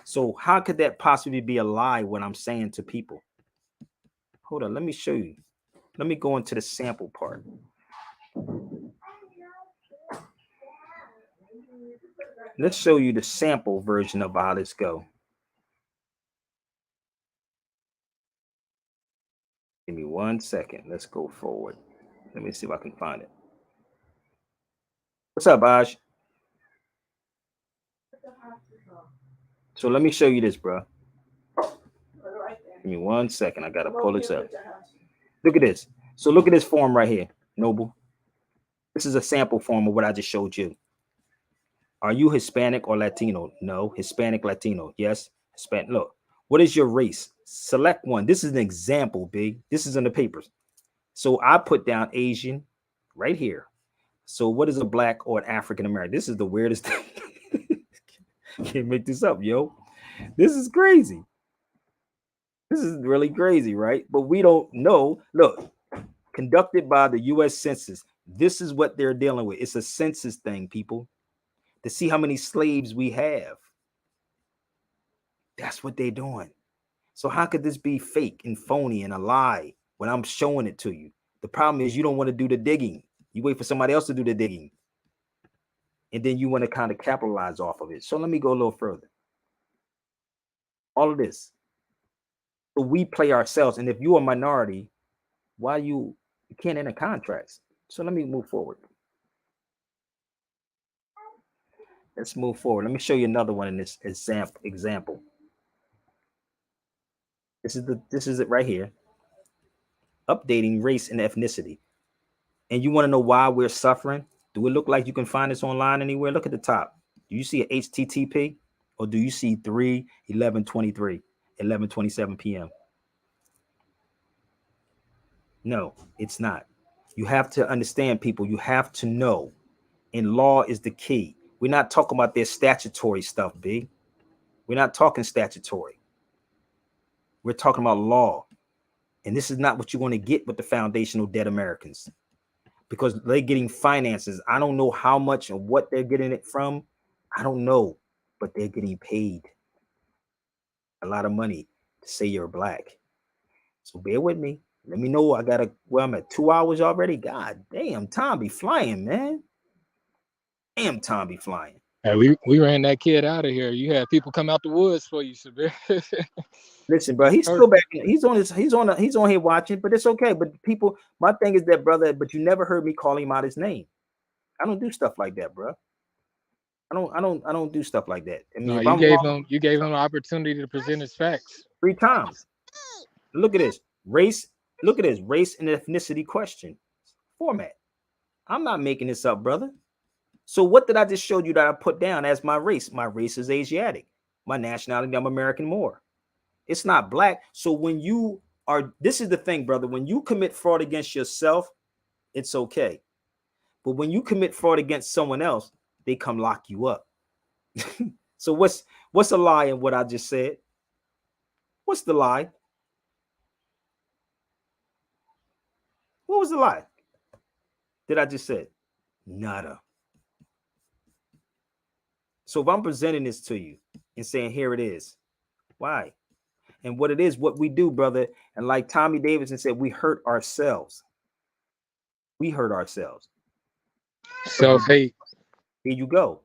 So how could that possibly be a lie what I'm saying to people? Hold on, let me show you. Let me go into the sample part. Let's show you the sample version of how this go. Give me 1 second. Let's go forward. Let me see if I can find it. What's up, Aj? So let me show you this, bro. Give me 1 second. I gotta pull this up. Look at this. So look at this form right here, Noble. This is a sample form of what I just showed you. Are you Hispanic or Latino? No. Hispanic, Latino. Yes. Hispanic. Look. What is your race? Select one. This is an example, big. This is in the papers. So I put down Asian right here. So what is a black or an African American? This is the weirdest thing. Can't make this up, yo. This is crazy. This is really crazy, right? But we don't know. Look, conducted by the U.S. Census. This is what they're dealing with. It's a census thing, people, to see how many slaves we have. That's what they're doing. So how could this be fake and phony and a lie when I'm showing it to you? The problem is you don't want to do the digging. You wait for somebody else to do the digging. And then you want to kind of capitalize off of it. So let me go a little further. All of this. So we play ourselves. And if you're a minority, why you can't enter contracts? So let me move forward. Let's move forward. Let me show you another one in this example. This is it right here. Updating race and ethnicity. And you want to know why we're suffering? Do it look like you can find this online anywhere? Look at the top. Do you see a HTTP or do you see 3/11/23, 11:27 p.m.? No, it's not. You have to understand, people. You have to know. And law is the key. We're not talking about their statutory stuff, B. We're not talking statutory. We're talking about law. And this is not what you're going to get with the foundational dead Americans because they're getting finances. I don't know how much and what they're getting it from. I don't know, but they're getting paid a lot of money to say you're black. So bear with me. Let me know. I'm at 2 hours already. God damn, time be flying, man. Damn, time be flying. Hey, we ran that kid out of here. You had people come out the woods for you, Sabir. Listen, bro, he's still back. He's on here watching, but it's okay. But people, my thing is that, brother, but you never heard me call him out his name. I don't do stuff like that, bro. I don't do stuff like that. I mean, No, if you I'm gave wrong, him an opportunity to present his facts 3 times. Look at this race. Look at this race and ethnicity question format. I'm not making this up, brother. So what did I just show you that I put down as my race? My race is Asiatic. My nationality, I'm American Moor. It's not black. So when you are, this is the thing, brother, when you commit fraud against yourself, it's okay. But when you commit fraud against someone else, they come lock you up. So what's a lie in what I just said? What's the lie? What was the lie that I just said? Nada. So if I'm presenting this to you and saying, here it is, why? And what it is, what we do, brother. And like Tommy Davidson said, we hurt ourselves. We hurt ourselves. Self-hate. Here you go.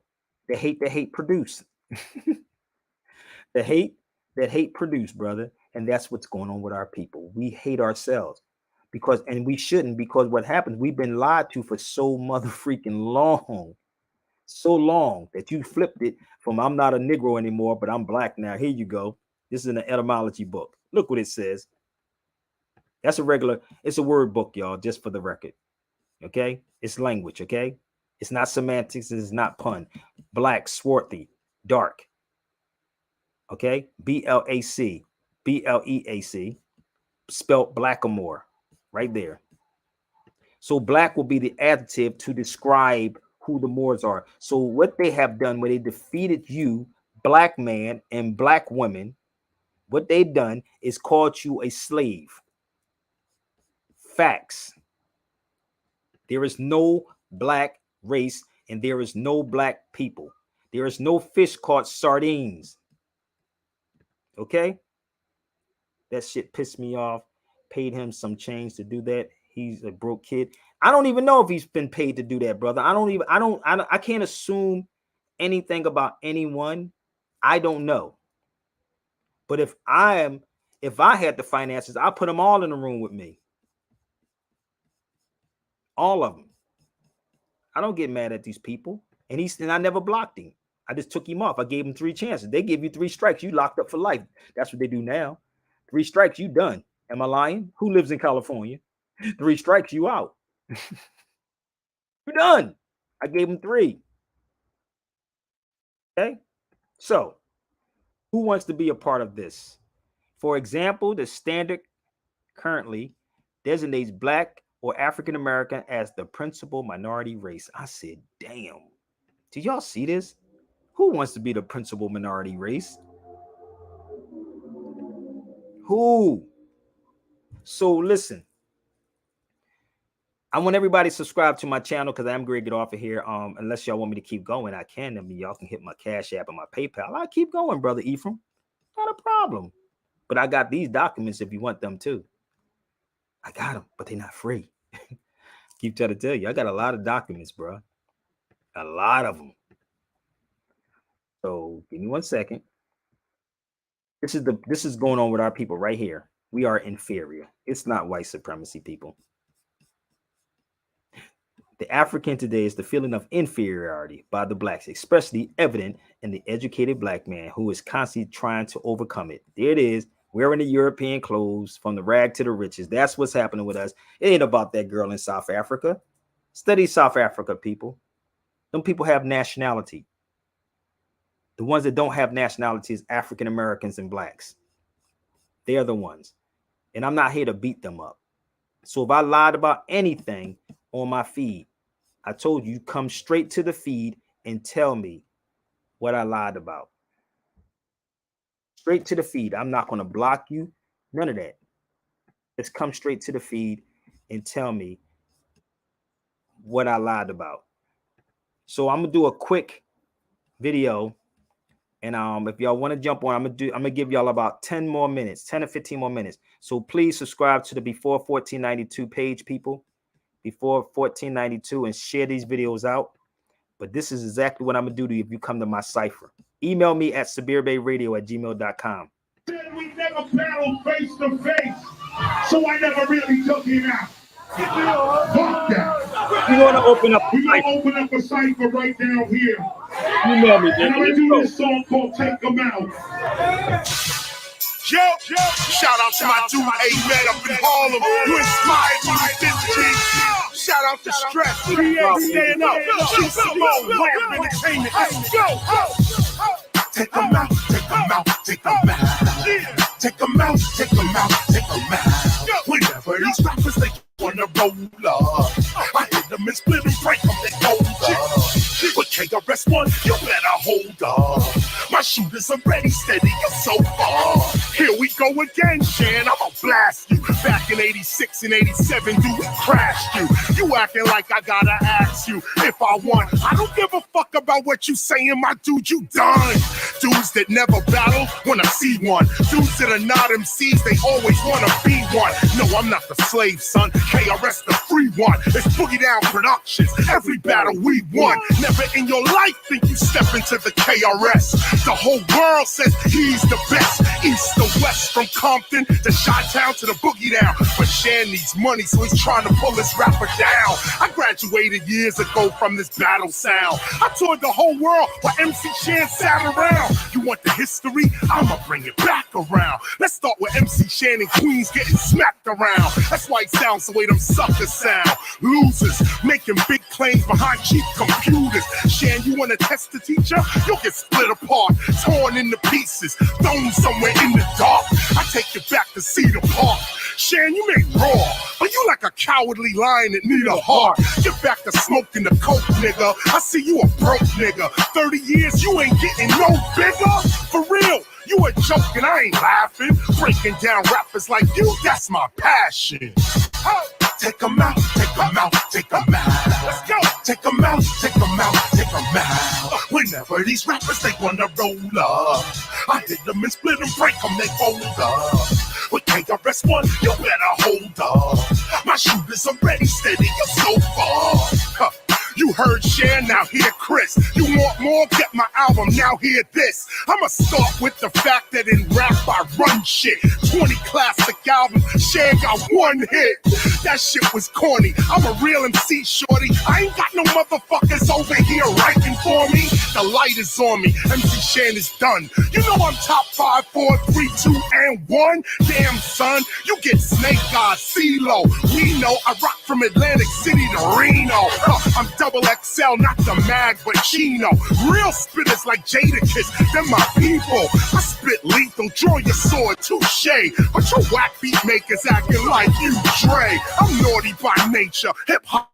The hate produce. The hate that hate produce, brother. And that's what's going on with our people. We hate ourselves because, and we shouldn't, because what happens, we've been lied to for so mother freaking long. So long that you flipped it from I'm not a Negro anymore, but I'm black now. Here you go. This is an etymology book. Look what it says. That's a regular, it's a word book, y'all, just for the record. Okay? It's language, okay? It's not semantics, it's not pun. Black, swarthy, dark. Okay? B-L-A-C, B-L-E-A-C, spelt blackamoor, right there. So black will be the adjective to describe who the Moors are. So what they have done when they defeated you, black man and black women, what they've done is called you a slave. Facts. There is no black race and there is no black people. There is no fish called sardines. Okay? That shit pissed me off. Paid him some change to do that. He's a broke kid. I don't even know if he's been paid to do that, brother. I can't assume anything about anyone. I don't know. But if I had the finances, I'd put them all in the room with me. All of them. I don't get mad at these people. And I never blocked him. I just took him off. I gave him 3 chances. They give you 3 strikes. You locked up for life. That's what they do now. 3 strikes, you done. Am I lying? Who lives in California? 3 strikes, you out. You're done. I gave him 3. Okay? So, who wants to be a part of this? For example, the standard currently designates black or African American as the principal minority race. I said, damn. Did y'all see this? Who wants to be the principal minority race? Who? So listen, I want everybody to subscribe to my channel because I'm going to get off of here. Unless y'all want me to keep going, I can. I mean, y'all can hit my Cash App and my PayPal. I'll keep going, brother Ephraim. Not a problem. But I got these documents if you want them too. I got them, but they're not free. Keep trying to tell you, I got a lot of documents, bro. A lot of them. So give me 1 second. This is going on with our people right here. We are inferior. It's not white supremacy, people. The African today is the feeling of inferiority by the blacks, especially evident in the educated black man who is constantly trying to overcome it. There it is, wearing the European clothes from the rag to the riches. That's what's happening with us. It ain't about that girl in South Africa. Study South Africa, people. Them people have nationality. The ones that don't have nationality is African Americans and blacks. They're the ones. And I'm not here to beat them up. So if I lied about anything on my feed, I told you, come straight to the feed and tell me what I lied about. Straight to the feed. I'm not going to block you. None of that. Just come straight to the feed and tell me what I lied about. So I'm going to do a quick video. And if y'all want to jump on, I'm gonna give y'all about 10 more minutes, 10 or 15 more minutes. So please subscribe to the Before 1492 page, people. Before 1492, and share these videos out. But this is exactly what I'm gonna do to you if you come to my cipher. Email me at sabirbayradio@gmail.com. We never battled face to face, so I never really took him out. Fuck that. We're gonna open up. We're gonna open up a cipher right down here. Email me, and I'm gonna do this song called "Take 'Em Out." Yo, shout out to my dude A-Man up in Harlem, who inspired me with this G. Shout out to Stress. PA stand up. G Simone, Lamp Entertainment. Let's go. Take them out, take them out, take them out. Take them out, take them out, take them out. Whenever these rappers they wanna roll up, I hit them and split them, break them, they go up. With KRS-One, you better hold up. My shooters are ready, steady, you're so far. Here we go again, Shan, I'ma blast you. Back in 86 and 87, dude, we crashed you. You acting like I gotta ask you if I won. I don't give a fuck about what you saying, my dude, you done. Dudes that never battle wanna see one. Dudes that are not MCs, they always wanna be one. No, I'm not the slave, son. KRS the free one. It's Boogie Down Productions. Every battle we won. Never in your life think you step into the KRS. The whole world says he's the best. East to west, from Compton to Chi-Town to the Boogie Down. But Shan needs money, so he's trying to pull this rapper down. I graduated years ago from this battle sound. I toured the whole world while MC Shan sat around. You want the history? I'ma bring it back around. Let's start with MC Shan and Queens getting smacked around. That's why it sounds the way them suckers sound. Losers making big claims behind cheap computers. Shan, you wanna test the teacher? You'll get split apart, torn into pieces, thrown somewhere in the dark. I take you back to Cedar Park. Shan, you may roar, but you like a cowardly lion that need a heart. Get back to smoking the coke, nigga. I see you a broke nigga. 30 years, you ain't getting no bigger. For real, you a joke and I ain't laughing. Breaking down rappers like you, that's my passion. Take them out, take them out, take them out. Let's go. Take them out, take them out, take them out. Whenever these rappers they wanna roll up, I hit them and split them, break them, they fold up. With KRS-One, you better hold up. My shooters are ready, steady, you're so far. You heard Shan, now hear Chris. You want more? Get my album, now hear this. I'ma start with the fact that in rap I run shit. 20 classic albums, Shan got one hit. That shit was corny. I'm a real MC, shorty. I ain't got no motherfuckers over here writing for me. The light is on me. MC Shan is done. You know I'm top 5, 4, 3, 2, and 1. Damn, son, you get Snake Eyes, CeeLo. We know I rock from Atlantic City to Reno. I'm double XL, not the mag, but Chino. Real spitters like Jadakiss, them my people. I spit lethal, draw your sword, touche. But your whack beat makers acting like you, Dre. I'm naughty by nature, hip hop.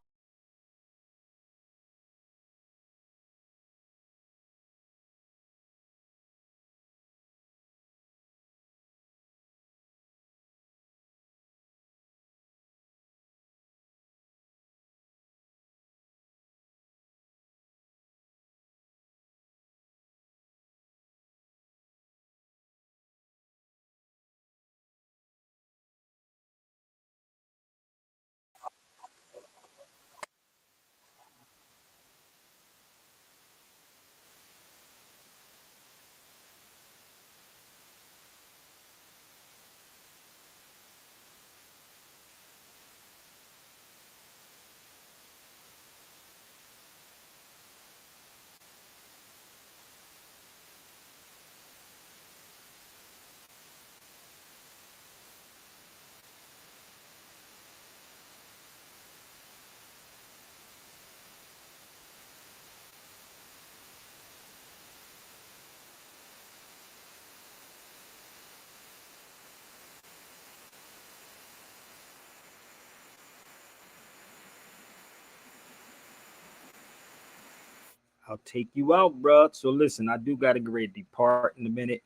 I'll take you out, bro. So listen, I do got to get ready to depart in a minute.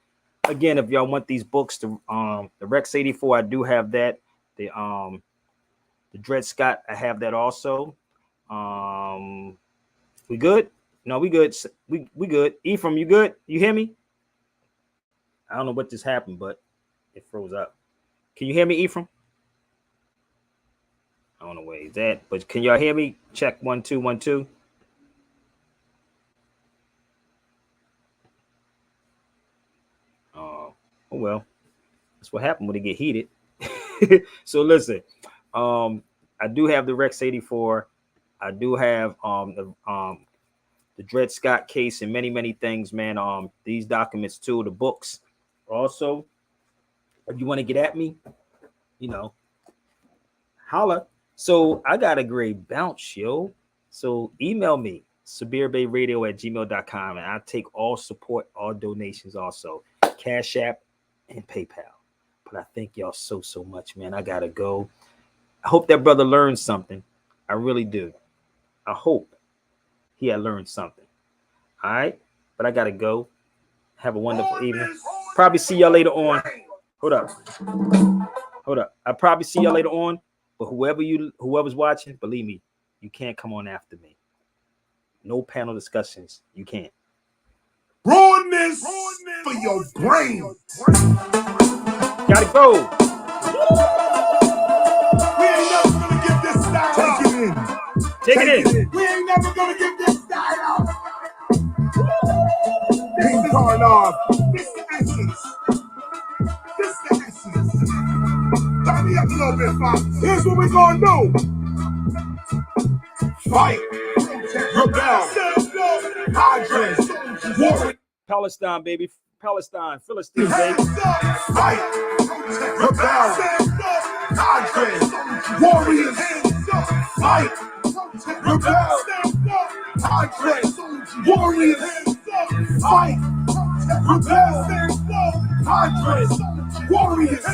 Again, if y'all want these books, the Rex 84, I do have that. The Dred Scott, I have that also. Um, we good? No, we good. We good. Ephraim, you good? You hear me? I don't know what just happened, but it froze up. Can you hear me, Ephraim? I don't know where he's at, but can y'all hear me? Check 1 2 1 2. Oh well, that's what happened when it get heated. So listen, I do have the Rex 84. I do have the Dred Scott case and many things, man. These documents too, the books. Also, if you want to get at me, you know, holla. So I got a great bounce, yo. So email me, SabirBayRadio@gmail.com, and I take all support, all donations also, Cash App and PayPal. But I thank y'all so much, man. I gotta go. I hope that brother learned something. I really do. I hope he had learned something. All right, but I gotta go. Have a wonderful evening. Probably see y'all later on. Hold up. I'll probably see y'all later on. But whoever's watching, believe me, you can't come on after me. No panel discussions. You can't. Rawness for your brain. Gotta go. We ain't never gonna get this style. Take it in. Take it in. We ain't never gonna get this style. King Carnage. This the essence. Turn me up a little bit, Fox. Here's what we gonna do. Fight. Rebel. Hydrant. Warrior. Palestine, baby. Palestine. Philistine, baby. Fight. Rebel. Hydrant. Warriors. Fight. Rebel. Hydrant. Warriors. Fight. Rebel. Hydrant. Warriors.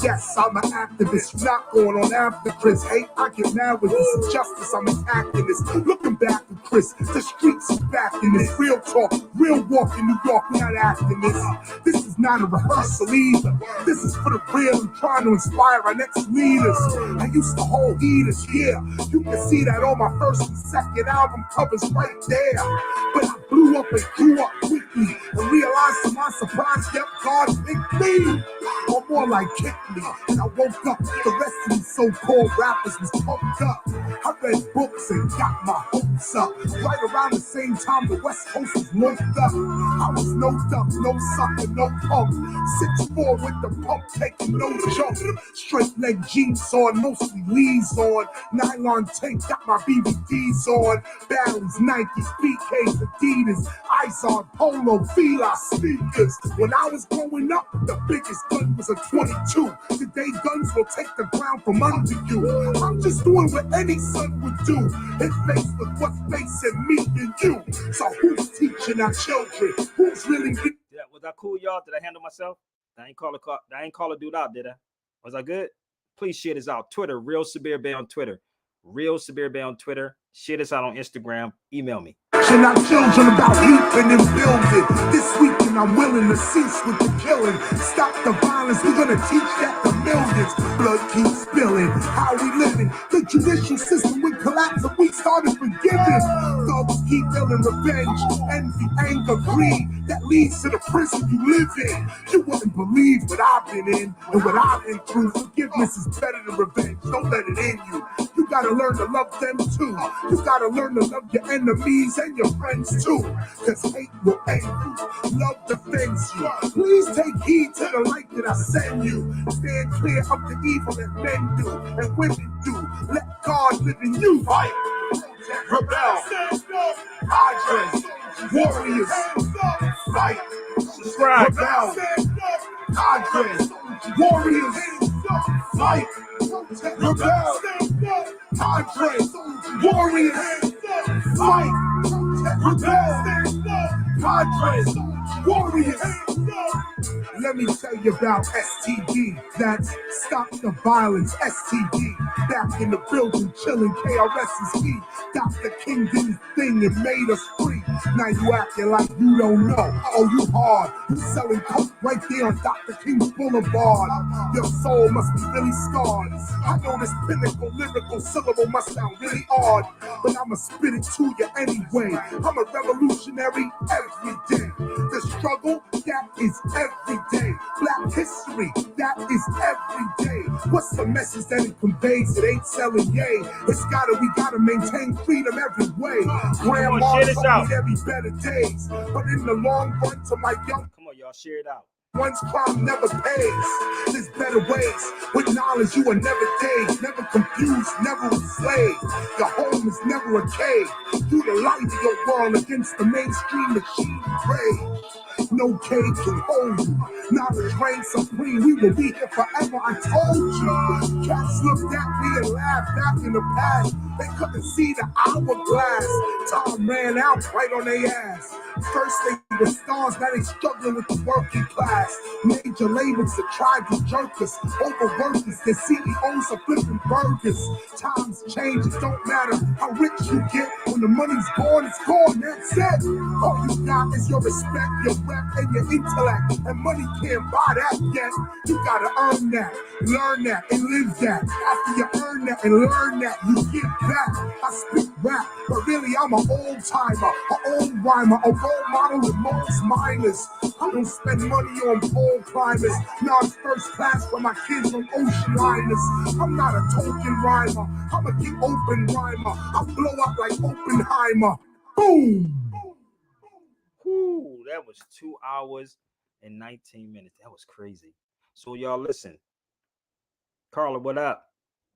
Yes, I'm an activist, not going on after Chris. Hate, I get mad with this injustice, I'm attacking this. Looking back at Chris, the streets is back in this. Real talk, real walk in New York, we not acting this. This is not a rehearsal either. This is for the real and trying to inspire our next leaders. I used to hold heaters, yeah. You can see that on my first and second album covers right there. But I blew up and grew up quickly and realized to my surprise, yep, God picked me. Or more like kicked me. And I woke up, the rest of these so-called rappers was pumped up. I read books and got my hopes up. Right around the same time the West Coast was loaded up. I was no duck, no sucker, no punk. 6'4" with the pump, taking no jump. Straight leg jeans on, mostly Lee's on. Nylon tape, got my BBDs on. Battles, Nikes, BKs, Adidas. Ice on, Polo, Fila, sneakers. When I was growing up, the biggest gun was a 22. Today guns will take the ground from under you. I'm just doing what any son would do. Hit face with what's facing me and you. So who's teaching our children? Who's really... Yeah, was that cool, y'all? Did I handle myself? I ain't call a dude out, did I? Was I good? Please share this out. Twitter, Real Sabir Bay on Twitter. Real Sabir Bay on Twitter. Share this out on Instagram. Email me. Our children about heaping and building. This weekend I'm willing to cease with the killing. Stop the violence, we're gonna teach that to millions. Blood keeps spilling, how we living. The judicial system would collapse if we started forgiving. Thugs keep feeling revenge, envy, anger, greed. That leads to the prison you live in. You wouldn't believe what I've been in and what I've been through. Forgiveness is better than revenge, don't let it in you. You gotta learn to love them too. You gotta learn to love your enemies and your friends too. Cause hate will end you. Love defends you. Please take heed to the light that I send you. Stand clear of the evil that men do and women do. Let God live in you. Fight. Rebel. Hydrant. Warriors. Fight. Rebel. Hydrant. Warriors. Fight. Rebel. Hydrant. Warriors. Fight. Rebel. Hydrant. Warriors. Let me tell you about STD. That's Stop the Violence, STD. Back in the building, chilling, KRS is key. Dr. King did his thing and made us free. Now you acting like you don't know. Oh, you hard. You selling coke right there on Dr. King's Boulevard. Your soul must be really scarred. I know this pinnacle lyrical syllable must sound really odd, but I'ma spit it to you anyway. I'm a revolutionary every day. The struggle, that is every day. Black history, that is every day. What's the message that it conveys? It ain't selling yay. We gotta maintain freedom every way. Grandma told me there be better days, but in the long run to my young... Come on, y'all, share it out. One's crime never pays. There's better ways. With knowledge, you are never dazed, never confused, never enslaved. Your home is never a cave. You the light of your world against the mainstream machine rage. No cage can hold you. Knowledge reigns supreme. We will be here forever. I told you. Cats looked at me and laughed back in the past. They couldn't see the hourglass. Time ran out right on their ass. First they were stars, now they struggling with the working class. Major labels that tried to jerk us, overworkers, their CEOs are flipping burgers. Times change, it don't matter how rich you get. When the money's gone, it's gone, that's it. All you got is your respect, your rep, and your intellect. And money can't buy that yet. You gotta earn that, learn that, and live that. After you earn that and learn that, you get back. I speak rap, but really I'm an old timer, an old rhymer, a role model with most minors. I don't spend money on pole climbers. Now it's first class for my kids on ocean liners. I'm not a token rhymer, I'm a keep open rhymer. I blow up like Oppenheimer. Boom! Whew, that was 2 hours and 19 minutes. That was crazy. So y'all listen. Carla, what up?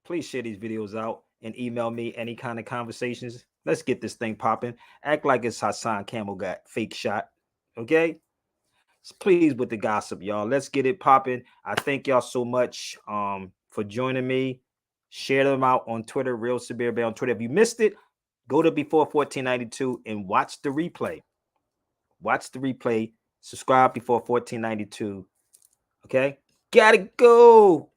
Please share these videos out and email me any kind of conversations. Let's get this thing popping. Act like it's Hassan Campbell got fake shot. Okay? Please with the gossip, y'all. Let's get it popping. I thank y'all so much for joining me. Share them out on Twitter, Real Sabir Bay on Twitter. If you missed it, go to Before 1492 and watch the replay. Watch the replay. Subscribe before 1492. Okay? Gotta go.